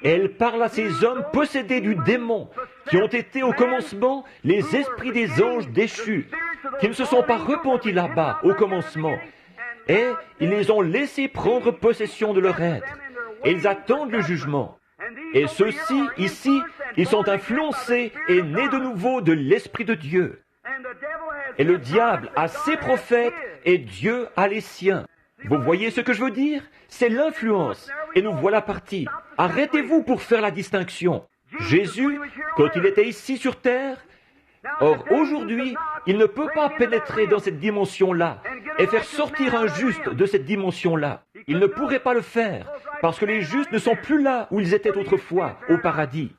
Elle parle à ces hommes possédés du démon, qui ont été au commencement les esprits des anges déchus, qui ne se sont pas repentis là-bas au commencement, et ils les ont laissés prendre possession de leur être. Et ils attendent le jugement. Et ceux-ci, ici, ils sont influencés et nés de nouveau de l'Esprit de Dieu. Et le diable a ses prophètes et Dieu a les siens. Vous voyez ce que je veux dire? C'est l'influence. Et nous voilà partis. Arrêtez-vous pour faire la distinction. Jésus, quand il était ici sur terre, or aujourd'hui, il ne peut pas pénétrer dans cette dimension-là et faire sortir un juste de cette dimension-là. Il ne pourrait pas le faire, parce que les justes ne sont plus là où ils étaient autrefois, au paradis.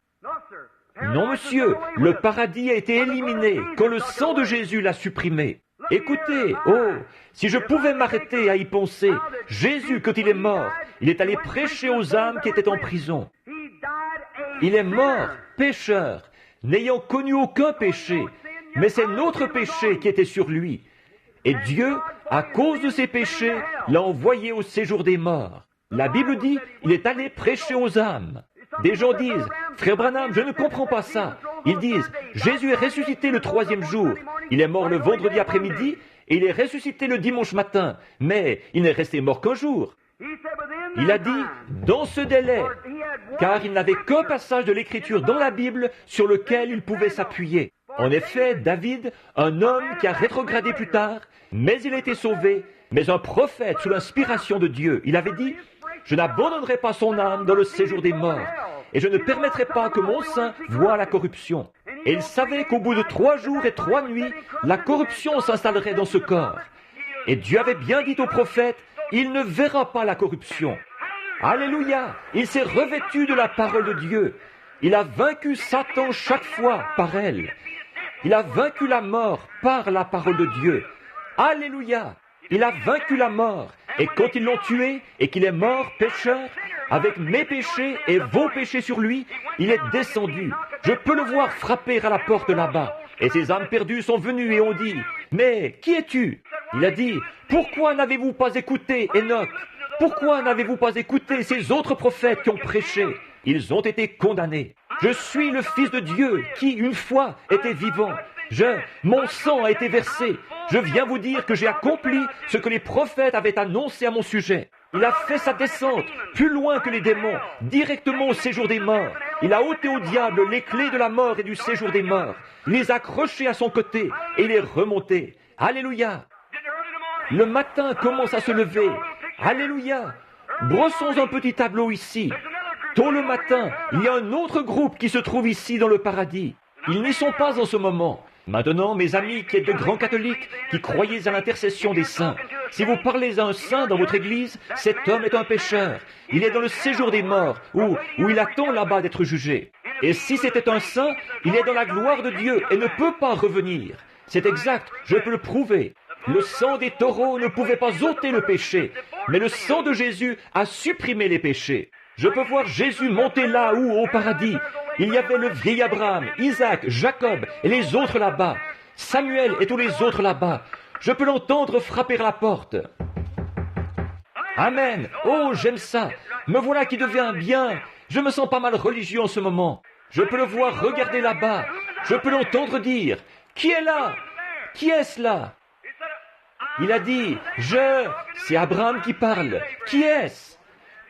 Non, monsieur, le paradis a été éliminé quand le sang de Jésus l'a supprimé. Écoutez, oh, si je pouvais m'arrêter à y penser, Jésus, quand il est mort, il est allé prêcher aux âmes qui étaient en prison. Il est mort, pécheur, n'ayant connu aucun péché, mais c'est notre péché qui était sur lui. Et Dieu, à cause de ses péchés, l'a envoyé au séjour des morts. La Bible dit, il est allé prêcher aux âmes. Des gens disent, Frère Branham, je ne comprends pas ça. Ils disent, Jésus est ressuscité le 3e jour. Il est mort le vendredi après-midi et il est ressuscité le dimanche matin. Mais il n'est resté mort qu'un jour. Il a dit, dans ce délai, car il n'avait qu'un passage de l'Écriture dans la Bible sur lequel il pouvait s'appuyer. En effet, David, un homme qui a rétrogradé plus tard, mais il a été sauvé, mais un prophète sous l'inspiration de Dieu, il avait dit, je n'abandonnerai pas son âme dans le séjour des morts, et je ne permettrai pas que mon sein voie la corruption. Et il savait qu'au bout de 3 jours et 3 nuits, la corruption s'installerait dans ce corps. Et Dieu avait bien dit au prophète, il ne verra pas la corruption. Alléluia! Il s'est revêtu de la parole de Dieu. Il a vaincu Satan chaque fois par elle. Il a vaincu la mort par la parole de Dieu. Alléluia! Il a vaincu la mort. Et quand ils l'ont tué et qu'il est mort, pécheur, avec mes péchés et vos péchés sur lui, il est descendu. Je peux le voir frapper à la porte là-bas. Et ces âmes perdues sont venues et ont dit, « Mais qui es-tu » Il a dit, « Pourquoi n'avez-vous pas écouté Enoch? Pourquoi n'avez-vous pas écouté ces autres prophètes qui ont prêché? Ils ont été condamnés. Je suis le Fils de Dieu qui, une fois, était vivant. Mon sang a été versé. Je viens vous dire que j'ai accompli ce que les prophètes avaient annoncé à mon sujet. Il a fait sa descente plus loin que les démons, directement au séjour des morts. Il a ôté au diable les clés de la mort et du séjour des morts. Il les a accrochés à son côté et il est remonté. Alléluia! Le matin commence à se lever. Alléluia! Brossons un petit tableau ici. Tôt le matin, il y a un autre groupe qui se trouve ici dans le paradis. Ils n'y sont pas en ce moment. Maintenant, mes amis qui êtes de grands catholiques, qui croyez à l'intercession des saints, si vous parlez à un saint dans votre église, cet homme est un pécheur. Il est dans le séjour des morts, où il attend là-bas d'être jugé. Et si c'était un saint, il est dans la gloire de Dieu et ne peut pas revenir. C'est exact, je peux le prouver. Le sang des taureaux ne pouvait pas ôter le péché, mais le sang de Jésus a supprimé les péchés. Je peux voir Jésus monter là où, au paradis, il y avait le vieil Abraham, Isaac, Jacob et les autres là-bas, Samuel et tous les autres là-bas. Je peux l'entendre frapper à la porte. Amen. Oh, j'aime ça. Me voilà qui devient bien. Je me sens pas mal religieux en ce moment. Je peux le voir regarder là-bas. Je peux l'entendre dire, « Qui est là? Qui est-ce là ?» Il a dit, « C'est Abraham qui parle. Qui est-ce?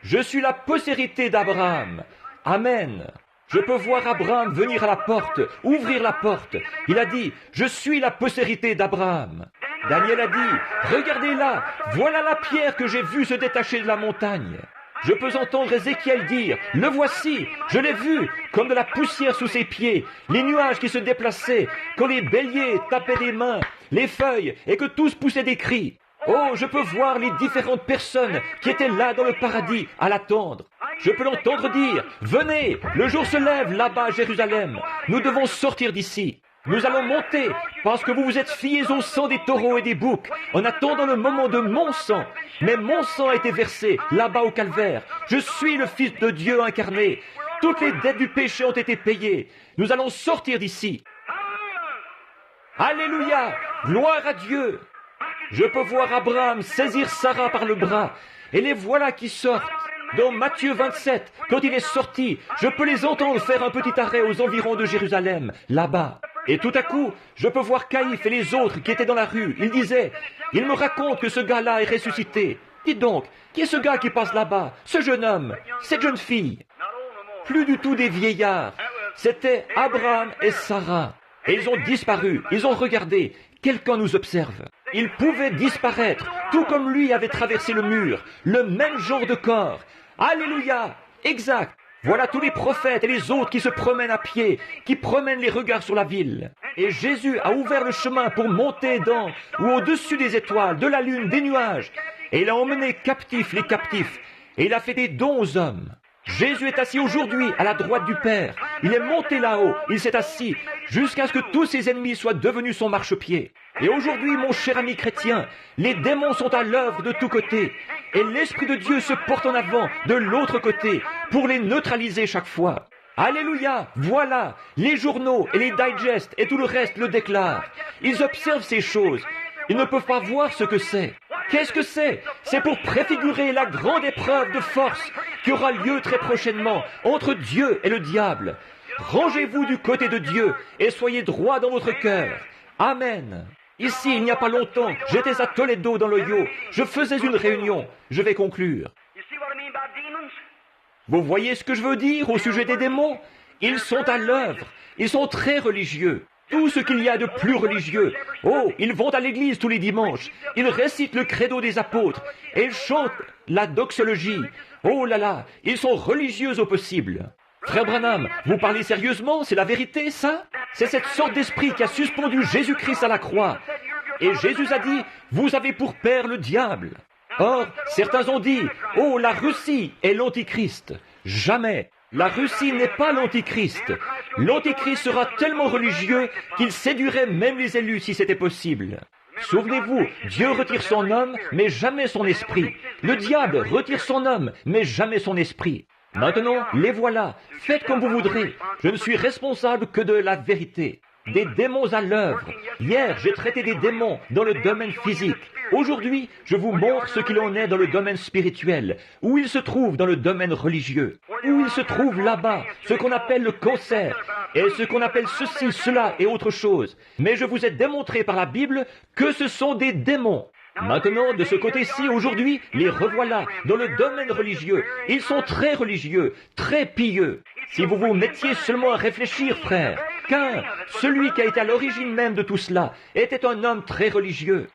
Je suis la postérité d'Abraham. Amen. » Je peux voir Abraham venir à la porte, ouvrir la porte. Il a dit, « Je suis la postérité d'Abraham. » Daniel a dit, « Regardez là, voilà la pierre que j'ai vue se détacher de la montagne. » Je peux entendre Ézéchiel dire, « Le voici, je l'ai vu, comme de la poussière sous ses pieds, les nuages qui se déplaçaient, quand les béliers tapaient des mains, les feuilles, et que tous poussaient des cris. » Oh, je peux voir les différentes personnes qui étaient là dans le paradis à l'attendre. Je peux l'entendre dire, « Venez, le jour se lève là-bas à Jérusalem. Nous devons sortir d'ici. » Nous allons monter, parce que vous vous êtes fiés au sang des taureaux et des boucs, en attendant le moment de mon sang. Mais mon sang a été versé là-bas au calvaire. Je suis le Fils de Dieu incarné. Toutes les dettes du péché ont été payées. Nous allons sortir d'ici. Alléluia! Gloire à Dieu! Je peux voir Abraham saisir Sarah par le bras, et les voilà qui sortent. Dans Matthieu 27, quand il est sorti, je peux les entendre faire un petit arrêt aux environs de Jérusalem, là-bas. Et tout à coup, je peux voir Caïphe et les autres qui étaient dans la rue. Ils disaient, il me raconte que ce gars-là est ressuscité. Dites donc, qui est ce gars qui passe là-bas? Ce jeune homme, cette jeune fille? Plus du tout des vieillards. C'était Abraham et Sarah. Et ils ont disparu, ils ont regardé. Quelqu'un nous observe. Ils pouvaient disparaître, tout comme lui avait traversé le mur, le même genre de corps. Alléluia! Exact! Voilà tous les prophètes et les autres qui se promènent à pied, qui promènent les regards sur la ville. Et Jésus a ouvert le chemin pour monter dans ou au-dessus des étoiles, de la lune, des nuages. Et il a emmené captifs les captifs. Et il a fait des dons aux hommes. Jésus est assis aujourd'hui à la droite du Père. Il est monté là-haut, il s'est assis, jusqu'à ce que tous ses ennemis soient devenus son marchepied. Et aujourd'hui, mon cher ami chrétien, les démons sont à l'œuvre de tous côtés. Et l'Esprit de Dieu se porte en avant de l'autre côté pour les neutraliser chaque fois. Alléluia! Voilà! Les journaux et les digests et tout le reste le déclarent. Ils observent ces choses. Ils ne peuvent pas voir ce que c'est. Qu'est-ce que c'est? C'est pour préfigurer la grande épreuve de force qui aura lieu très prochainement entre Dieu et le diable. Rangez-vous du côté de Dieu et soyez droit dans votre cœur. Amen. Ici, il n'y a pas longtemps, j'étais à Toledo dans l'Ohio. Je faisais une réunion. Je vais conclure. Vous voyez ce que je veux dire au sujet des démons? Ils sont à l'œuvre. Ils sont très religieux. Tout ce qu'il y a de plus religieux. Oh, ils vont à l'église tous les dimanches. Ils récitent le credo des apôtres. Et ils chantent la doxologie. Oh là là, ils sont religieux au possible. Frère Branham, vous parlez sérieusement? C'est la vérité, ça? C'est cette sorte d'esprit qui a suspendu Jésus-Christ à la croix. Et Jésus a dit, vous avez pour père le diable. Or, certains ont dit, oh, la Russie est l'Antichrist. Jamais. La Russie n'est pas l'Antichrist. L'Antichrist sera tellement religieux qu'il séduirait même les élus si c'était possible. Souvenez-vous, Dieu retire son homme, mais jamais son esprit. Le diable retire son homme, mais jamais son esprit. Maintenant, les voilà. Faites comme vous voudrez. Je ne suis responsable que de la vérité. Des démons à l'œuvre. Hier, j'ai traité des démons dans le domaine physique. Aujourd'hui, je vous montre ce qu'il en est dans le domaine spirituel, où il se trouve dans le domaine religieux, où il se trouve là-bas, ce qu'on appelle le cancer, et ce qu'on appelle ceci, cela et autre chose. Mais je vous ai démontré par la Bible que ce sont des démons. Maintenant, de ce côté-ci, aujourd'hui, les revoilà dans le domaine religieux. Ils sont très religieux, très pieux. Si vous vous mettiez seulement à réfléchir, frère, car celui qui a été à l'origine même de tout cela était un homme très religieux.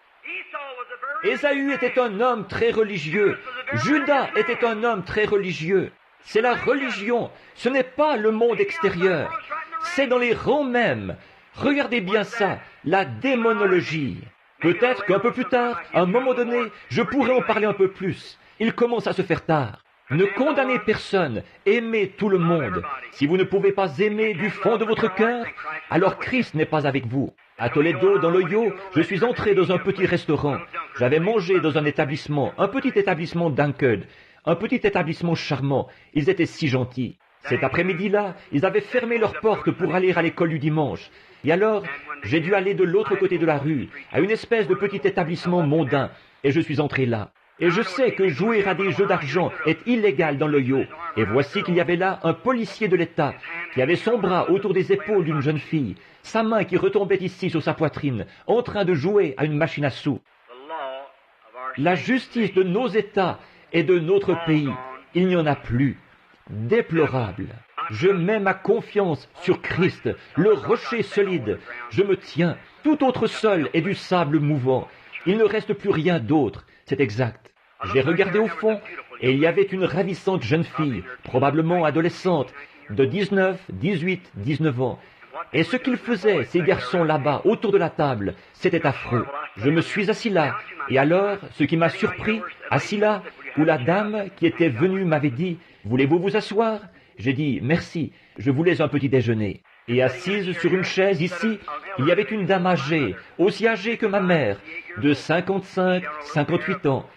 Ésaü était un homme très religieux. Judas était un homme très religieux. C'est la religion, ce n'est pas le monde extérieur. C'est dans les rangs mêmes. Regardez bien ça, la démonologie. Peut-être qu'un peu plus tard, à un moment donné, je pourrais en parler un peu plus. Il commence à se faire tard. Ne condamnez personne, aimez tout le monde. Si vous ne pouvez pas aimer du fond de votre cœur, alors Christ n'est pas avec vous. À Toledo, dans l'Ohio, je suis entré dans un petit restaurant. J'avais mangé dans un établissement, un petit établissement d'Ankerd, un petit établissement charmant. Ils étaient si gentils. Cet après-midi-là, ils avaient fermé leurs portes pour aller à l'école du dimanche. Et alors, j'ai dû aller de l'autre côté de la rue, à une espèce de petit établissement mondain, et je suis entré là. Et je sais que jouer à des jeux d'argent est illégal dans l'Ohio. Et voici qu'il y avait là un policier de l'État qui avait son bras autour des épaules d'une jeune fille, sa main qui retombait ici sur sa poitrine, en train de jouer à une machine à sous. La justice de nos États et de notre pays, il n'y en a plus. Déplorable. Je mets ma confiance sur Christ, le rocher solide. Je me tiens. Tout autre sol est du sable mouvant. Il ne reste plus rien d'autre. C'est exact. J'ai regardé au fond et il y avait une ravissante jeune fille, probablement adolescente, de 19, 18, 19 ans. Et ce qu'ils faisaient, ces garçons là-bas, autour de la table, c'était affreux. Je me suis assis là. Et alors, ce qui m'a surpris, assis là, où la dame qui était venue m'avait dit « Voulez-vous vous asseoir ?» J'ai dit « Merci, je voulais un petit déjeuner. » Et assise sur une chaise ici, il y avait une dame âgée, aussi âgée que ma mère, de 55, 58 ans.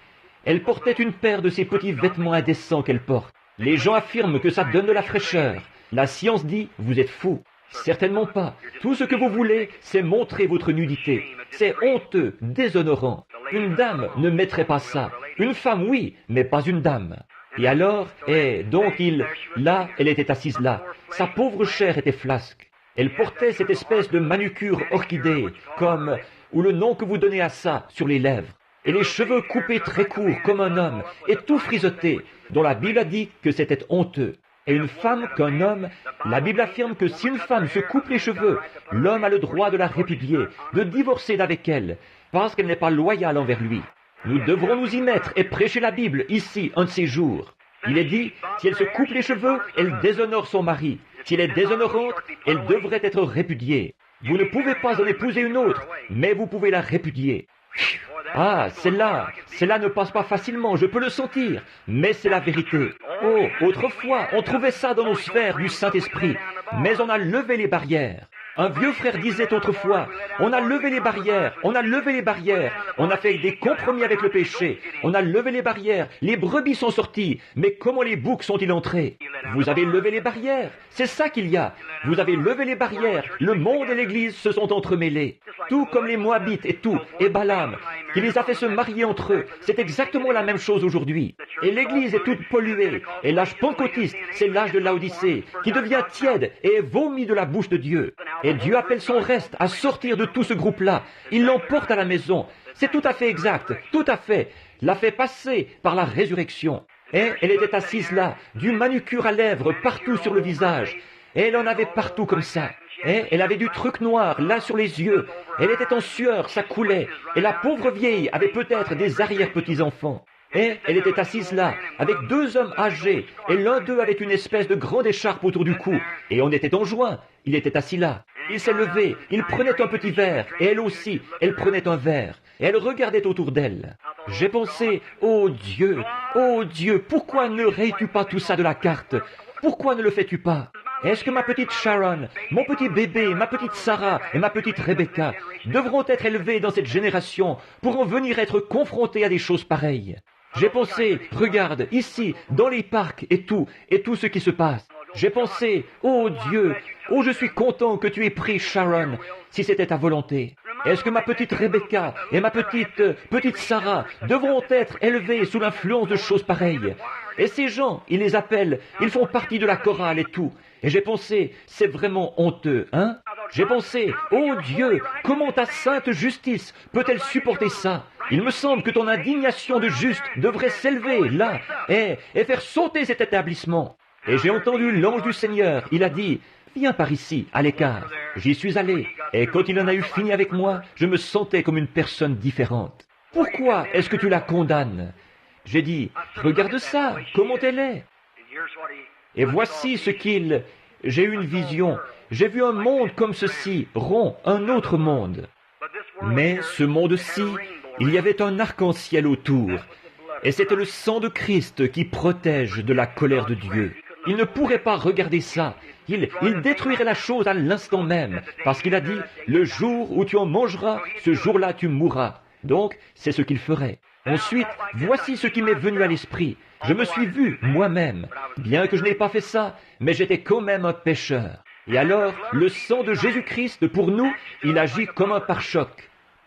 Elle portait une paire de ces petits vêtements indécents qu'elle porte. Les gens affirment que ça donne de la fraîcheur. La science dit, vous êtes fous. Certainement pas. Tout ce que vous voulez, c'est montrer votre nudité. C'est honteux, déshonorant. Une dame ne mettrait pas ça. Une femme, oui, mais pas une dame. Et alors, elle était assise là. Sa pauvre chair était flasque. Elle portait cette espèce de manucure orchidée, ou le nom que vous donnez à ça, sur les lèvres. Et les cheveux coupés très courts comme un homme, et tout frisoté, dont la Bible a dit que c'était honteux. Et une femme qu'un homme, la Bible affirme que si une femme se coupe les cheveux, l'homme a le droit de la répudier, de divorcer d'avec elle, parce qu'elle n'est pas loyale envers lui. Nous devrons nous y mettre et prêcher la Bible ici, un de ces jours. Il est dit, si elle se coupe les cheveux, elle déshonore son mari. Si elle est déshonorante, elle devrait être répudiée. Vous ne pouvez pas en épouser une autre, mais vous pouvez la répudier. Ah, celle-là ne passe pas facilement, je peux le sentir, mais c'est la vérité. Oh, autrefois, on trouvait ça dans nos sphères du Saint-Esprit, mais on a levé les barrières. Un vieux frère disait autrefois, on a levé les barrières, on a fait des compromis avec le péché, on a levé les barrières, les brebis sont sorties, mais comment les boucs sont-ils entrés? Vous avez levé les barrières, c'est ça qu'il y a. Vous avez levé les barrières, le monde et l'Église se sont entremêlés. Tout comme les Moabites et Balaam, qui les a fait se marier entre eux, c'est exactement la même chose aujourd'hui. Et l'Église est toute polluée, et l'âge pentecôtiste, c'est l'âge de Laodicée, qui devient tiède et est vomi de la bouche de Dieu. Et Dieu appelle son reste à sortir de tout ce groupe-là. Il l'emporte à la maison. C'est tout à fait exact, tout à fait. L'a fait passer par la résurrection. Et elle était assise là, du manucure à lèvres partout sur le visage. Et elle en avait partout comme ça. Et elle avait du truc noir là sur les yeux. Elle était en sueur, ça coulait. Et la pauvre vieille avait peut-être des arrière-petits-enfants. Et elle était assise là, avec deux hommes âgés, et l'un d'eux avait une espèce de grande écharpe autour du cou. Et on était en juin, il était assis là. Il s'est levé, il prenait un petit verre, et elle aussi, elle prenait un verre. Et elle regardait autour d'elle. J'ai pensé, oh Dieu, pourquoi ne rayes-tu pas tout ça de la carte? Pourquoi ne le fais-tu pas? Est-ce que ma petite Sharon, mon petit bébé, ma petite Sarah et ma petite Rebecca devront être élevés dans cette génération pour en venir être confrontés à des choses pareilles? J'ai pensé, regarde, ici, dans les parcs et tout ce qui se passe. J'ai pensé, oh Dieu, oh je suis content que tu aies pris Sharon, si c'était ta volonté. Est-ce que ma petite Rebecca et ma petite Sarah devront être élevées sous l'influence de choses pareilles? Et ces gens, ils les appellent, ils font partie de la chorale et tout. Et j'ai pensé, c'est vraiment honteux, hein? J'ai pensé, oh Dieu, comment ta sainte justice peut-elle supporter ça? Il me semble que ton indignation de juste devrait s'élever là et faire sauter cet établissement. Et j'ai entendu l'ange du Seigneur, il a dit, viens par ici, à l'écart. J'y suis allé, et quand il en a eu fini avec moi, je me sentais comme une personne différente. Pourquoi est-ce que tu la condamnes? J'ai dit, regarde ça, comment elle est. Et voici j'ai eu une vision. J'ai vu un monde comme ceci, rond, un autre monde. Mais ce monde-ci, il y avait un arc-en-ciel autour. Et c'était le sang de Christ qui protège de la colère de Dieu. Il ne pourrait pas regarder ça. Il détruirait la chose à l'instant même, parce qu'il a dit, le jour où tu en mangeras, ce jour-là tu mourras. Donc, c'est ce qu'il ferait. Ensuite, voici ce qui m'est venu à l'esprit. Je me suis vu moi-même, bien que je n'ai pas fait ça, mais j'étais quand même un pécheur. Et alors, le sang de Jésus-Christ, pour nous, il agit comme un pare-choc.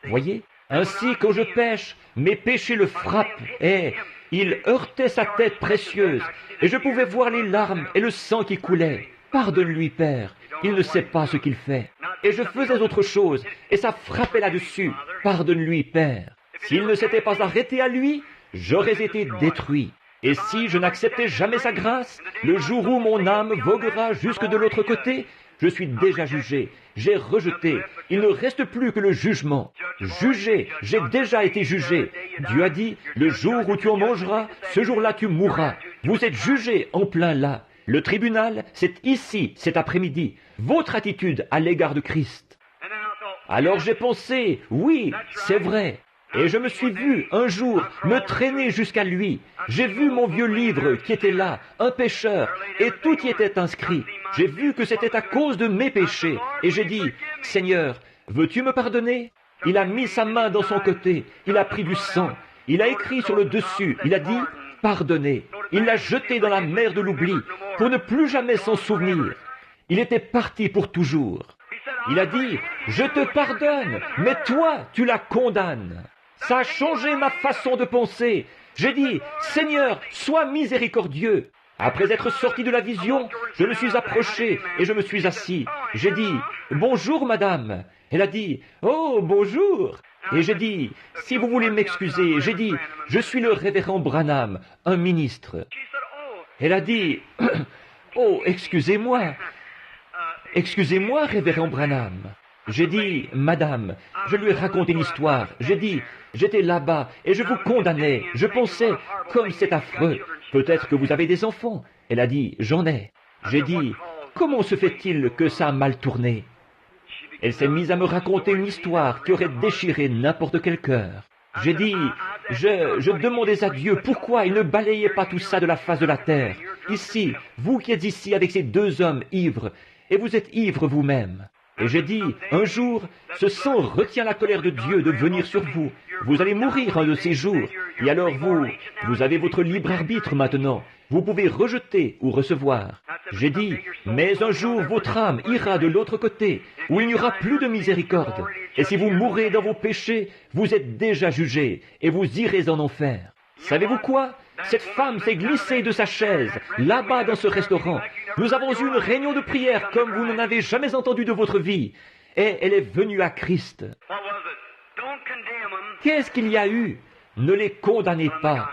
Voyez? Ainsi, quand je pêche, mes péchés le frappent, et il heurtait sa tête précieuse, et je pouvais voir les larmes et le sang qui coulait. Pardonne-lui, Père, il ne sait pas ce qu'il fait. Et je faisais autre chose, et ça frappait là-dessus. Pardonne-lui, Père. S'il ne s'était pas arrêté à lui, j'aurais été détruit. Et si je n'acceptais jamais sa grâce, le jour où mon âme voguera jusque de l'autre côté, je suis déjà jugé, j'ai rejeté, il ne reste plus que le jugement. Jugé, j'ai déjà été jugé. Dieu a dit, le jour où tu en mangeras, ce jour-là tu mourras. Vous êtes jugé en plein là. Le tribunal, c'est ici, cet après-midi. Votre attitude à l'égard de Christ. Alors j'ai pensé, oui, c'est vrai. Et je me suis vu, un jour, me traîner jusqu'à lui. J'ai vu mon vieux livre qui était là, un pécheur, et tout y était inscrit. J'ai vu que c'était à cause de mes péchés. Et j'ai dit, Seigneur, veux-tu me pardonner? Il a mis sa main dans son côté. Il a pris du sang. Il a écrit sur le dessus. Il a dit, pardonnez. Il l'a jeté dans la mer de l'oubli pour ne plus jamais s'en souvenir. Il était parti pour toujours. Il a dit, je te pardonne, mais toi, tu la condamnes. Ça a changé ma façon de penser. J'ai dit, Seigneur, sois miséricordieux. Après être sorti de la vision, je me suis approché et je me suis assis. J'ai dit, bonjour madame. Elle a dit, oh, bonjour. Et j'ai dit, si vous voulez m'excuser, j'ai dit, je suis le révérend Branham, un ministre. Elle a dit, oh, excusez-moi. Excusez-moi, révérend Branham. J'ai dit, madame, je lui ai raconté l'histoire. J'ai dit, j'étais là-bas et je vous condamnais. Je pensais, comme c'est affreux, peut-être que vous avez des enfants. Elle a dit, j'en ai. J'ai dit, comment se fait-il que ça a mal tourné? Elle s'est mise à me raconter une histoire qui aurait déchiré n'importe quel cœur. J'ai dit, je demandais à Dieu pourquoi il ne balayait pas tout ça de la face de la terre. Ici, vous qui êtes ici avec ces deux hommes ivres, et vous êtes ivres vous-même. Et j'ai dit, un jour, ce sang retient la colère de Dieu de venir sur vous. Vous allez mourir un de ces jours. Et alors vous avez votre libre arbitre maintenant. Vous pouvez rejeter ou recevoir. J'ai dit, mais un jour votre âme ira de l'autre côté, où il n'y aura plus de miséricorde. Et si vous mourrez dans vos péchés, vous êtes déjà jugés, et vous irez en enfer. Savez-vous quoi? Cette femme s'est glissée de sa chaise, là-bas dans ce restaurant. Nous avons eu une réunion de prière comme vous n'en avez jamais entendu de votre vie. Et elle est venue à Christ. Qu'est-ce qu'il y a eu? Ne les condamnez pas.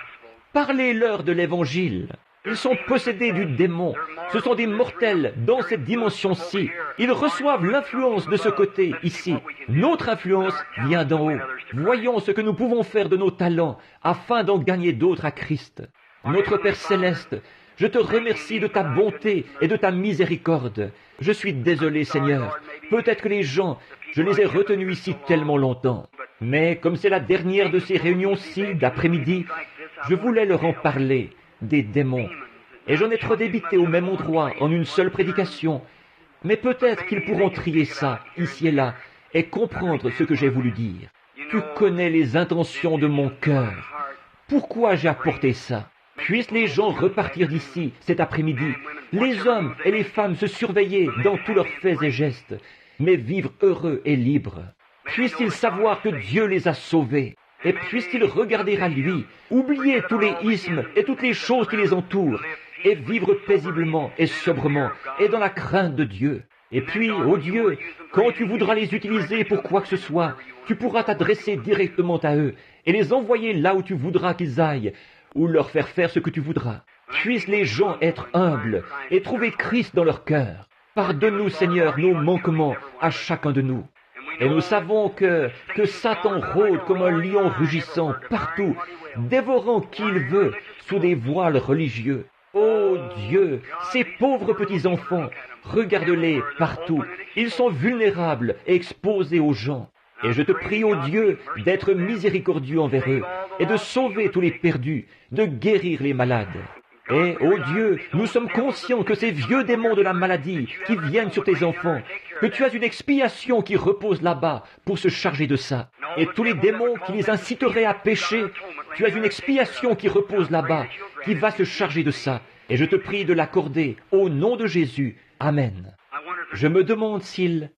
Parlez-leur de l'Évangile. Ils sont possédés du démon. Ce sont des mortels dans cette dimension-ci. Ils reçoivent l'influence de ce côté, ici. Notre influence vient d'en haut. Voyons ce que nous pouvons faire de nos talents afin d'en gagner d'autres à Christ. Notre Père Céleste, je te remercie de ta bonté et de ta miséricorde. Je suis désolé, Seigneur. Peut-être que les gens, je les ai retenus ici tellement longtemps. Mais comme c'est la dernière de ces réunions-ci d'après-midi, je voulais leur en parler, des démons. Et j'en ai trop débité au même endroit, en une seule prédication. Mais peut-être qu'ils pourront trier ça, ici et là, et comprendre ce que j'ai voulu dire. Tu connais les intentions de mon cœur. Pourquoi j'ai apporté ça? Puissent les gens repartir d'ici cet après-midi, les hommes et les femmes se surveiller dans tous leurs faits et gestes, mais vivre heureux et libres. Puissent-ils savoir que Dieu les a sauvés, et puissent-ils regarder à lui, oublier tous les ismes et toutes les choses qui les entourent, et vivre paisiblement et sobrement et dans la crainte de Dieu. Et puis, ô Dieu, quand tu voudras les utiliser pour quoi que ce soit, tu pourras t'adresser directement à eux et les envoyer là où tu voudras qu'ils aillent, ou leur faire faire ce que tu voudras. Puissent les gens être humbles et trouver Christ dans leur cœur. Pardonne-nous, Seigneur, nos manquements à chacun de nous. Et nous savons que Satan rôde comme un lion rugissant partout, dévorant qui il veut sous des voiles religieux. Ô Dieu, ces pauvres petits-enfants, regarde-les partout. Ils sont vulnérables et exposés aux gens. Et je te prie, ô Dieu, d'être miséricordieux envers eux et de sauver tous les perdus, de guérir les malades. Et, ô Dieu, nous sommes conscients que ces vieux démons de la maladie qui viennent sur tes enfants, que tu as une expiation qui repose là-bas pour se charger de ça. Et tous les démons qui les inciteraient à pécher, tu as une expiation qui repose là-bas, qui va se charger de ça. Et je te prie de l'accorder au nom de Jésus. Amen. Je me demande s'il